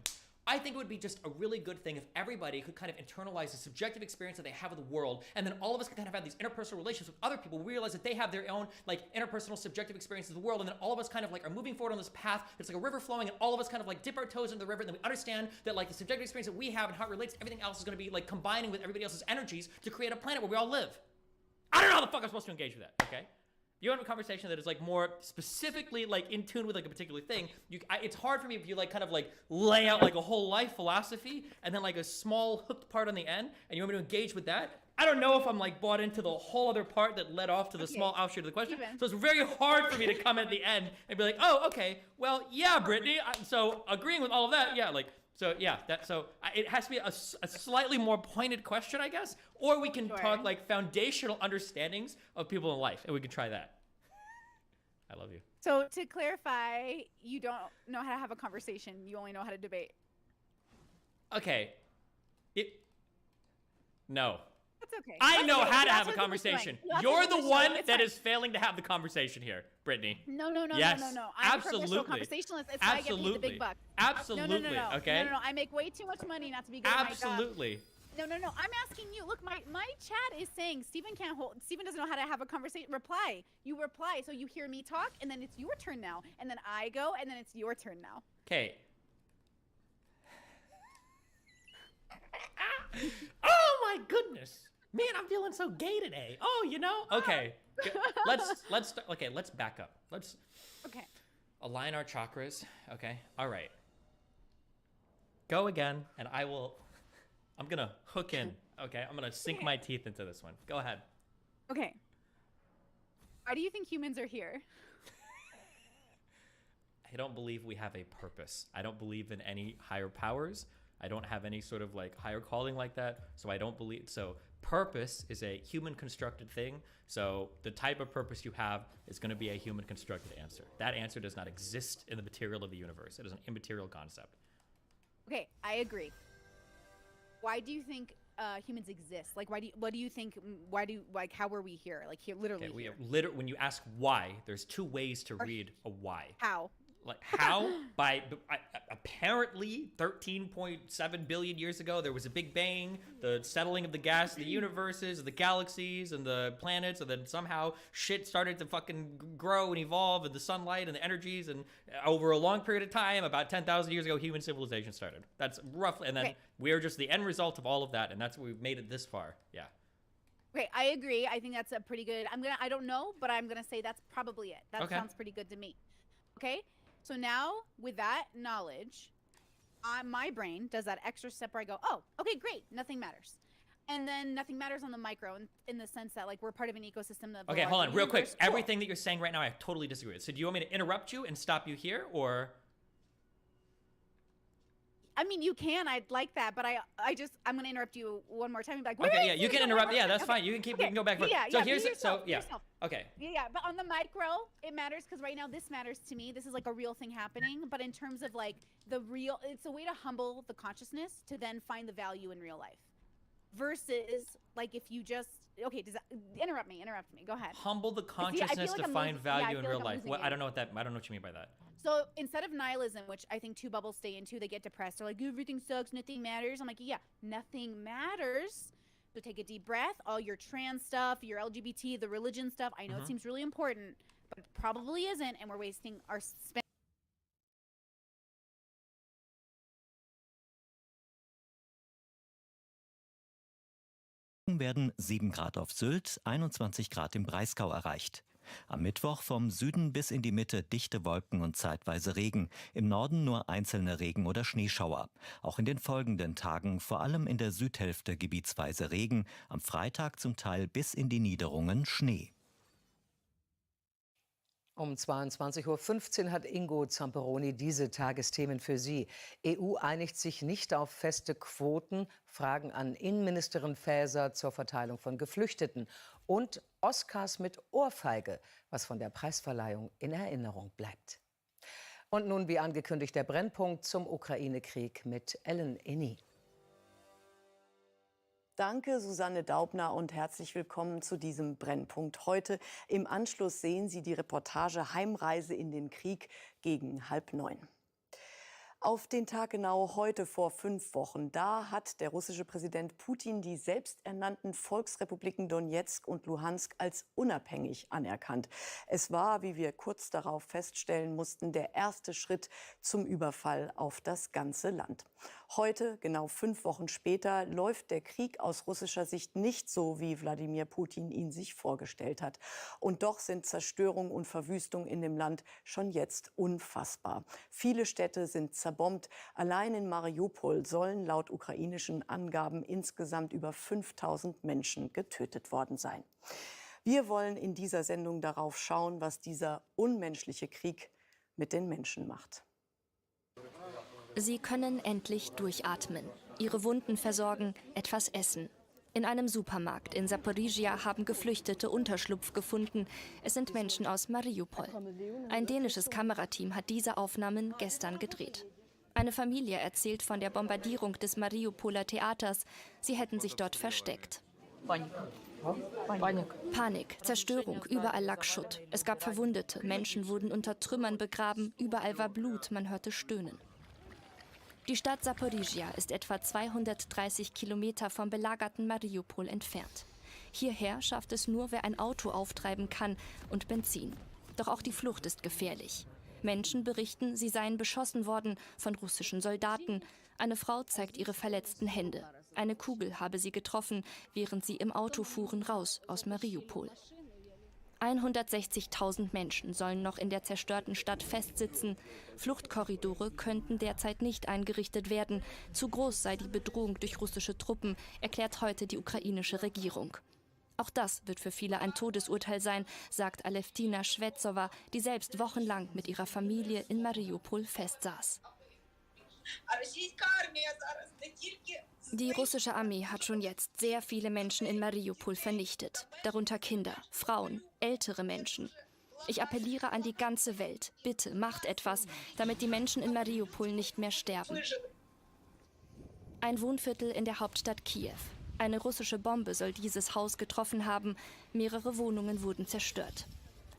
I think it would be just a really good thing if everybody could kind of internalize the subjective experience that they have of the world, and then all of us could kind of have these interpersonal relations with other people. We realize that they have their own, like, interpersonal subjective experiences of the world, and then all of us kind of, like, are moving forward on this path. It's like a river flowing, and all of us kind of, like, dip our toes into the river, and then we understand that, like, the subjective experience that we have and how it relates to everything else is going to be, like, combining with everybody else's energies to create a planet where we all live. I don't know how the fuck I'm supposed to engage with that, okay? You want a conversation that is like more specifically like in tune with like a particular thing. It's hard for me if you like kind of like lay out like a whole life philosophy and then like a small hooked part on the end and you want me to engage with that. I don't know if I'm like bought into the whole other part that led off to the small offshoot of the question. So it's very hard for me to come at the end and be like, oh, okay, well, yeah, Brittany. So agreeing with all of that, yeah, like, so yeah, it has to be a slightly more pointed question, I guess, or we can talk like foundational understandings of people in life, and we can try that. I love you. So to clarify, you don't know how to have a conversation. You only know how to debate. Okay. No. That's okay. I know how to have a conversation. You're the one that is failing to have the conversation here, Brittany. No. Yes, I'm absolutely. a conversationalist. It's why I get paid the big bucks. Absolutely. No. Okay. No. I make way too much money not to be good at my job. Absolutely. No. I'm asking you. Look, my chat is saying Steven doesn't know how to have a conversation. Reply. You reply. So you hear me talk, and then it's your turn now. And then I go, and then it's your turn now. Okay. Oh my goodness. Man, I'm feeling so gay today. Oh, you know? Okay. Let's back up. Let's align our chakras. Okay. All right. Go again, and I'm gonna hook in. Okay. I'm gonna sink my teeth into this one. Go ahead. Okay. Why do you think humans are here? I don't believe we have a purpose. I don't believe in any higher powers. I don't have any sort of like higher calling like that. So I don't believe, so purpose is a human constructed thing. So the type of purpose you have is going to be a human constructed answer. That answer does not exist in the material of the universe. It is an immaterial concept. Okay, I agree. Why do you think humans exist? Like, what do you think, how are we here? Like, here, literally Okay, here. when you ask why, there's two ways to read a why. How? Like, how? By apparently 13.7 billion years ago, there was a big bang, the settling of the gas, the universes, the galaxies, and the planets, and then somehow shit started to fucking grow and evolve, and the sunlight and the energies, and over a long period of time, about 10,000 years ago, human civilization started. That's roughly, and then we're just the end result of all of that, and that's what we've made it this far. Yeah. Okay, I agree. I think that's a pretty good, I don't know, but I'm gonna say that's probably it. That sounds pretty good to me. Okay? So now, with that knowledge, my brain does that extra step where I go, oh, okay, great, nothing matters. And then nothing matters on the micro in the sense that, like, we're part of an ecosystem that... Okay, hold on, real quick. Everything that you're saying right now, I totally disagree with. So do you want me to interrupt you and stop you here, or... I mean, you can. I'd like that, but I'm going to interrupt you one more time. And be like, okay, yeah, you can interrupt. Yeah, that's fine. You can keep. We can go back. Yeah, so yeah, here's yourself, so yeah. yourself. Okay. Yeah, but on the micro, it matters because right now this matters to me. This is like a real thing happening. But in terms of like it's a way to humble the consciousness to then find the value in real life. Versus like if you just interrupt me. Go ahead. Humble the consciousness to find value in real life. What I don't know what you mean by that. So instead of nihilism, which I think two bubbles stay into, they get depressed. They're like, everything sucks, nothing matters. I'm like, yeah, nothing matters. So take a deep breath. All your trans stuff, your LGBT, the religion stuff. I know it seems really important, but it probably isn't. And we're wasting our werden 7 Grad auf Sylt, 21 Grad im Breisgau erreicht. Am Mittwoch vom Süden bis in die Mitte dichte Wolken und zeitweise Regen. Im Norden nur einzelne Regen- oder Schneeschauer. Auch in den folgenden Tagen vor allem in der Südhälfte gebietsweise Regen. Am Freitag zum Teil bis in die Niederungen Schnee. Um 22:15 Uhr hat Ingo Zamperoni diese Tagesthemen für Sie. EU einigt sich nicht auf feste Quoten, Fragen an Innenministerin Faeser zur Verteilung von Geflüchteten und Oscars mit Ohrfeige, was von der Preisverleihung in Erinnerung bleibt. Und nun, wie angekündigt, der Brennpunkt zum Ukraine-Krieg mit Ellen Inni. Danke, Susanne Daubner, und herzlich willkommen zu diesem Brennpunkt. Heute im Anschluss sehen Sie die Reportage Heimreise in den Krieg gegen 8:30. Auf den Tag genau heute vor 5 Wochen, da hat der russische Präsident Putin die selbsternannten Volksrepubliken Donezk und Luhansk als unabhängig anerkannt. Es war, wie wir kurz darauf feststellen mussten, der erste Schritt zum Überfall auf das ganze Land. Heute, genau 5 Wochen später, läuft der Krieg aus russischer Sicht nicht so, wie Wladimir Putin ihn sich vorgestellt hat. Und doch sind Zerstörung und Verwüstung in dem Land schon jetzt unfassbar. Viele Städte sind zerbombt. Allein in Mariupol sollen laut ukrainischen Angaben insgesamt über 5000 Menschen getötet worden sein. Wir wollen in dieser Sendung darauf schauen, was dieser unmenschliche Krieg mit den Menschen macht. Sie können endlich durchatmen, ihre Wunden versorgen, etwas essen. In einem Supermarkt in Saporizhia haben Geflüchtete Unterschlupf gefunden. Es sind Menschen aus Mariupol. Ein dänisches Kamerateam hat diese Aufnahmen gestern gedreht. Eine Familie erzählt von der Bombardierung des Mariupoler Theaters. Sie hätten sich dort versteckt. Panik, Zerstörung, überall lag Schutt. Es gab Verwundete, Menschen wurden unter Trümmern begraben, überall war Blut, man hörte Stöhnen. Die Stadt Saporizhia ist etwa 230 Kilometer vom belagerten Mariupol entfernt. Hierher schafft es nur, wer ein Auto auftreiben kann und Benzin. Doch auch die Flucht ist gefährlich. Menschen berichten, sie seien beschossen worden von russischen Soldaten. Eine Frau zeigt ihre verletzten Hände. Eine Kugel habe sie getroffen, während sie im Auto fuhren raus aus Mariupol. 160.000 Menschen sollen noch in der zerstörten Stadt festsitzen. Fluchtkorridore könnten derzeit nicht eingerichtet werden. Zu groß sei die Bedrohung durch russische Truppen, erklärt heute die ukrainische Regierung. Auch das wird für viele ein Todesurteil sein, sagt Aleftina Schwedzowa, die selbst wochenlang mit ihrer Familie in Mariupol festsaß. Die russische Armee hat schon jetzt sehr viele Menschen in Mariupol vernichtet, darunter Kinder, Frauen, ältere Menschen. Ich appelliere an die ganze Welt, bitte macht etwas, damit die Menschen in Mariupol nicht mehr sterben. Ein Wohnviertel in der Hauptstadt Kiew. Eine russische Bombe soll dieses Haus getroffen haben, mehrere Wohnungen wurden zerstört.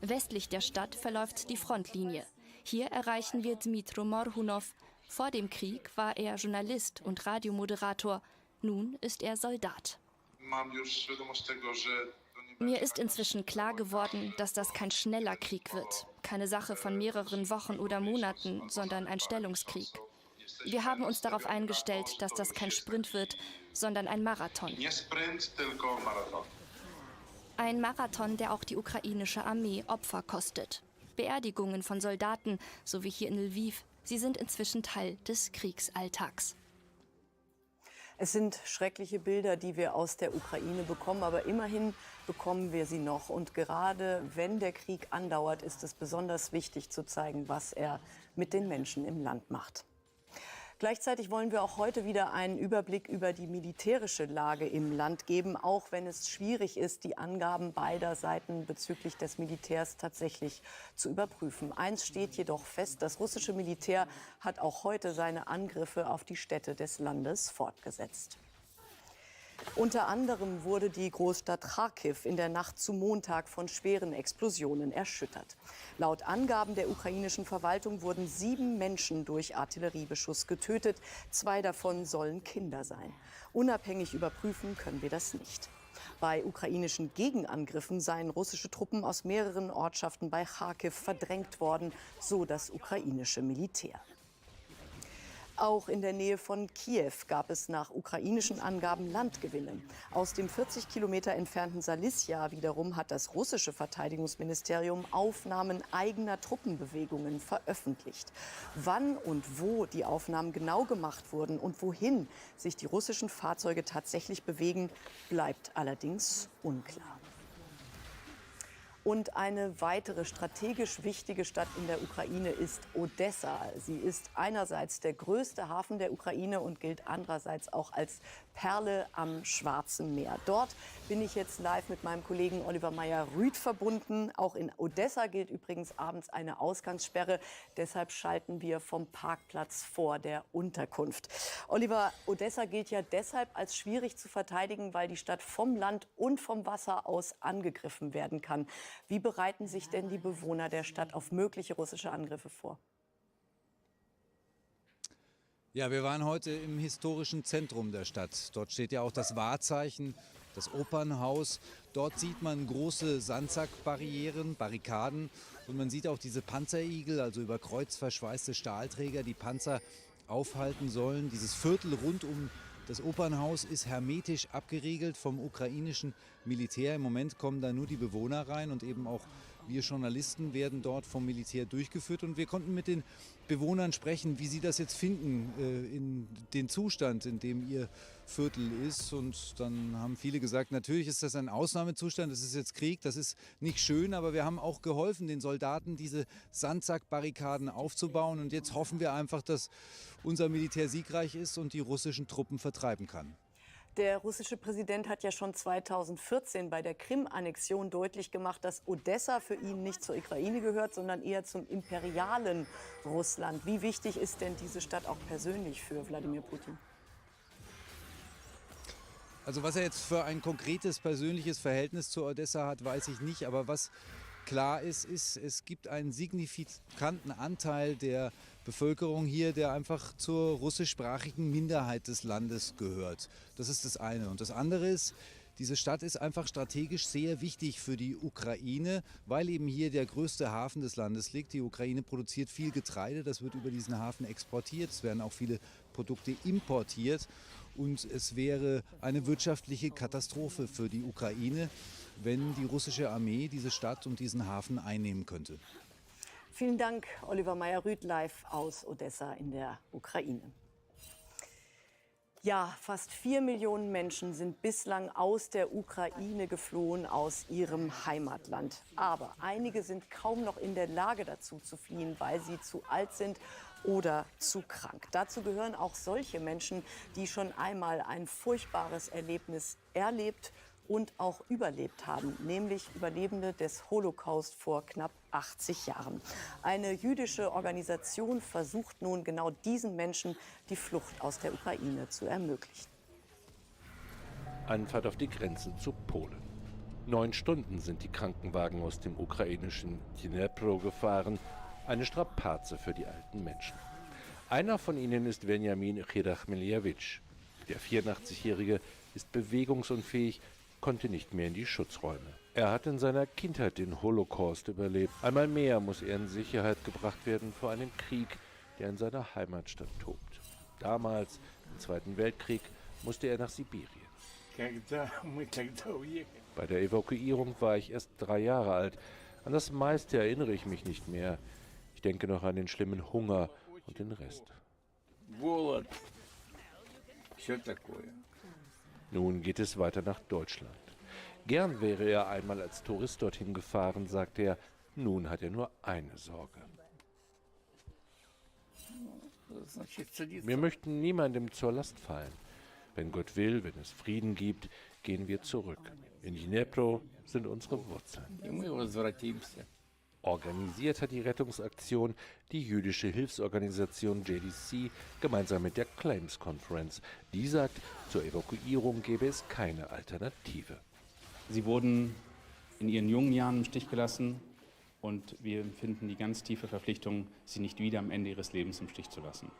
Westlich der Stadt verläuft die Frontlinie. Hier erreichen wir Dmytro Morhunov. Vor dem Krieg war er Journalist und Radiomoderator. Nun ist er Soldat. Mir ist inzwischen klar geworden, dass das kein schneller Krieg wird. Keine Sache von mehreren Wochen oder Monaten, sondern ein Stellungskrieg. Wir haben uns darauf eingestellt, dass das kein Sprint wird, sondern ein Marathon. Ein Marathon, der auch die ukrainische Armee Opfer kostet. Beerdigungen von Soldaten, so wie hier in Lviv, sie sind inzwischen Teil des Kriegsalltags. Es sind schreckliche Bilder, die wir aus der Ukraine bekommen, aber immerhin bekommen wir sie noch. Und gerade wenn der Krieg andauert, ist es besonders wichtig zu zeigen, was er mit den Menschen im Land macht. Gleichzeitig wollen wir auch heute wieder einen Überblick über die militärische Lage im Land geben, auch wenn es schwierig ist, die Angaben beider Seiten bezüglich des Militärs tatsächlich zu überprüfen. Eins steht jedoch fest, das russische Militär hat auch heute seine Angriffe auf die Städte des Landes fortgesetzt. Unter anderem wurde die Großstadt Charkiw in der Nacht zu Montag von schweren Explosionen erschüttert. Laut Angaben der ukrainischen Verwaltung wurden 7 Menschen durch Artilleriebeschuss getötet. 2 davon sollen Kinder sein. Unabhängig überprüfen können wir das nicht. Bei ukrainischen Gegenangriffen seien russische Truppen aus mehreren Ortschaften bei Charkiw verdrängt worden, so das ukrainische Militär. Auch in der Nähe von Kiew gab es nach ukrainischen Angaben Landgewinne. Aus dem 40 Kilometer entfernten Salysja wiederum hat das russische Verteidigungsministerium Aufnahmen eigener Truppenbewegungen veröffentlicht. Wann und wo die Aufnahmen genau gemacht wurden und wohin sich die russischen Fahrzeuge tatsächlich bewegen, bleibt allerdings unklar. Und eine weitere strategisch wichtige Stadt in der Ukraine ist Odessa. Sie ist einerseits der größte Hafen der Ukraine und gilt andererseits auch als Perle am Schwarzen Meer. Dort bin ich jetzt live mit meinem Kollegen Oliver Meyer-Rüth verbunden. Auch in Odessa gilt übrigens abends eine Ausgangssperre. Deshalb schalten wir vom Parkplatz vor der Unterkunft. Oliver, Odessa gilt ja deshalb als schwierig zu verteidigen, weil die Stadt vom Land und vom Wasser aus angegriffen werden kann. Wie bereiten sich denn die Bewohner der Stadt auf mögliche russische Angriffe vor? Ja, wir waren heute im historischen Zentrum der Stadt. Dort steht ja auch das Wahrzeichen, das Opernhaus. Dort sieht man große Sandsackbarrieren, Barrikaden. Und man sieht auch diese Panzerigel, also über Kreuz verschweißte Stahlträger, die Panzer aufhalten sollen. Dieses Viertel rund um das Opernhaus ist hermetisch abgeriegelt vom ukrainischen Militär. Im Moment kommen da nur die Bewohner rein und eben auch wir Journalisten werden dort vom Militär durchgeführt. Und wir konnten mit den Bewohnern sprechen, wie sie das jetzt finden, in den Zustand, in dem ihr Viertel ist. Und dann haben viele gesagt, natürlich ist das ein Ausnahmezustand, das ist jetzt Krieg, das ist nicht schön, aber wir haben auch geholfen, den Soldaten diese Sandsackbarrikaden aufzubauen. Und jetzt hoffen wir einfach, dass unser Militär siegreich ist und die russischen Truppen vertreiben kann. Der russische Präsident hat ja schon 2014 bei der Krim-Annexion deutlich gemacht, dass Odessa für ihn nicht zur Ukraine gehört, sondern eher zum imperialen Russland. Wie wichtig ist denn diese Stadt auch persönlich für Wladimir Putin? Also was er jetzt für ein konkretes persönliches Verhältnis zu Odessa hat, weiß ich nicht. Aber was klar ist, es gibt einen signifikanten Anteil der Bevölkerung hier, der einfach zur russischsprachigen Minderheit des Landes gehört. Das ist das eine. Und das andere ist, diese Stadt ist einfach strategisch sehr wichtig für die Ukraine, weil eben hier der größte Hafen des Landes liegt. Die Ukraine produziert viel Getreide, das wird über diesen Hafen exportiert. Es werden auch viele Produkte importiert. Und es wäre eine wirtschaftliche Katastrophe für die Ukraine, wenn die russische Armee diese Stadt und diesen Hafen einnehmen könnte. Vielen Dank, Oliver Meyer-Rüth, live aus Odessa in der Ukraine. Ja, fast 4 Millionen Menschen sind bislang aus der Ukraine geflohen, aus ihrem Heimatland. Aber einige sind kaum noch in der Lage dazu zu fliehen, weil sie zu alt sind oder zu krank. Dazu gehören auch solche Menschen, die schon einmal ein furchtbares Erlebnis erlebt und auch überlebt haben, nämlich Überlebende des Holocaust vor knapp 80 Jahren. Eine jüdische Organisation versucht nun genau diesen Menschen die Flucht aus der Ukraine zu ermöglichen. Anfahrt auf die Grenze zu Polen. 9 Stunden sind die Krankenwagen aus dem ukrainischen Dnipro gefahren. Eine Strapaze für die alten Menschen. Einer von ihnen ist Benjamin Chirachmeliewicz. Der 84-Jährige ist bewegungsunfähig, konnte nicht mehr in die Schutzräume. Er hat in seiner Kindheit den Holocaust überlebt. Einmal mehr muss er in Sicherheit gebracht werden vor einem Krieg, der in seiner Heimatstadt tobt. Damals, im Zweiten Weltkrieg, musste er nach Sibirien. Bei der Evakuierung war ich erst 3 Jahre alt. An das meiste erinnere ich mich nicht mehr. Ich denke noch an den schlimmen Hunger und den Rest. Nun geht es weiter nach Deutschland. Gern wäre er einmal als Tourist dorthin gefahren, sagt er. Nun hat er nur eine Sorge. Wir möchten niemandem zur Last fallen. Wenn Gott will, wenn es Frieden gibt, gehen wir zurück. In Dnipro sind unsere Wurzeln. Organisiert hat die Rettungsaktion die jüdische Hilfsorganisation JDC gemeinsam mit der Claims Conference. Die sagt, zur Evakuierung gäbe es keine Alternative. Sie wurden in ihren jungen Jahren im Stich gelassen und wir empfinden die ganz tiefe Verpflichtung, sie nicht wieder am Ende ihres Lebens im Stich zu lassen.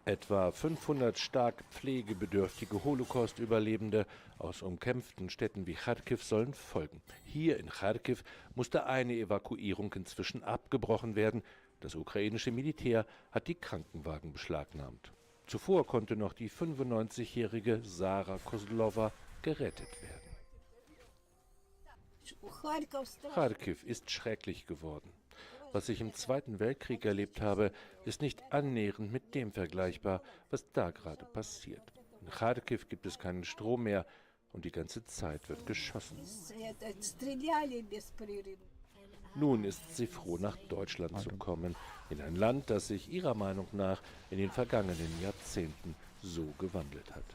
Etwa 500 stark pflegebedürftige Holocaust-Überlebende aus umkämpften Städten wie Charkiw sollen folgen. Hier in Charkiw musste eine Evakuierung inzwischen abgebrochen werden. Das ukrainische Militär hat die Krankenwagen beschlagnahmt. Zuvor konnte noch die 95-jährige Sarah Kozlova gerettet werden. Charkiw ist schrecklich geworden. Was ich im Zweiten Weltkrieg erlebt habe, ist nicht annähernd mit dem vergleichbar, was da gerade passiert. In Charkiw gibt es keinen Strom mehr und die ganze Zeit wird geschossen. Nun ist sie froh, nach Deutschland zu kommen, in ein Land, das sich ihrer Meinung nach in den vergangenen Jahrzehnten so gewandelt hat.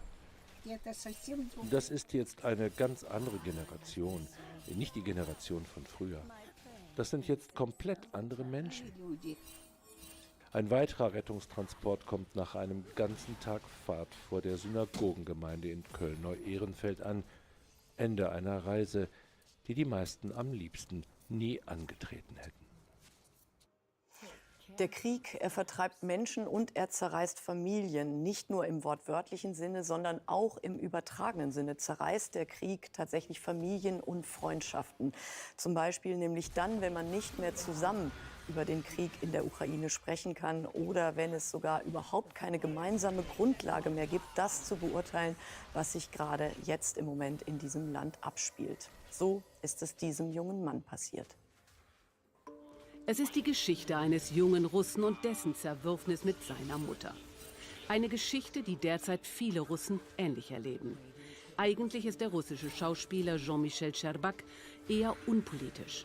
Das ist jetzt eine ganz andere Generation, nicht die Generation von früher. Das sind jetzt komplett andere Menschen. Ein weiterer Rettungstransport kommt nach einem ganzen Tag Fahrt vor der Synagogengemeinde in Köln-Neu-Ehrenfeld an. Ende einer Reise, die die meisten am liebsten nie angetreten hätten. Der Krieg, er vertreibt Menschen und er zerreißt Familien. Nicht nur im wortwörtlichen Sinne, sondern auch im übertragenen Sinne zerreißt der Krieg tatsächlich Familien und Freundschaften. Zum Beispiel nämlich dann, wenn man nicht mehr zusammen über den Krieg in der Ukraine sprechen kann oder wenn es sogar überhaupt keine gemeinsame Grundlage mehr gibt, das zu beurteilen, was sich gerade jetzt im Moment in diesem Land abspielt. So ist es diesem jungen Mann passiert. Es ist die Geschichte eines jungen Russen und dessen Zerwürfnis mit seiner Mutter. Eine Geschichte, die derzeit viele Russen ähnlich erleben. Eigentlich ist der russische Schauspieler Jean-Michel Scherbak eher unpolitisch.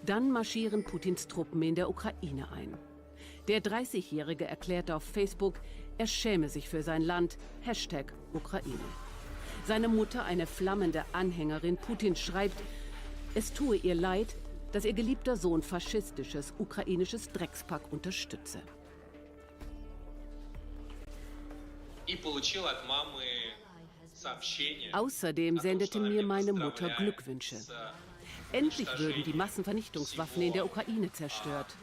Dann marschieren Putins Truppen in der Ukraine ein. Der 30-Jährige erklärte auf Facebook, er schäme sich für sein Land, #Ukraine. Seine Mutter, eine flammende Anhängerin Putins, schreibt, es tue ihr leid, dass ihr geliebter Sohn faschistisches, ukrainisches Dreckspack unterstütze. Außerdem sendete mir meine Mutter Glückwünsche. Endlich würden die Massenvernichtungswaffen in der Ukraine zerstört.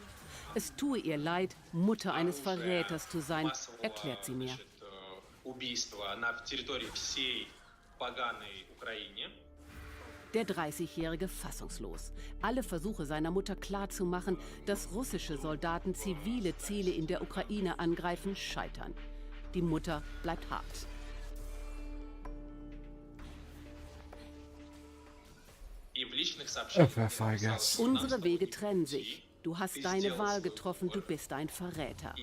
Es tue ihr leid, Mutter eines Verräters zu sein, erklärt sie mir. Der 30-Jährige fassungslos. Alle Versuche seiner Mutter klarzumachen, dass russische Soldaten zivile Ziele in der Ukraine angreifen, scheitern. Die Mutter bleibt hart. Unsere Wege trennen sich. Du hast deine Wahl getroffen, du bist ein Verräter.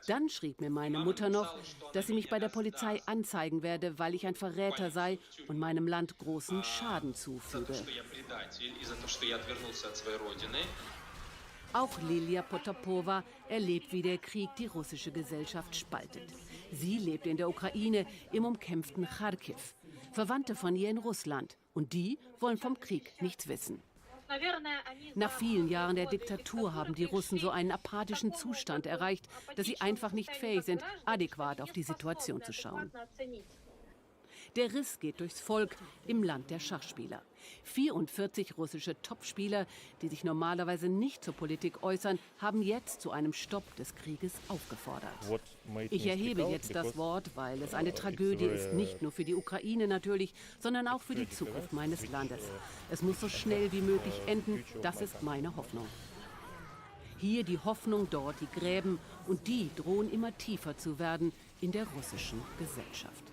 Dann schrieb mir meine Mutter noch, dass sie mich bei der Polizei anzeigen werde, weil ich ein Verräter sei und meinem Land großen Schaden zufüge. Auch Lilia Potapova erlebt, wie der Krieg die russische Gesellschaft spaltet. Sie lebt in der Ukraine, im umkämpften Charkiw. Verwandte von ihr in Russland. Und die wollen vom Krieg nichts wissen. Nach vielen Jahren der Diktatur haben die Russen so einen apathischen Zustand erreicht, dass sie einfach nicht fähig sind, adäquat auf die Situation zu schauen. Der Riss geht durchs Volk im Land der Schachspieler. 44 russische Topspieler, die sich normalerweise nicht zur Politik äußern, haben jetzt zu einem Stopp des Krieges aufgefordert. Ich erhebe jetzt das Wort, weil es eine Tragödie ist, nicht nur für die Ukraine natürlich, sondern auch für die Zukunft meines Landes. Es muss so schnell wie möglich enden, das ist meine Hoffnung. Hier die Hoffnung, dort die Gräben, und die drohen immer tiefer zu werden in der russischen Gesellschaft.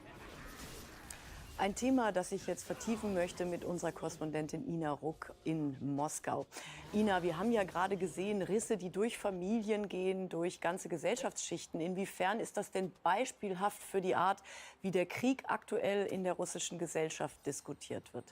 Ein Thema, das ich jetzt vertiefen möchte mit unserer Korrespondentin Ina Ruck in Moskau. Ina, wir haben ja gerade gesehen, Risse, die durch Familien gehen, durch ganze Gesellschaftsschichten. Inwiefern ist das denn beispielhaft für die Art, wie der Krieg aktuell in der russischen Gesellschaft diskutiert wird?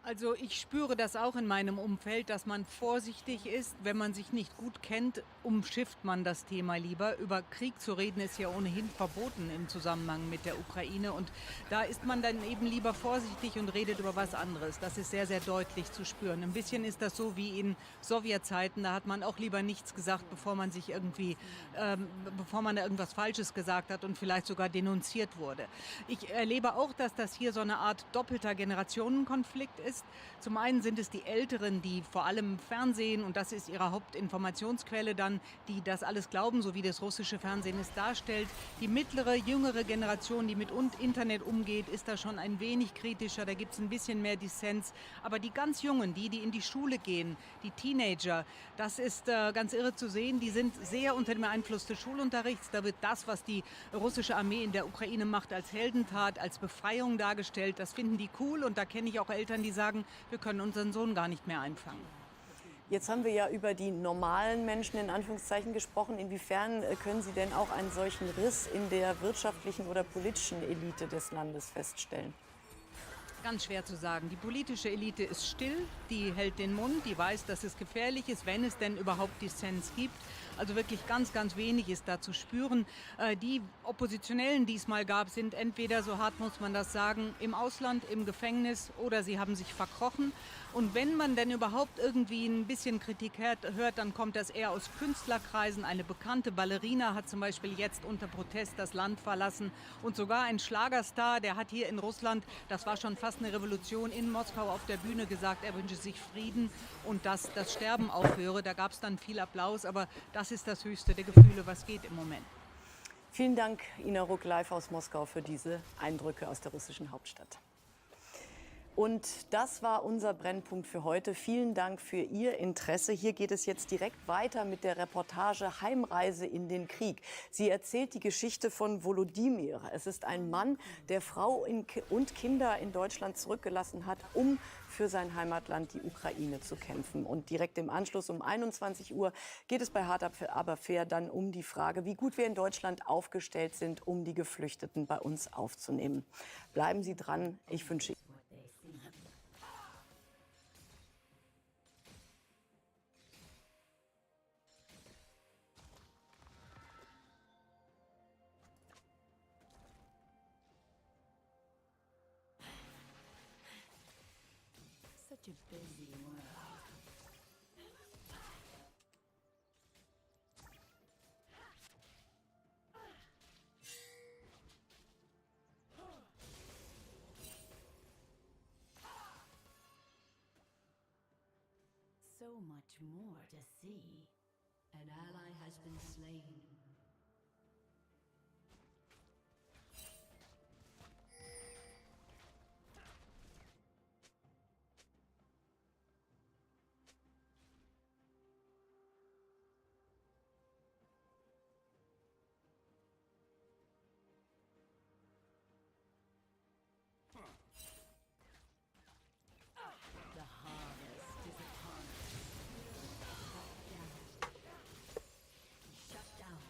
Also ich spüre das auch in meinem Umfeld, dass man vorsichtig ist. Wenn man sich nicht gut kennt, umschifft man das Thema lieber. Über Krieg zu reden ist ja ohnehin verboten im Zusammenhang mit der Ukraine. Und da ist man dann eben lieber vorsichtig und redet über was anderes. Das ist sehr, sehr deutlich zu spüren. Ein bisschen ist das so wie in Sowjetzeiten. Da hat man auch lieber nichts gesagt, bevor man sich irgendwie, bevor man da irgendwas Falsches gesagt hat und vielleicht sogar denunziert wurde. Ich erlebe auch, dass das hier so eine Art doppelter Generationenkonflikt ist. Zum einen sind es die Älteren, die vor allem Fernsehen, und das ist ihre Hauptinformationsquelle dann, die das alles glauben, so wie das russische Fernsehen es darstellt. Die mittlere, jüngere Generation, die mit Internet umgeht, ist da schon ein wenig kritischer, da gibt es ein bisschen mehr Dissens. Aber die ganz Jungen, die in die Schule gehen, die Teenager, das ist ganz irre zu sehen, die sind sehr unter dem Einfluss des Schulunterrichts. Da wird das, was die russische Armee in der Ukraine macht, als Heldentat, als Befreiung dargestellt. Das finden die cool, und da kenne ich auch Eltern, die sagen, wir können unseren Sohn gar nicht mehr einfangen. Jetzt haben wir ja über die normalen Menschen in Anführungszeichen gesprochen. Inwiefern können Sie denn auch einen solchen Riss in der wirtschaftlichen oder politischen Elite des Landes feststellen? Ganz schwer zu sagen. Die politische Elite ist still, die hält den Mund, die weiß, dass es gefährlich ist, wenn es denn überhaupt Dissens gibt. Also wirklich ganz, ganz wenig ist da zu spüren. Die Oppositionellen, die es mal gab, sind entweder, so hart muss man das sagen, im Ausland, im Gefängnis, oder sie haben sich verkrochen. Und wenn man denn überhaupt irgendwie ein bisschen Kritik hört, dann kommt das eher aus Künstlerkreisen. Eine bekannte Ballerina hat zum Beispiel jetzt unter Protest das Land verlassen. Und sogar ein Schlagerstar, der hat hier in Russland, das war schon fast eine Revolution, in Moskau auf der Bühne gesagt, er wünsche sich Frieden und dass das Sterben aufhöre. Da gab es dann viel Applaus, aber das ist das höchste der Gefühle, was geht im Moment. Vielen Dank, Ina Ruck, live aus Moskau, für diese Eindrücke aus der russischen Hauptstadt. Und das war unser Brennpunkt für heute. Vielen Dank für Ihr Interesse. Hier geht es jetzt direkt weiter mit der Reportage Heimreise in den Krieg. Sie erzählt die Geschichte von Volodymyr. Es ist ein Mann, der Frau und Kinder in Deutschland zurückgelassen hat, um für sein Heimatland, die Ukraine, zu kämpfen. Und direkt im Anschluss um 21 Uhr geht es bei Hart aber fair dann um die Frage, wie gut wir in Deutschland aufgestellt sind, um die Geflüchteten bei uns aufzunehmen. Bleiben Sie dran. Ich wünsche Ihnen Such a busy world. So much more to see. An ally has been slain. The harvest is upon us. Shut down.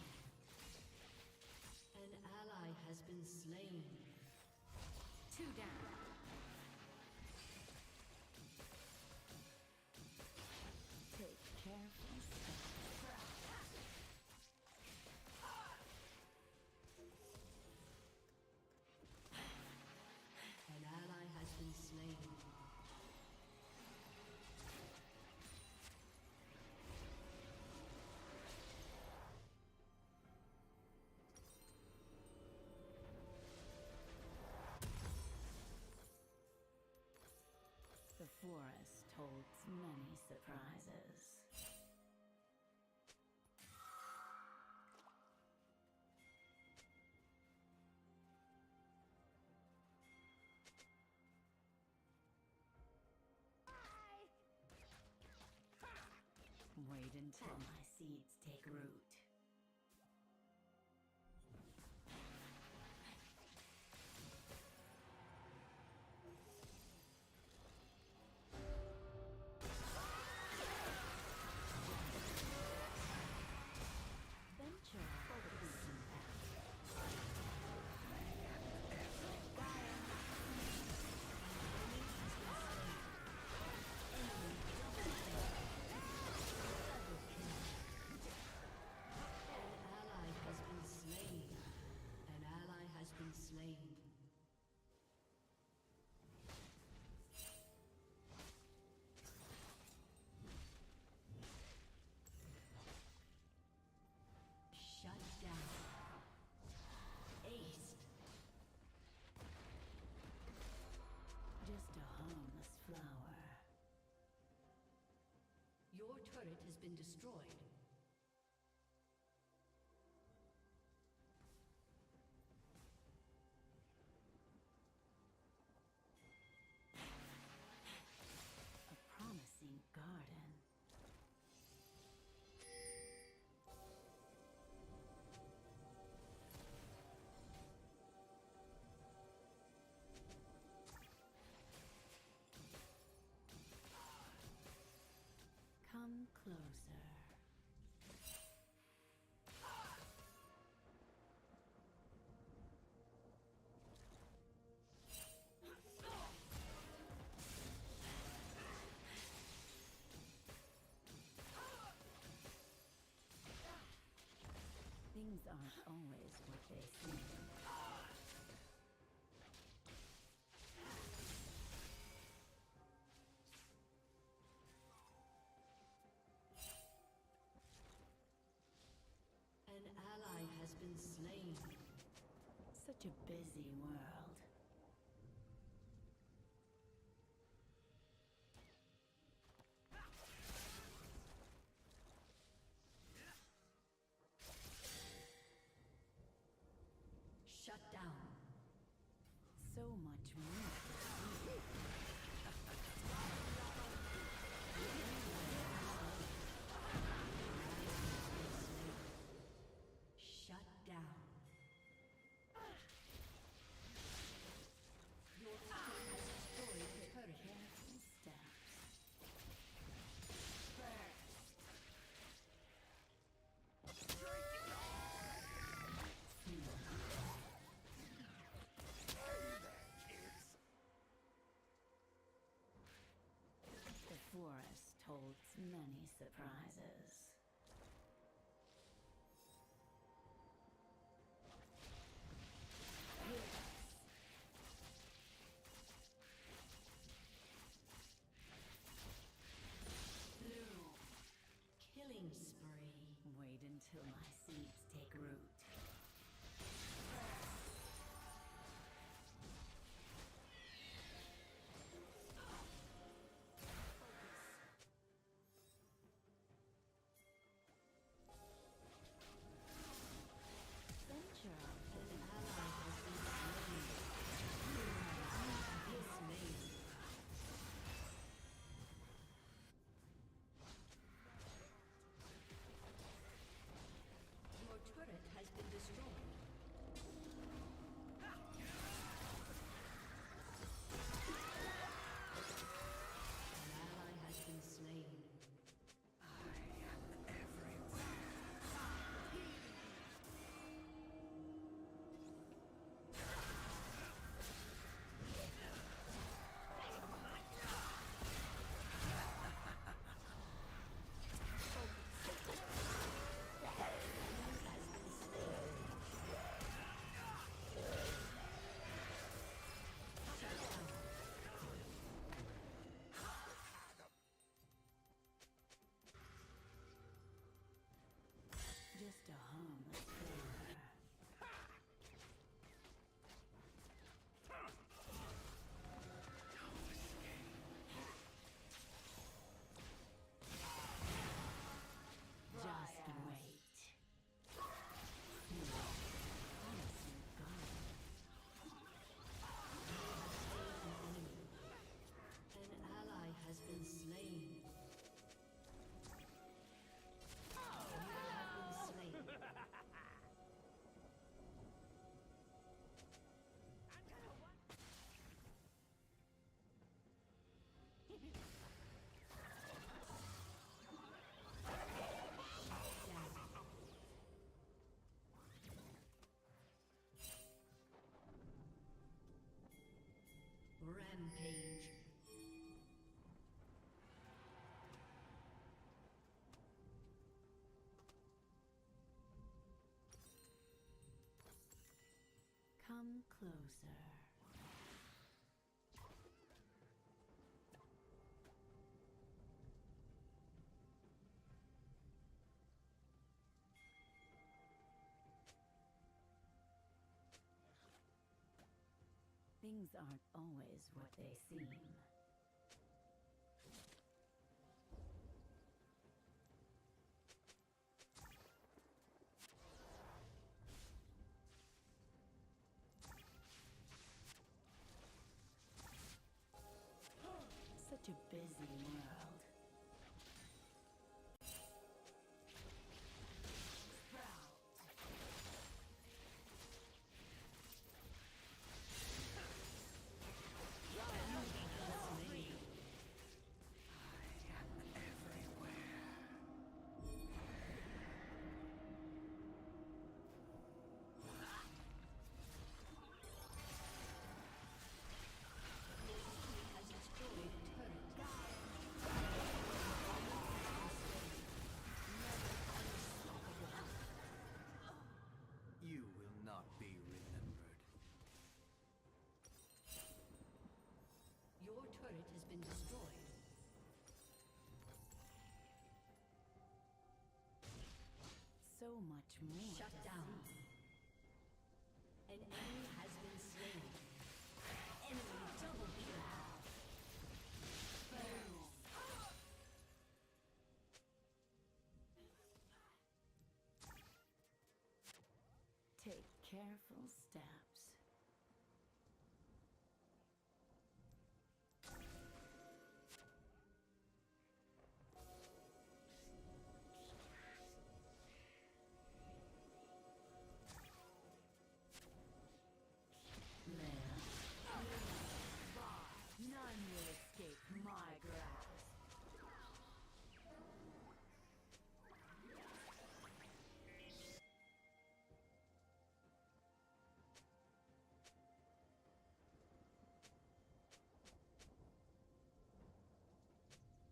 its many surprises. Wait until my seeds take root. Venture focus An ally has been slain. Shut down. Aced. just a harmless flower. Your turret has been destroyed. A promising garden. Come closer. Things aren't always what they seem. An ally has been slain. Such a busy world. Shut down. So much more. Shut down. Your team has destroyed the turret. Careful steps. The forest holds many surprises. Blue. Killing spree. Wait until my seeds take root. Venture. An ally has been slain. Dismayed. Your turret has Rampage. Come closer. Things aren't always what they seem. Such a busy world. You will not be remembered. Your turret has been destroyed. So much more. Shut down. An enemy has been slain. Enemy double kill. Boom. Take careful steps. None will escape my grasp.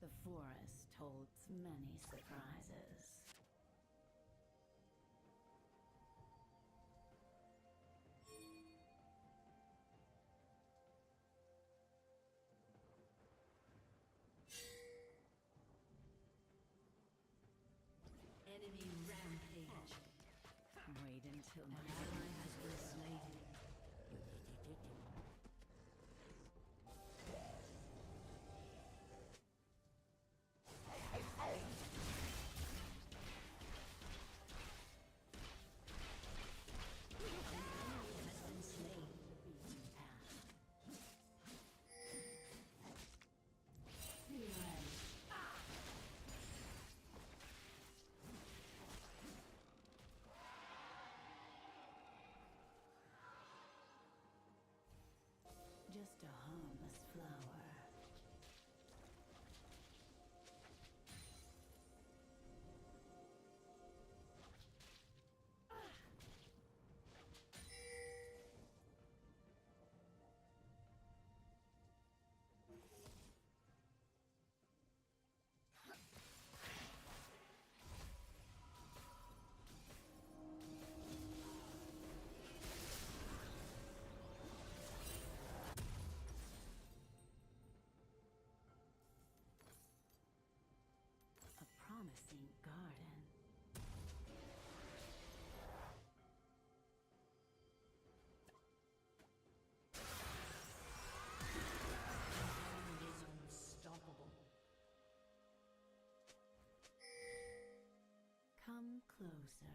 The forest holds many surprises. Enemy rampage. Wait until An ally has been slain. Just a harmless flower. A promising garden. Enemy is unstoppable. Come closer.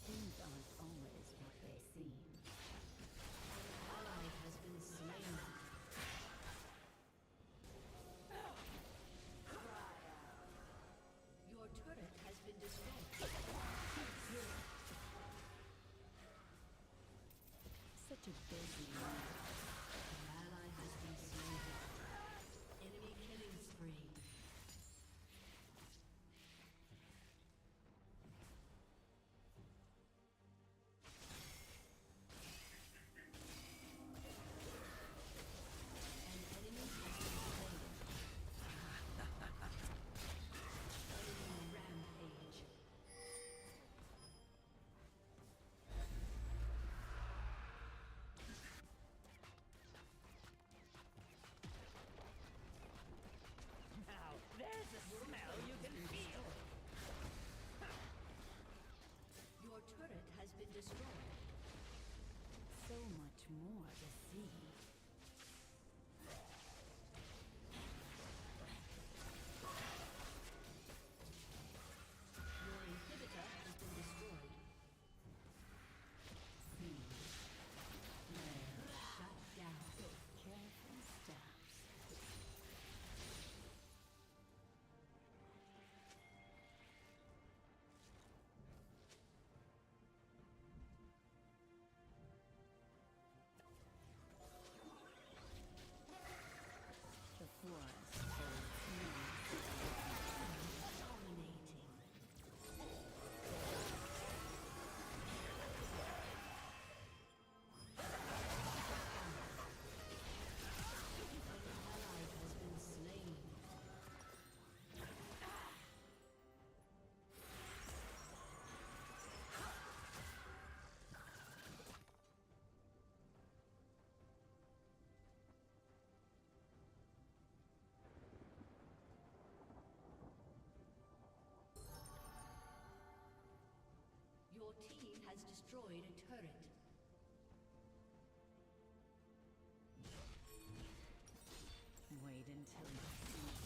Things aren't always what they seem. An ally has been slain. Your turret has been destroyed. has destroyed a turret. Wait until you see the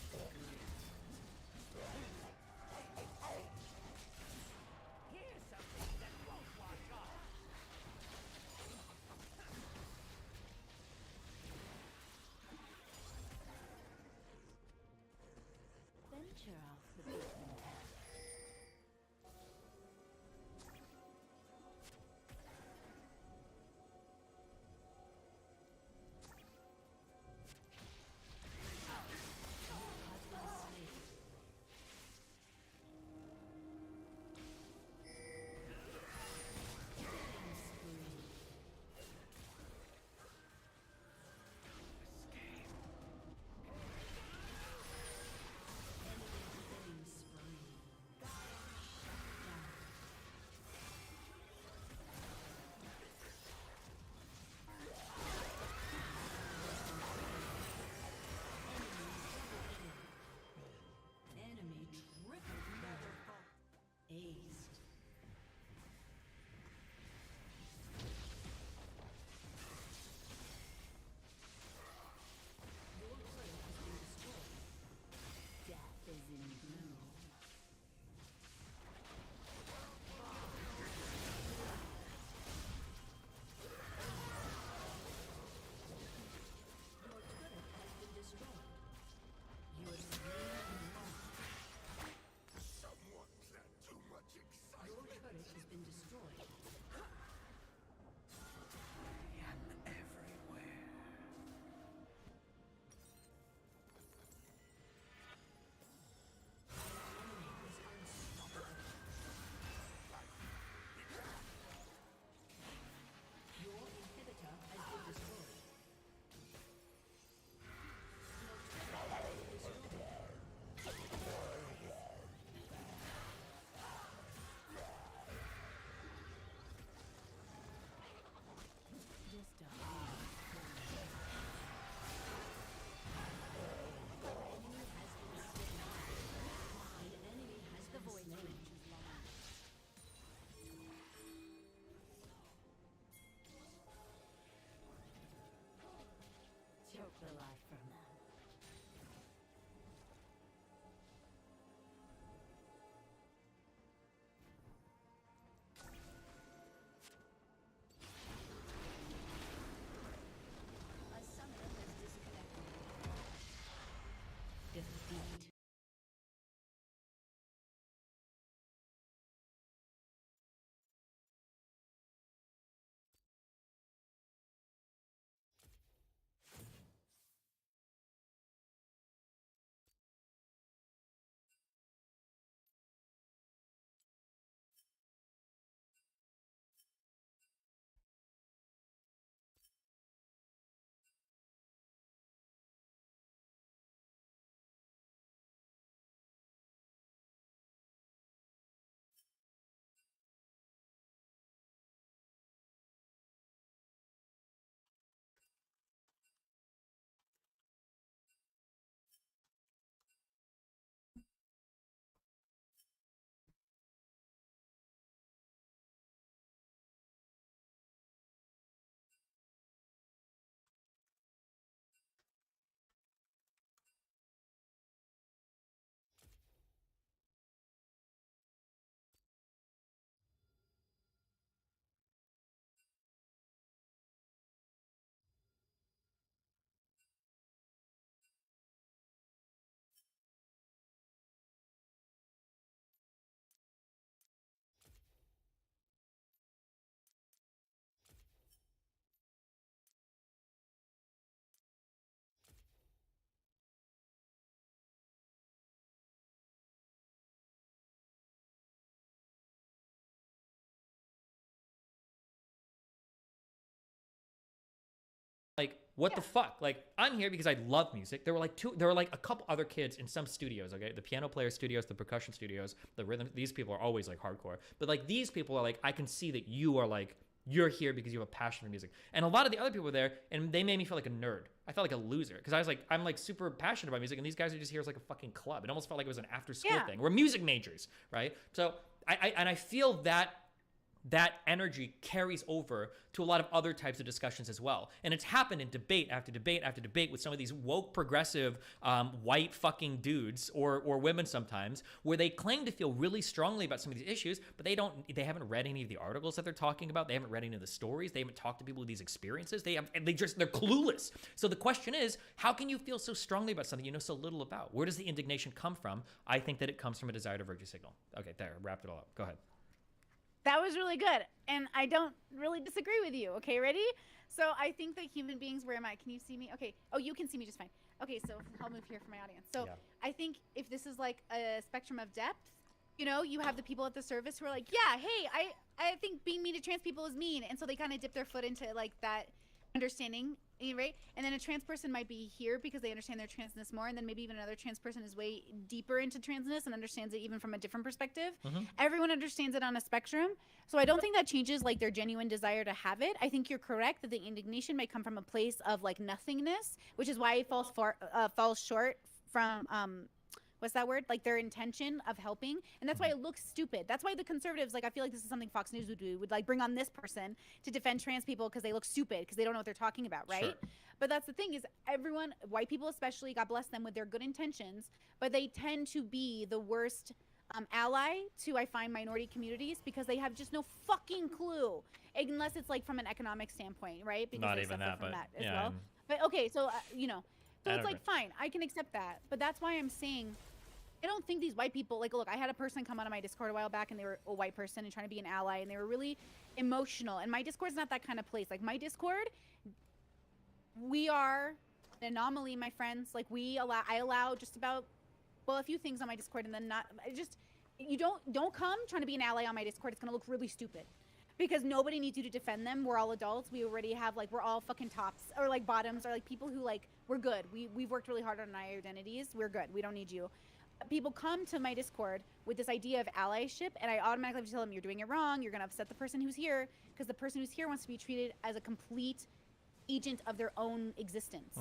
Here's something that won't wash off. venture off the beaten path. Enemy triple murder. Aced. Your turret has been destroyed. Death is in bloom. Your turret has been destroyed. You are slain and lost. Someone planned too much excitement. Your turret has been destroyed. Your inhibitor has been destroyed. Your turret has been destroyed. Just a An enemy has been slain. choke the life from them. A summoner has disconnected. Defeat. Like, what the fuck? Like, I'm here because I love music. There were like a couple other kids in some studios, okay? The piano player studios, the percussion studios, the rhythm, these people are always like hardcore. But like these people are like, I can see that you are like, you're here because you have a passion for music. And a lot of the other people were there, and they made me feel like a nerd. I felt like a loser because I was like, I'm like super passionate about music, and these guys are just here as like a fucking club. It almost felt like it was an after school thing. We're music majors, right? So I feel that that energy carries over to a lot of other types of discussions as well. And it's happened in debate after debate after debate with some of these woke progressive white fucking dudes or women sometimes, where they claim to feel really strongly about some of these issues, but they haven't read any of the articles that they're talking about. They haven't read any of the stories. They haven't talked to people with these experiences. They're clueless. So the question is, how can you feel so strongly about something you know so little about? Where does the indignation come from? I think that it comes from a desire to virtue signal. Okay, there, wrapped it all up. Go ahead. That was really good. And I don't really disagree with you. Okay, ready? So I think that human beings, where am I? Can you see me? Okay. Oh, you can see me just fine. Okay, so I'll move here for my audience. So I think if this is like a spectrum of depth, you know, you have the people at the service who are like, yeah, hey, I think being mean to trans people is mean. And so they kind of dip their foot into like that understanding, right? And then a trans person might be here because they understand their transness more, and then maybe even another trans person is way deeper into transness and understands it even from a different perspective. Everyone understands it on a spectrum, so I don't think that changes like their genuine desire to have it. I think you're correct that the indignation may come from a place of like nothingness, which is why it falls short from what's that word? Like their intention of helping. And that's why it looks stupid. That's why the conservatives, like, I feel like this is something Fox News would do, would like bring on this person to defend trans people because they look stupid, because they don't know what they're talking about, right? Sure. But that's the thing is everyone, white people especially, God bless them with their good intentions, but they tend to be the worst ally to, I find, minority communities because they have just no fucking clue, unless it's like from an economic standpoint, right? Because not even that, but as yeah. well. But okay, so, you know, so it's like, fine, I can accept that. But that's why I'm saying, I don't think these white people, like, look, I had a person come onto my Discord a while back and they were a white person and trying to be an ally and they were really emotional. And my Discord's not that kind of place. Like, my Discord, we are an anomaly, my friends. Like, I allow just about, well, a few things on my Discord and then not, you don't come trying to be an ally on my Discord. It's going to look really stupid. Because nobody needs you to defend them. We're all adults. We already have, like, we're all fucking tops or, like, bottoms or, like, people who, like, we're good. We've worked really hard on our identities. We're good. We don't need you. People come to my Discord with this idea of allyship, and I automatically have to tell them, you're doing it wrong. You're going to upset the person who's here, because the person who's here wants to be treated as a complete agent of their own existence.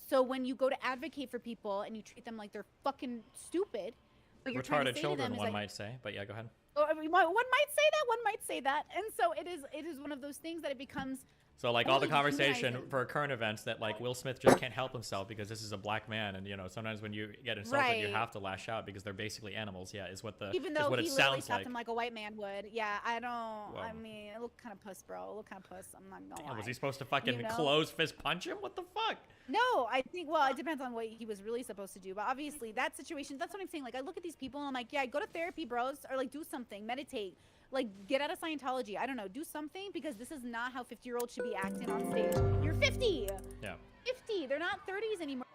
So when you go to advocate for people and you treat them like they're fucking stupid, what you're trying to say children, to them is one like, might say, but yeah, go ahead. one might say that, and so it is one of those things that it becomes. So like all the conversation for current events that like Will Smith just can't help himself because this is a black man, and you know sometimes when you get insulted you have to lash out because they're basically animals. Yeah, is what even though what he it literally sounds slapped like. him like a white man would. Yeah, I don't. Whoa. I mean, it looked kind of puss, bro. It looked kind of puss. I'm not gonna lie. Was he supposed to fucking You know? close fist punch him? What the fuck? No, I think, well, it depends on what he was really supposed to do. But obviously, that situation, that's what I'm saying. Like, I look at these people and I'm like, yeah, go to therapy, bros. Or, like, do something. Meditate. Like, get out of Scientology. I don't know. Do something, because this is not how 50-year-olds should be acting on stage. You're 50! Ja. 50! They're not 30s anymore.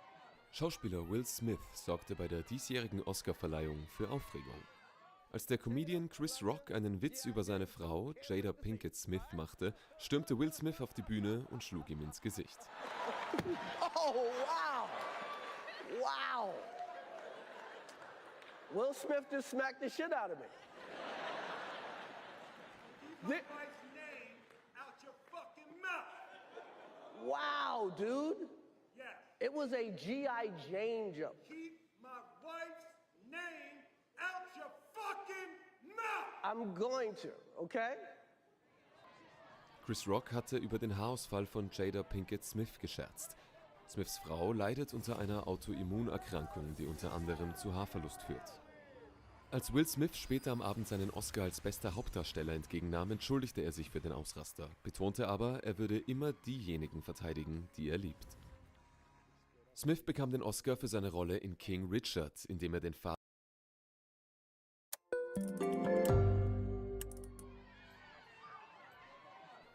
Schauspieler Will Smith sorgte bei der diesjährigen Oscarverleihung für Aufregung. Als der Comedian Chris Rock einen Witz über seine Frau Jada Pinkett Smith machte, stürmte Will Smith auf die Bühne und schlug ihm ins Gesicht. Oh, wow! Wow! Will Smith just smacked the shit out of me. Wow, dude! Yes. It was a G.I. Jane joke. Keep my wife's name out your fucking mouth! I'm going to, okay? Chris Rock hatte über den Haarausfall von Jada Pinkett Smith gescherzt. Smiths Frau leidet unter einer Autoimmunerkrankung, die unter anderem zu Haarverlust führt. Als Will Smith später am Abend seinen Oscar als bester Hauptdarsteller entgegennahm, entschuldigte er sich für den Ausraster, betonte aber, er würde immer diejenigen verteidigen, die er liebt. Smith bekam den Oscar für seine Rolle in King Richard, in dem er den Vater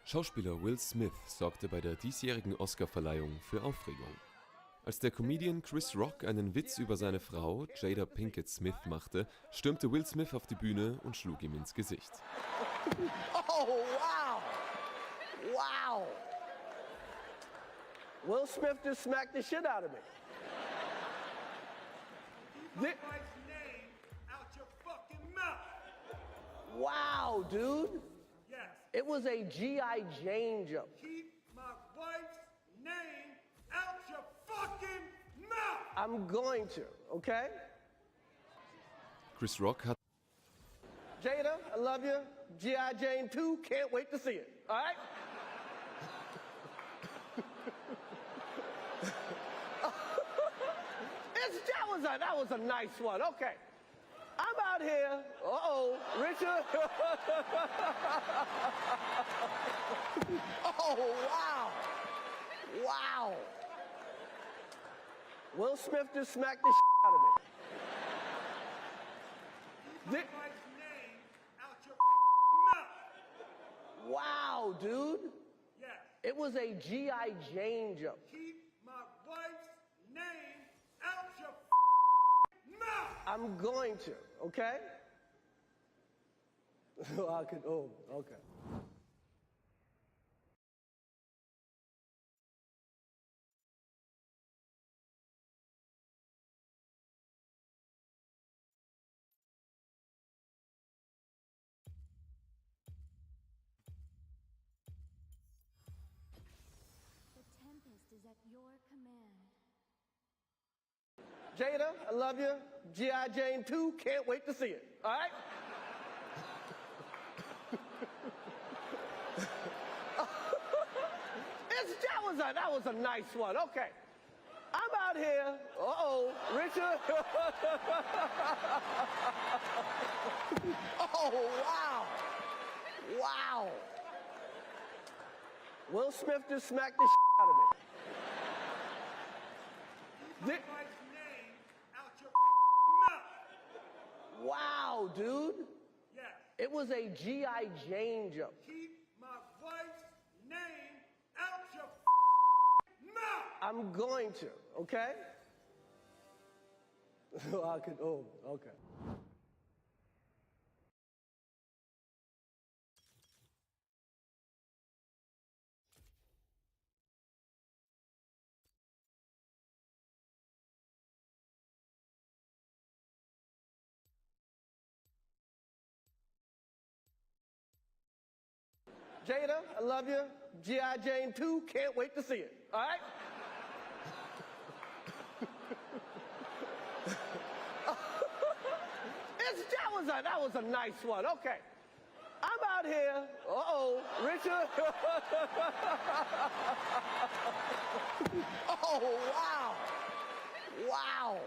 Schauspieler Will Smith sorgte bei der diesjährigen Oscarverleihung für Aufregung. Als der Comedian Chris Rock einen Witz über seine Frau Jada Pinkett Smith machte, stürmte Will Smith auf die Bühne und schlug ihm ins Gesicht. Oh, wow! Wow! Will Smith just smacked the shit out of me. Keep my wife's name out your fucking mouth! Wow, dude! Yes. It was a G.I. Jane joke. Keep my wife's name out your fucking mouth! I'm going to, okay? Chris Rock hat Jada, I love you. G.I. Jane 2, can't wait to see it. All right? That was a nice one. Okay. I'm out here. Richard. Oh, wow. Wow. Will Smith just smacked the out of me. Keep my wife's name out your mouth. Wow, dude. Yes. It was a G.I. Jane joke. Keep my wife's name out your mouth. I'm going to, okay? Okay. The Tempest is at your command. Jada, I love you. G.I. Jane 2, can't wait to see it. All right? That was a nice one. Okay. I'm out here. Richard. Oh, wow. Wow. Will Smith just smacked the out of me. Keep my wife's name out your mouth. Wow, dude. Yes. It was a G.I. Jane joke. Keep my wife's name out your mouth. I'm going to, okay? Okay. Jada, I love you. G.I. Jane 2, can't wait to see it. All right? That was a nice one. Okay. I'm out here. Richard. Oh, wow. Wow.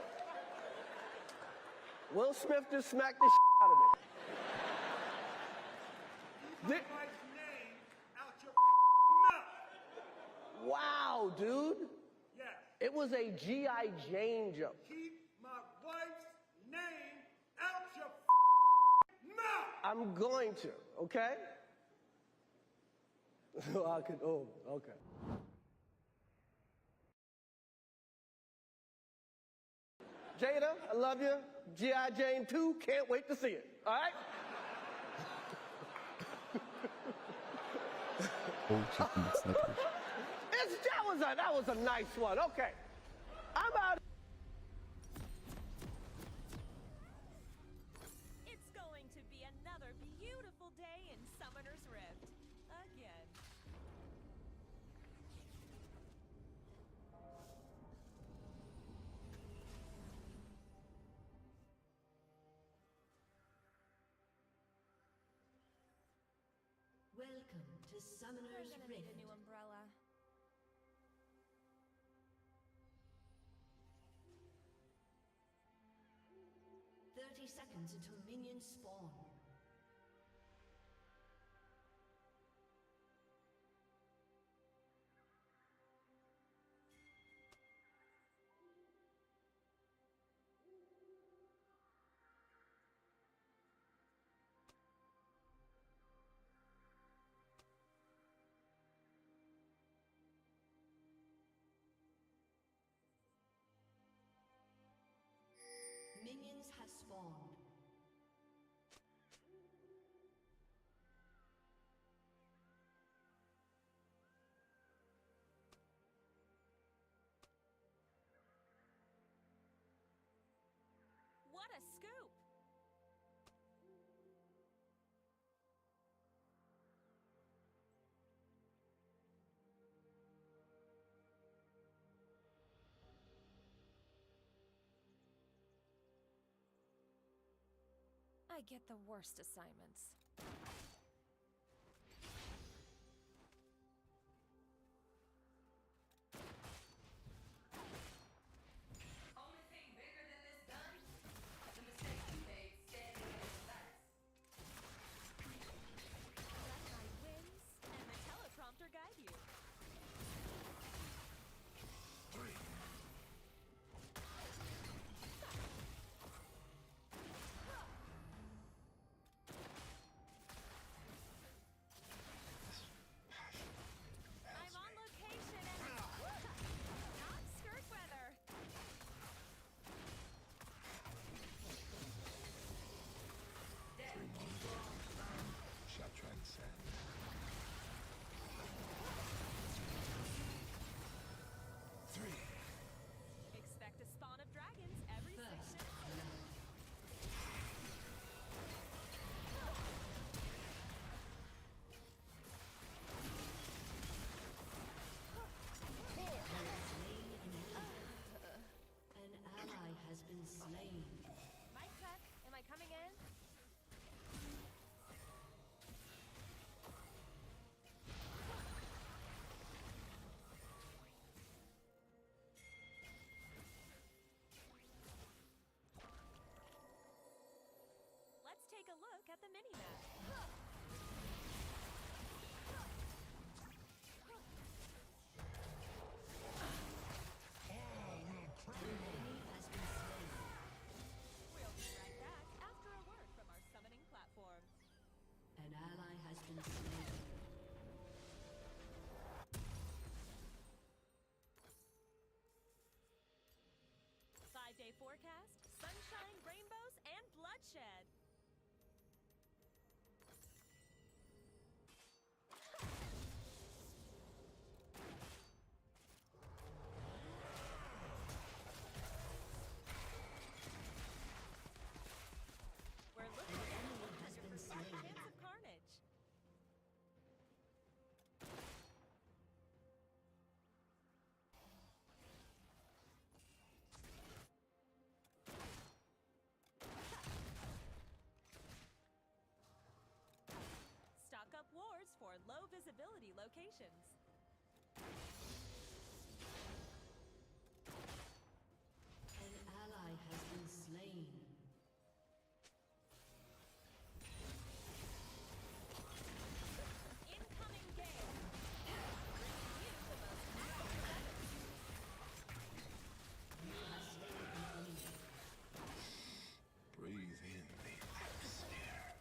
Will Smith just smacked the out of me. Keep my wife's name out your mouth. Wow, dude. Yes. It was a G.I. Jane joke. Keep my wife's name out your mouth. I'm going to, okay? Okay. Jada, I love you. G.I. Jane 2, can't wait to see it. All right? That was a nice one. Okay. I'm out. It's going to be another beautiful day in Summoner's Rift. Again. Welcome to Summoner's We're gonna Rift. need a new umbrella. Seconds until minions spawn. Minions have spawned. What a scoop! I I get the worst assignments. Only thing bigger than this gun? The mistake you made standing in its lights. Let my wins and the teleprompter guide you. 3. I'm on location and not skirt weather. Shall transcend. 3. Expect a spawn of dragons every 6 minutes. An ally has been slain. Mic check. Am I coming in? Let's take a look at the mini-map. We'll be right back after a word from our summoning platform. An ally has been slain. Five-day forecast, sunshine, rainbows, and bloodshed. We're looking at a 100% chance of carnage. Stock up wards for low visibility locations. An ally has been slain. Incoming game. Bringing you the most powerful weapons. You have slain an enemy. Breathe in the atmosphere.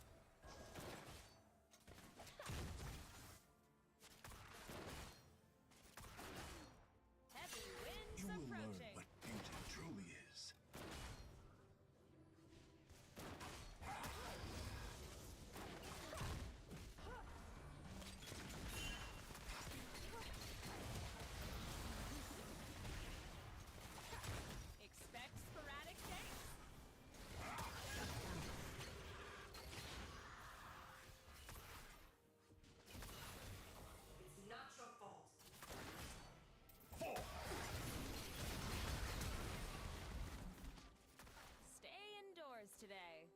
Heavy winds You will learn approaching. what beauty truly is. Expect sporadic takes. It's not your fault. Stay indoors today.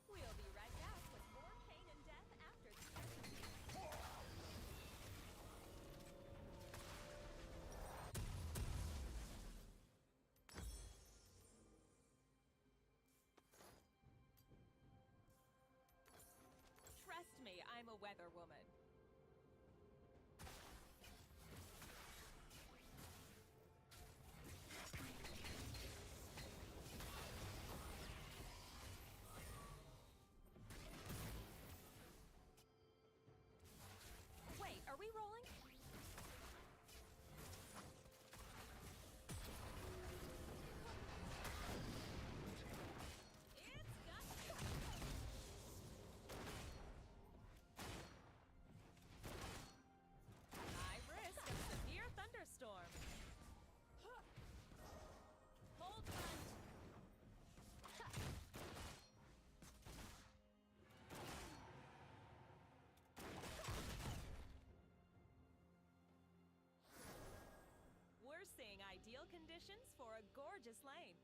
We'll be right back with more pain and death after these. Trust me, I'm a weather woman. Wait, are we rolling? It's gusty. High risk of severe thunderstorm. Hold front. We're seeing ideal conditions for a gorgeous lane.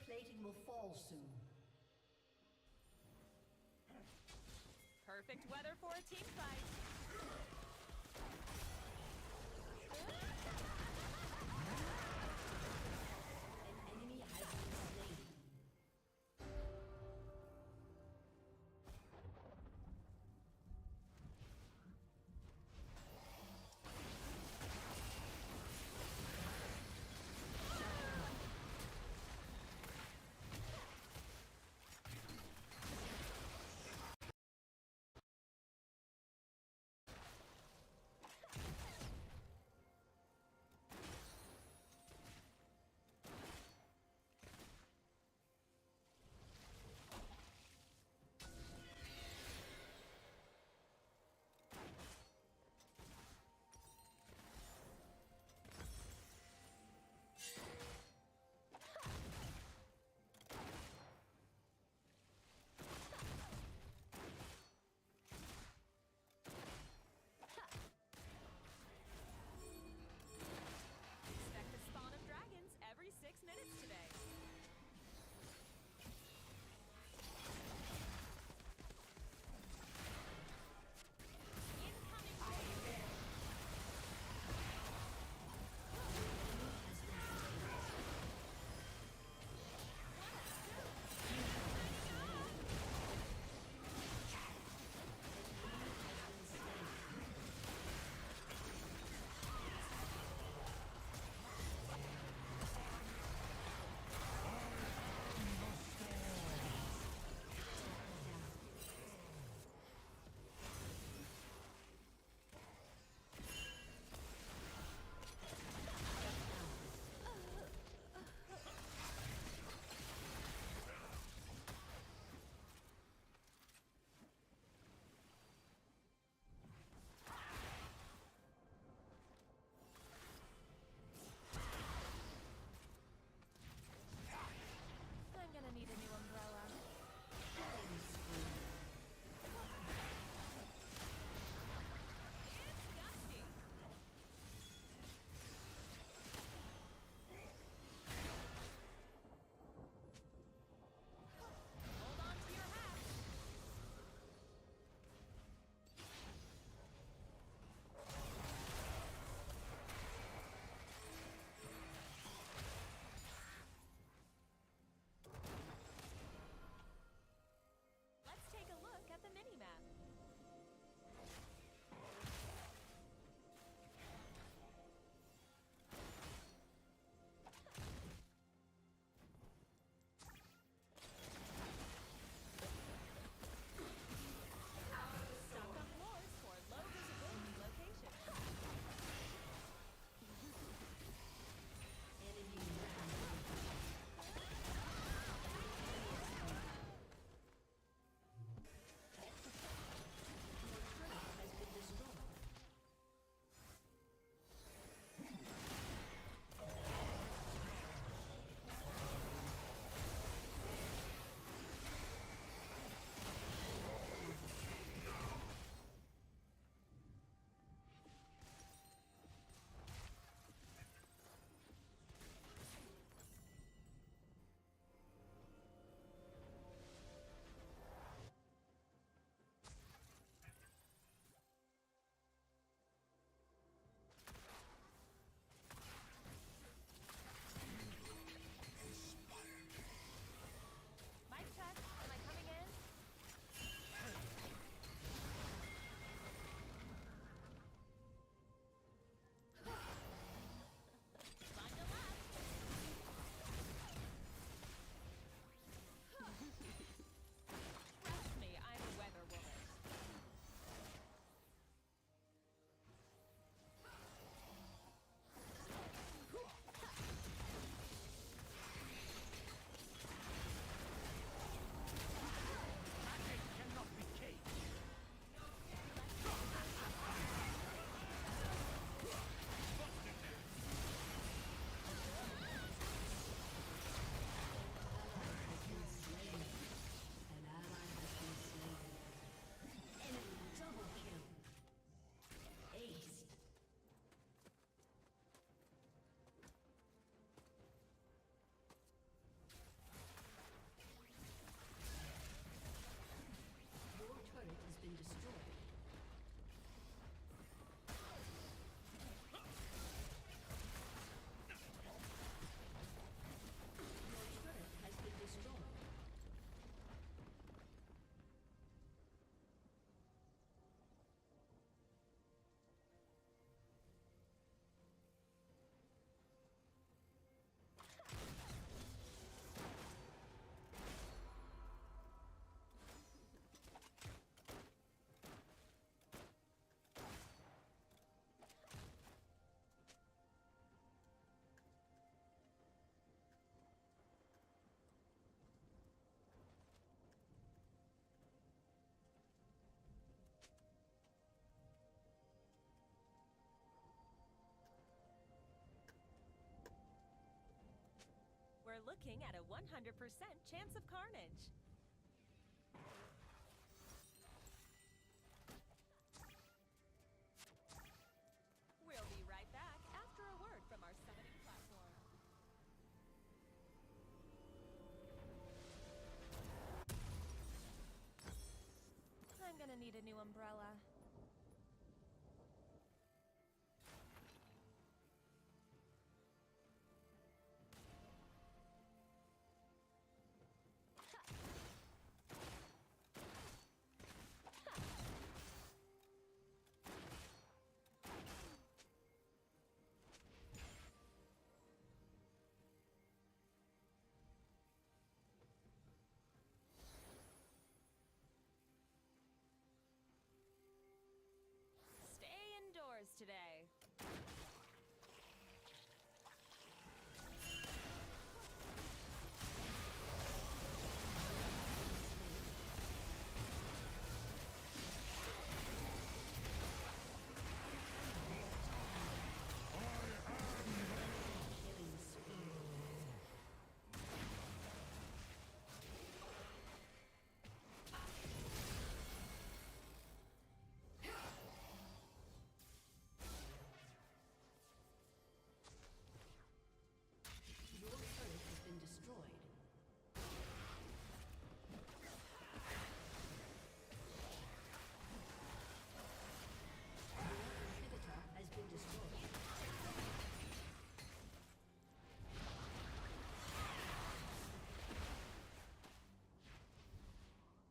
plating will fall soon. Perfect weather for a team fight. looking at a 100% chance of carnage. We'll be right back after a word from our summoning platform. I'm gonna need a new umbrella. Stay indoors today. Your turret has been destroyed. Your inhibitor has been destroyed.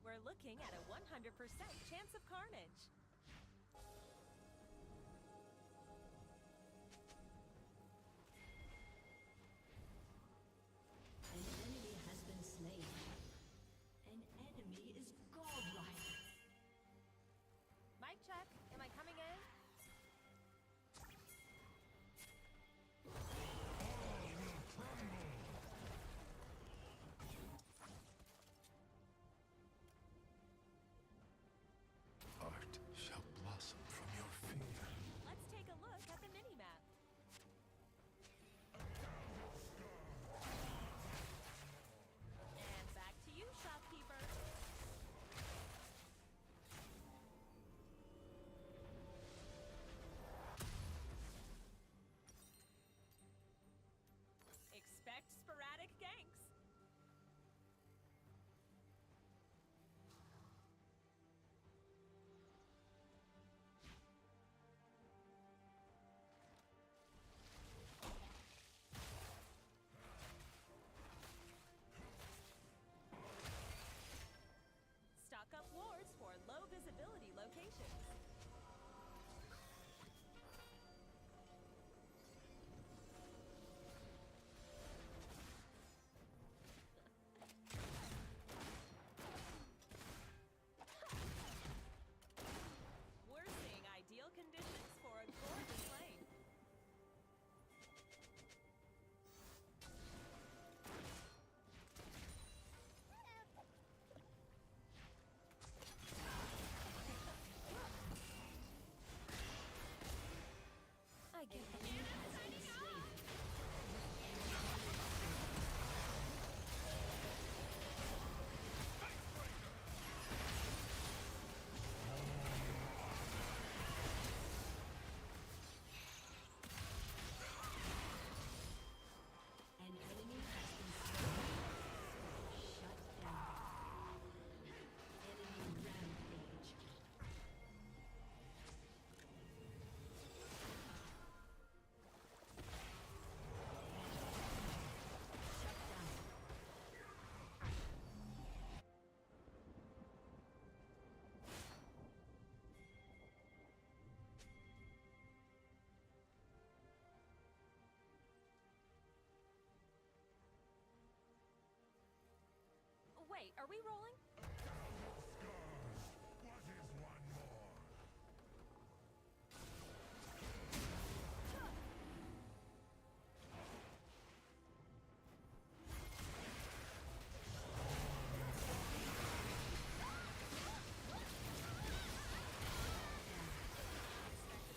We're looking at a 100% chance of carnage. An enemy has been slain. An enemy is godlike. Mic check. Am I coming in? Art shall blossom from your finger. Let's take a look at the mini-map. And back to you, shopkeeper. Expect sporadic ganks. Stock up wards for low visibility locations. We're seeing ideal conditions for a gorgeous lane. I get it. An enemy has been slain. Shut down. Enemy rampage. Shut down. Wait, are we rolling? What is one more?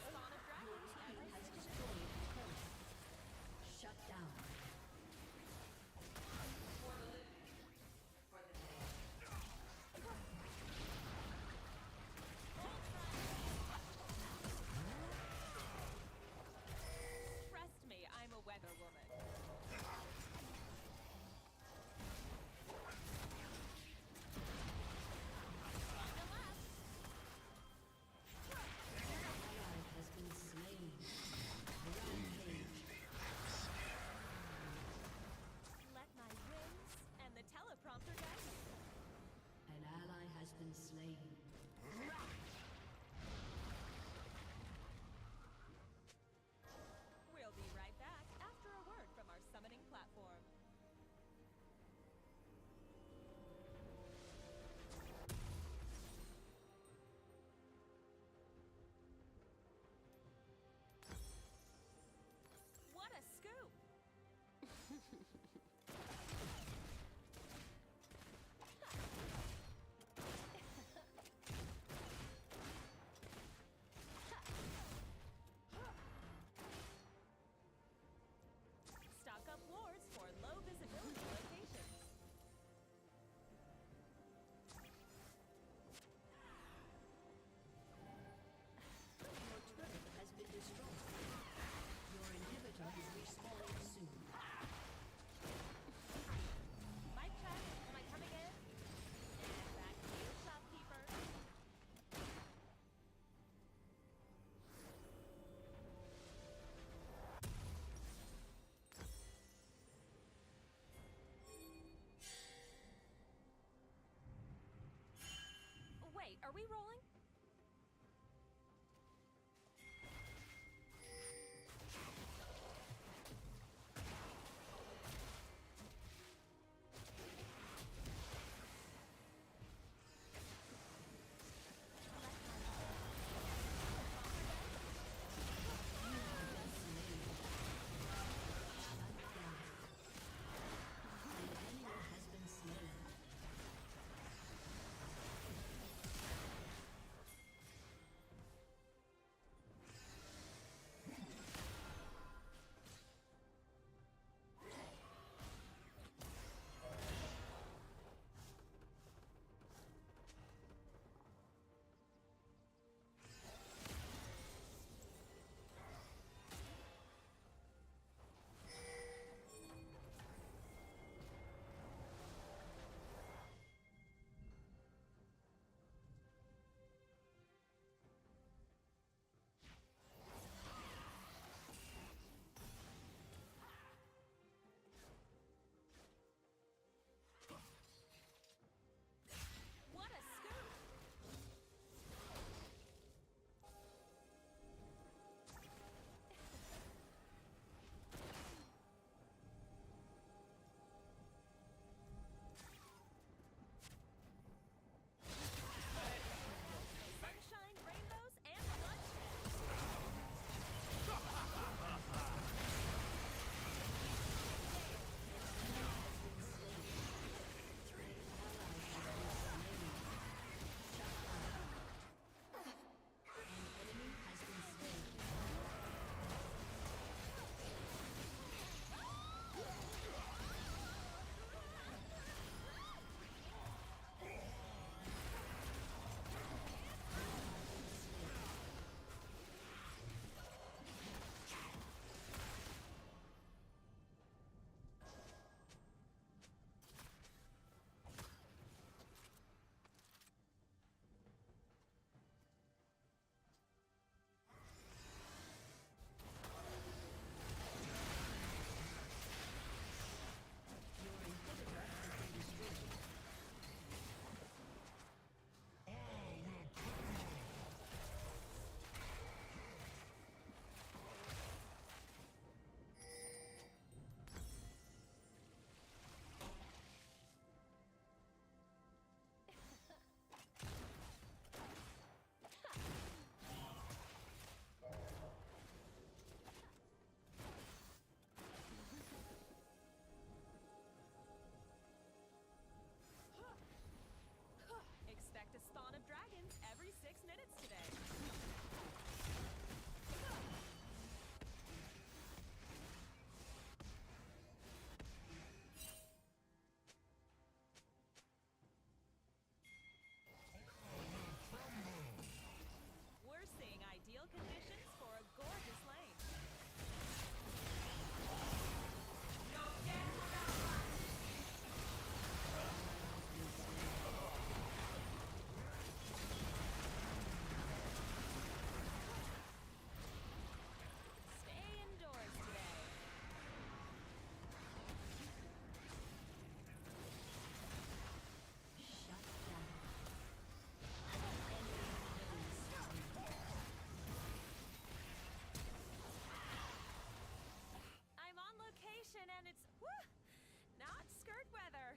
Spawn of dragons. Your team has destroyed a turret. Shut down. Stock up wars for low visibility locations. Your turret has been destroyed. Your inhibitor is respawning soon. Mic check. Am I coming in? And back to you, shopkeeper. Wait, are we rolling? Has been slain. What a scoop! Sunshine, rainbows, and bloodshed. Expect a spawn of dragons every 6 minutes today. We're seeing ideal conditions for a gorgeous lane. Stay indoors today. I'm on location and it's not skirt weather.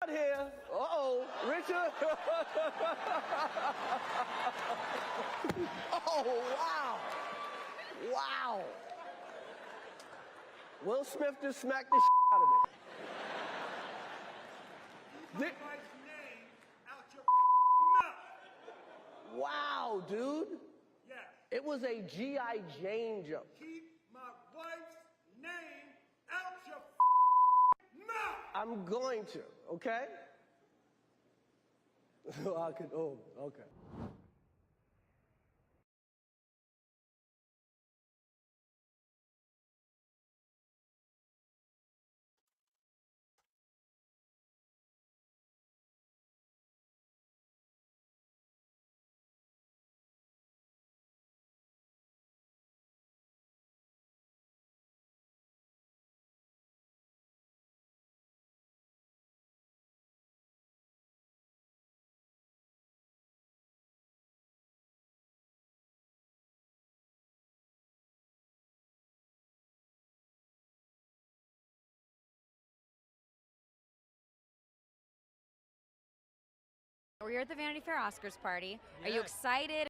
out here. Uh-oh, Richard. Oh, wow. Wow. Will Smith just smacked the out of me. Keep my wife's name out your mouth. Wow, dude. Yes. It was a G.I. Jane jump. Keep my wife's name out your mouth. I'm going to, okay? Okay. We're here at the Vanity Fair Oscars party. Are you excited?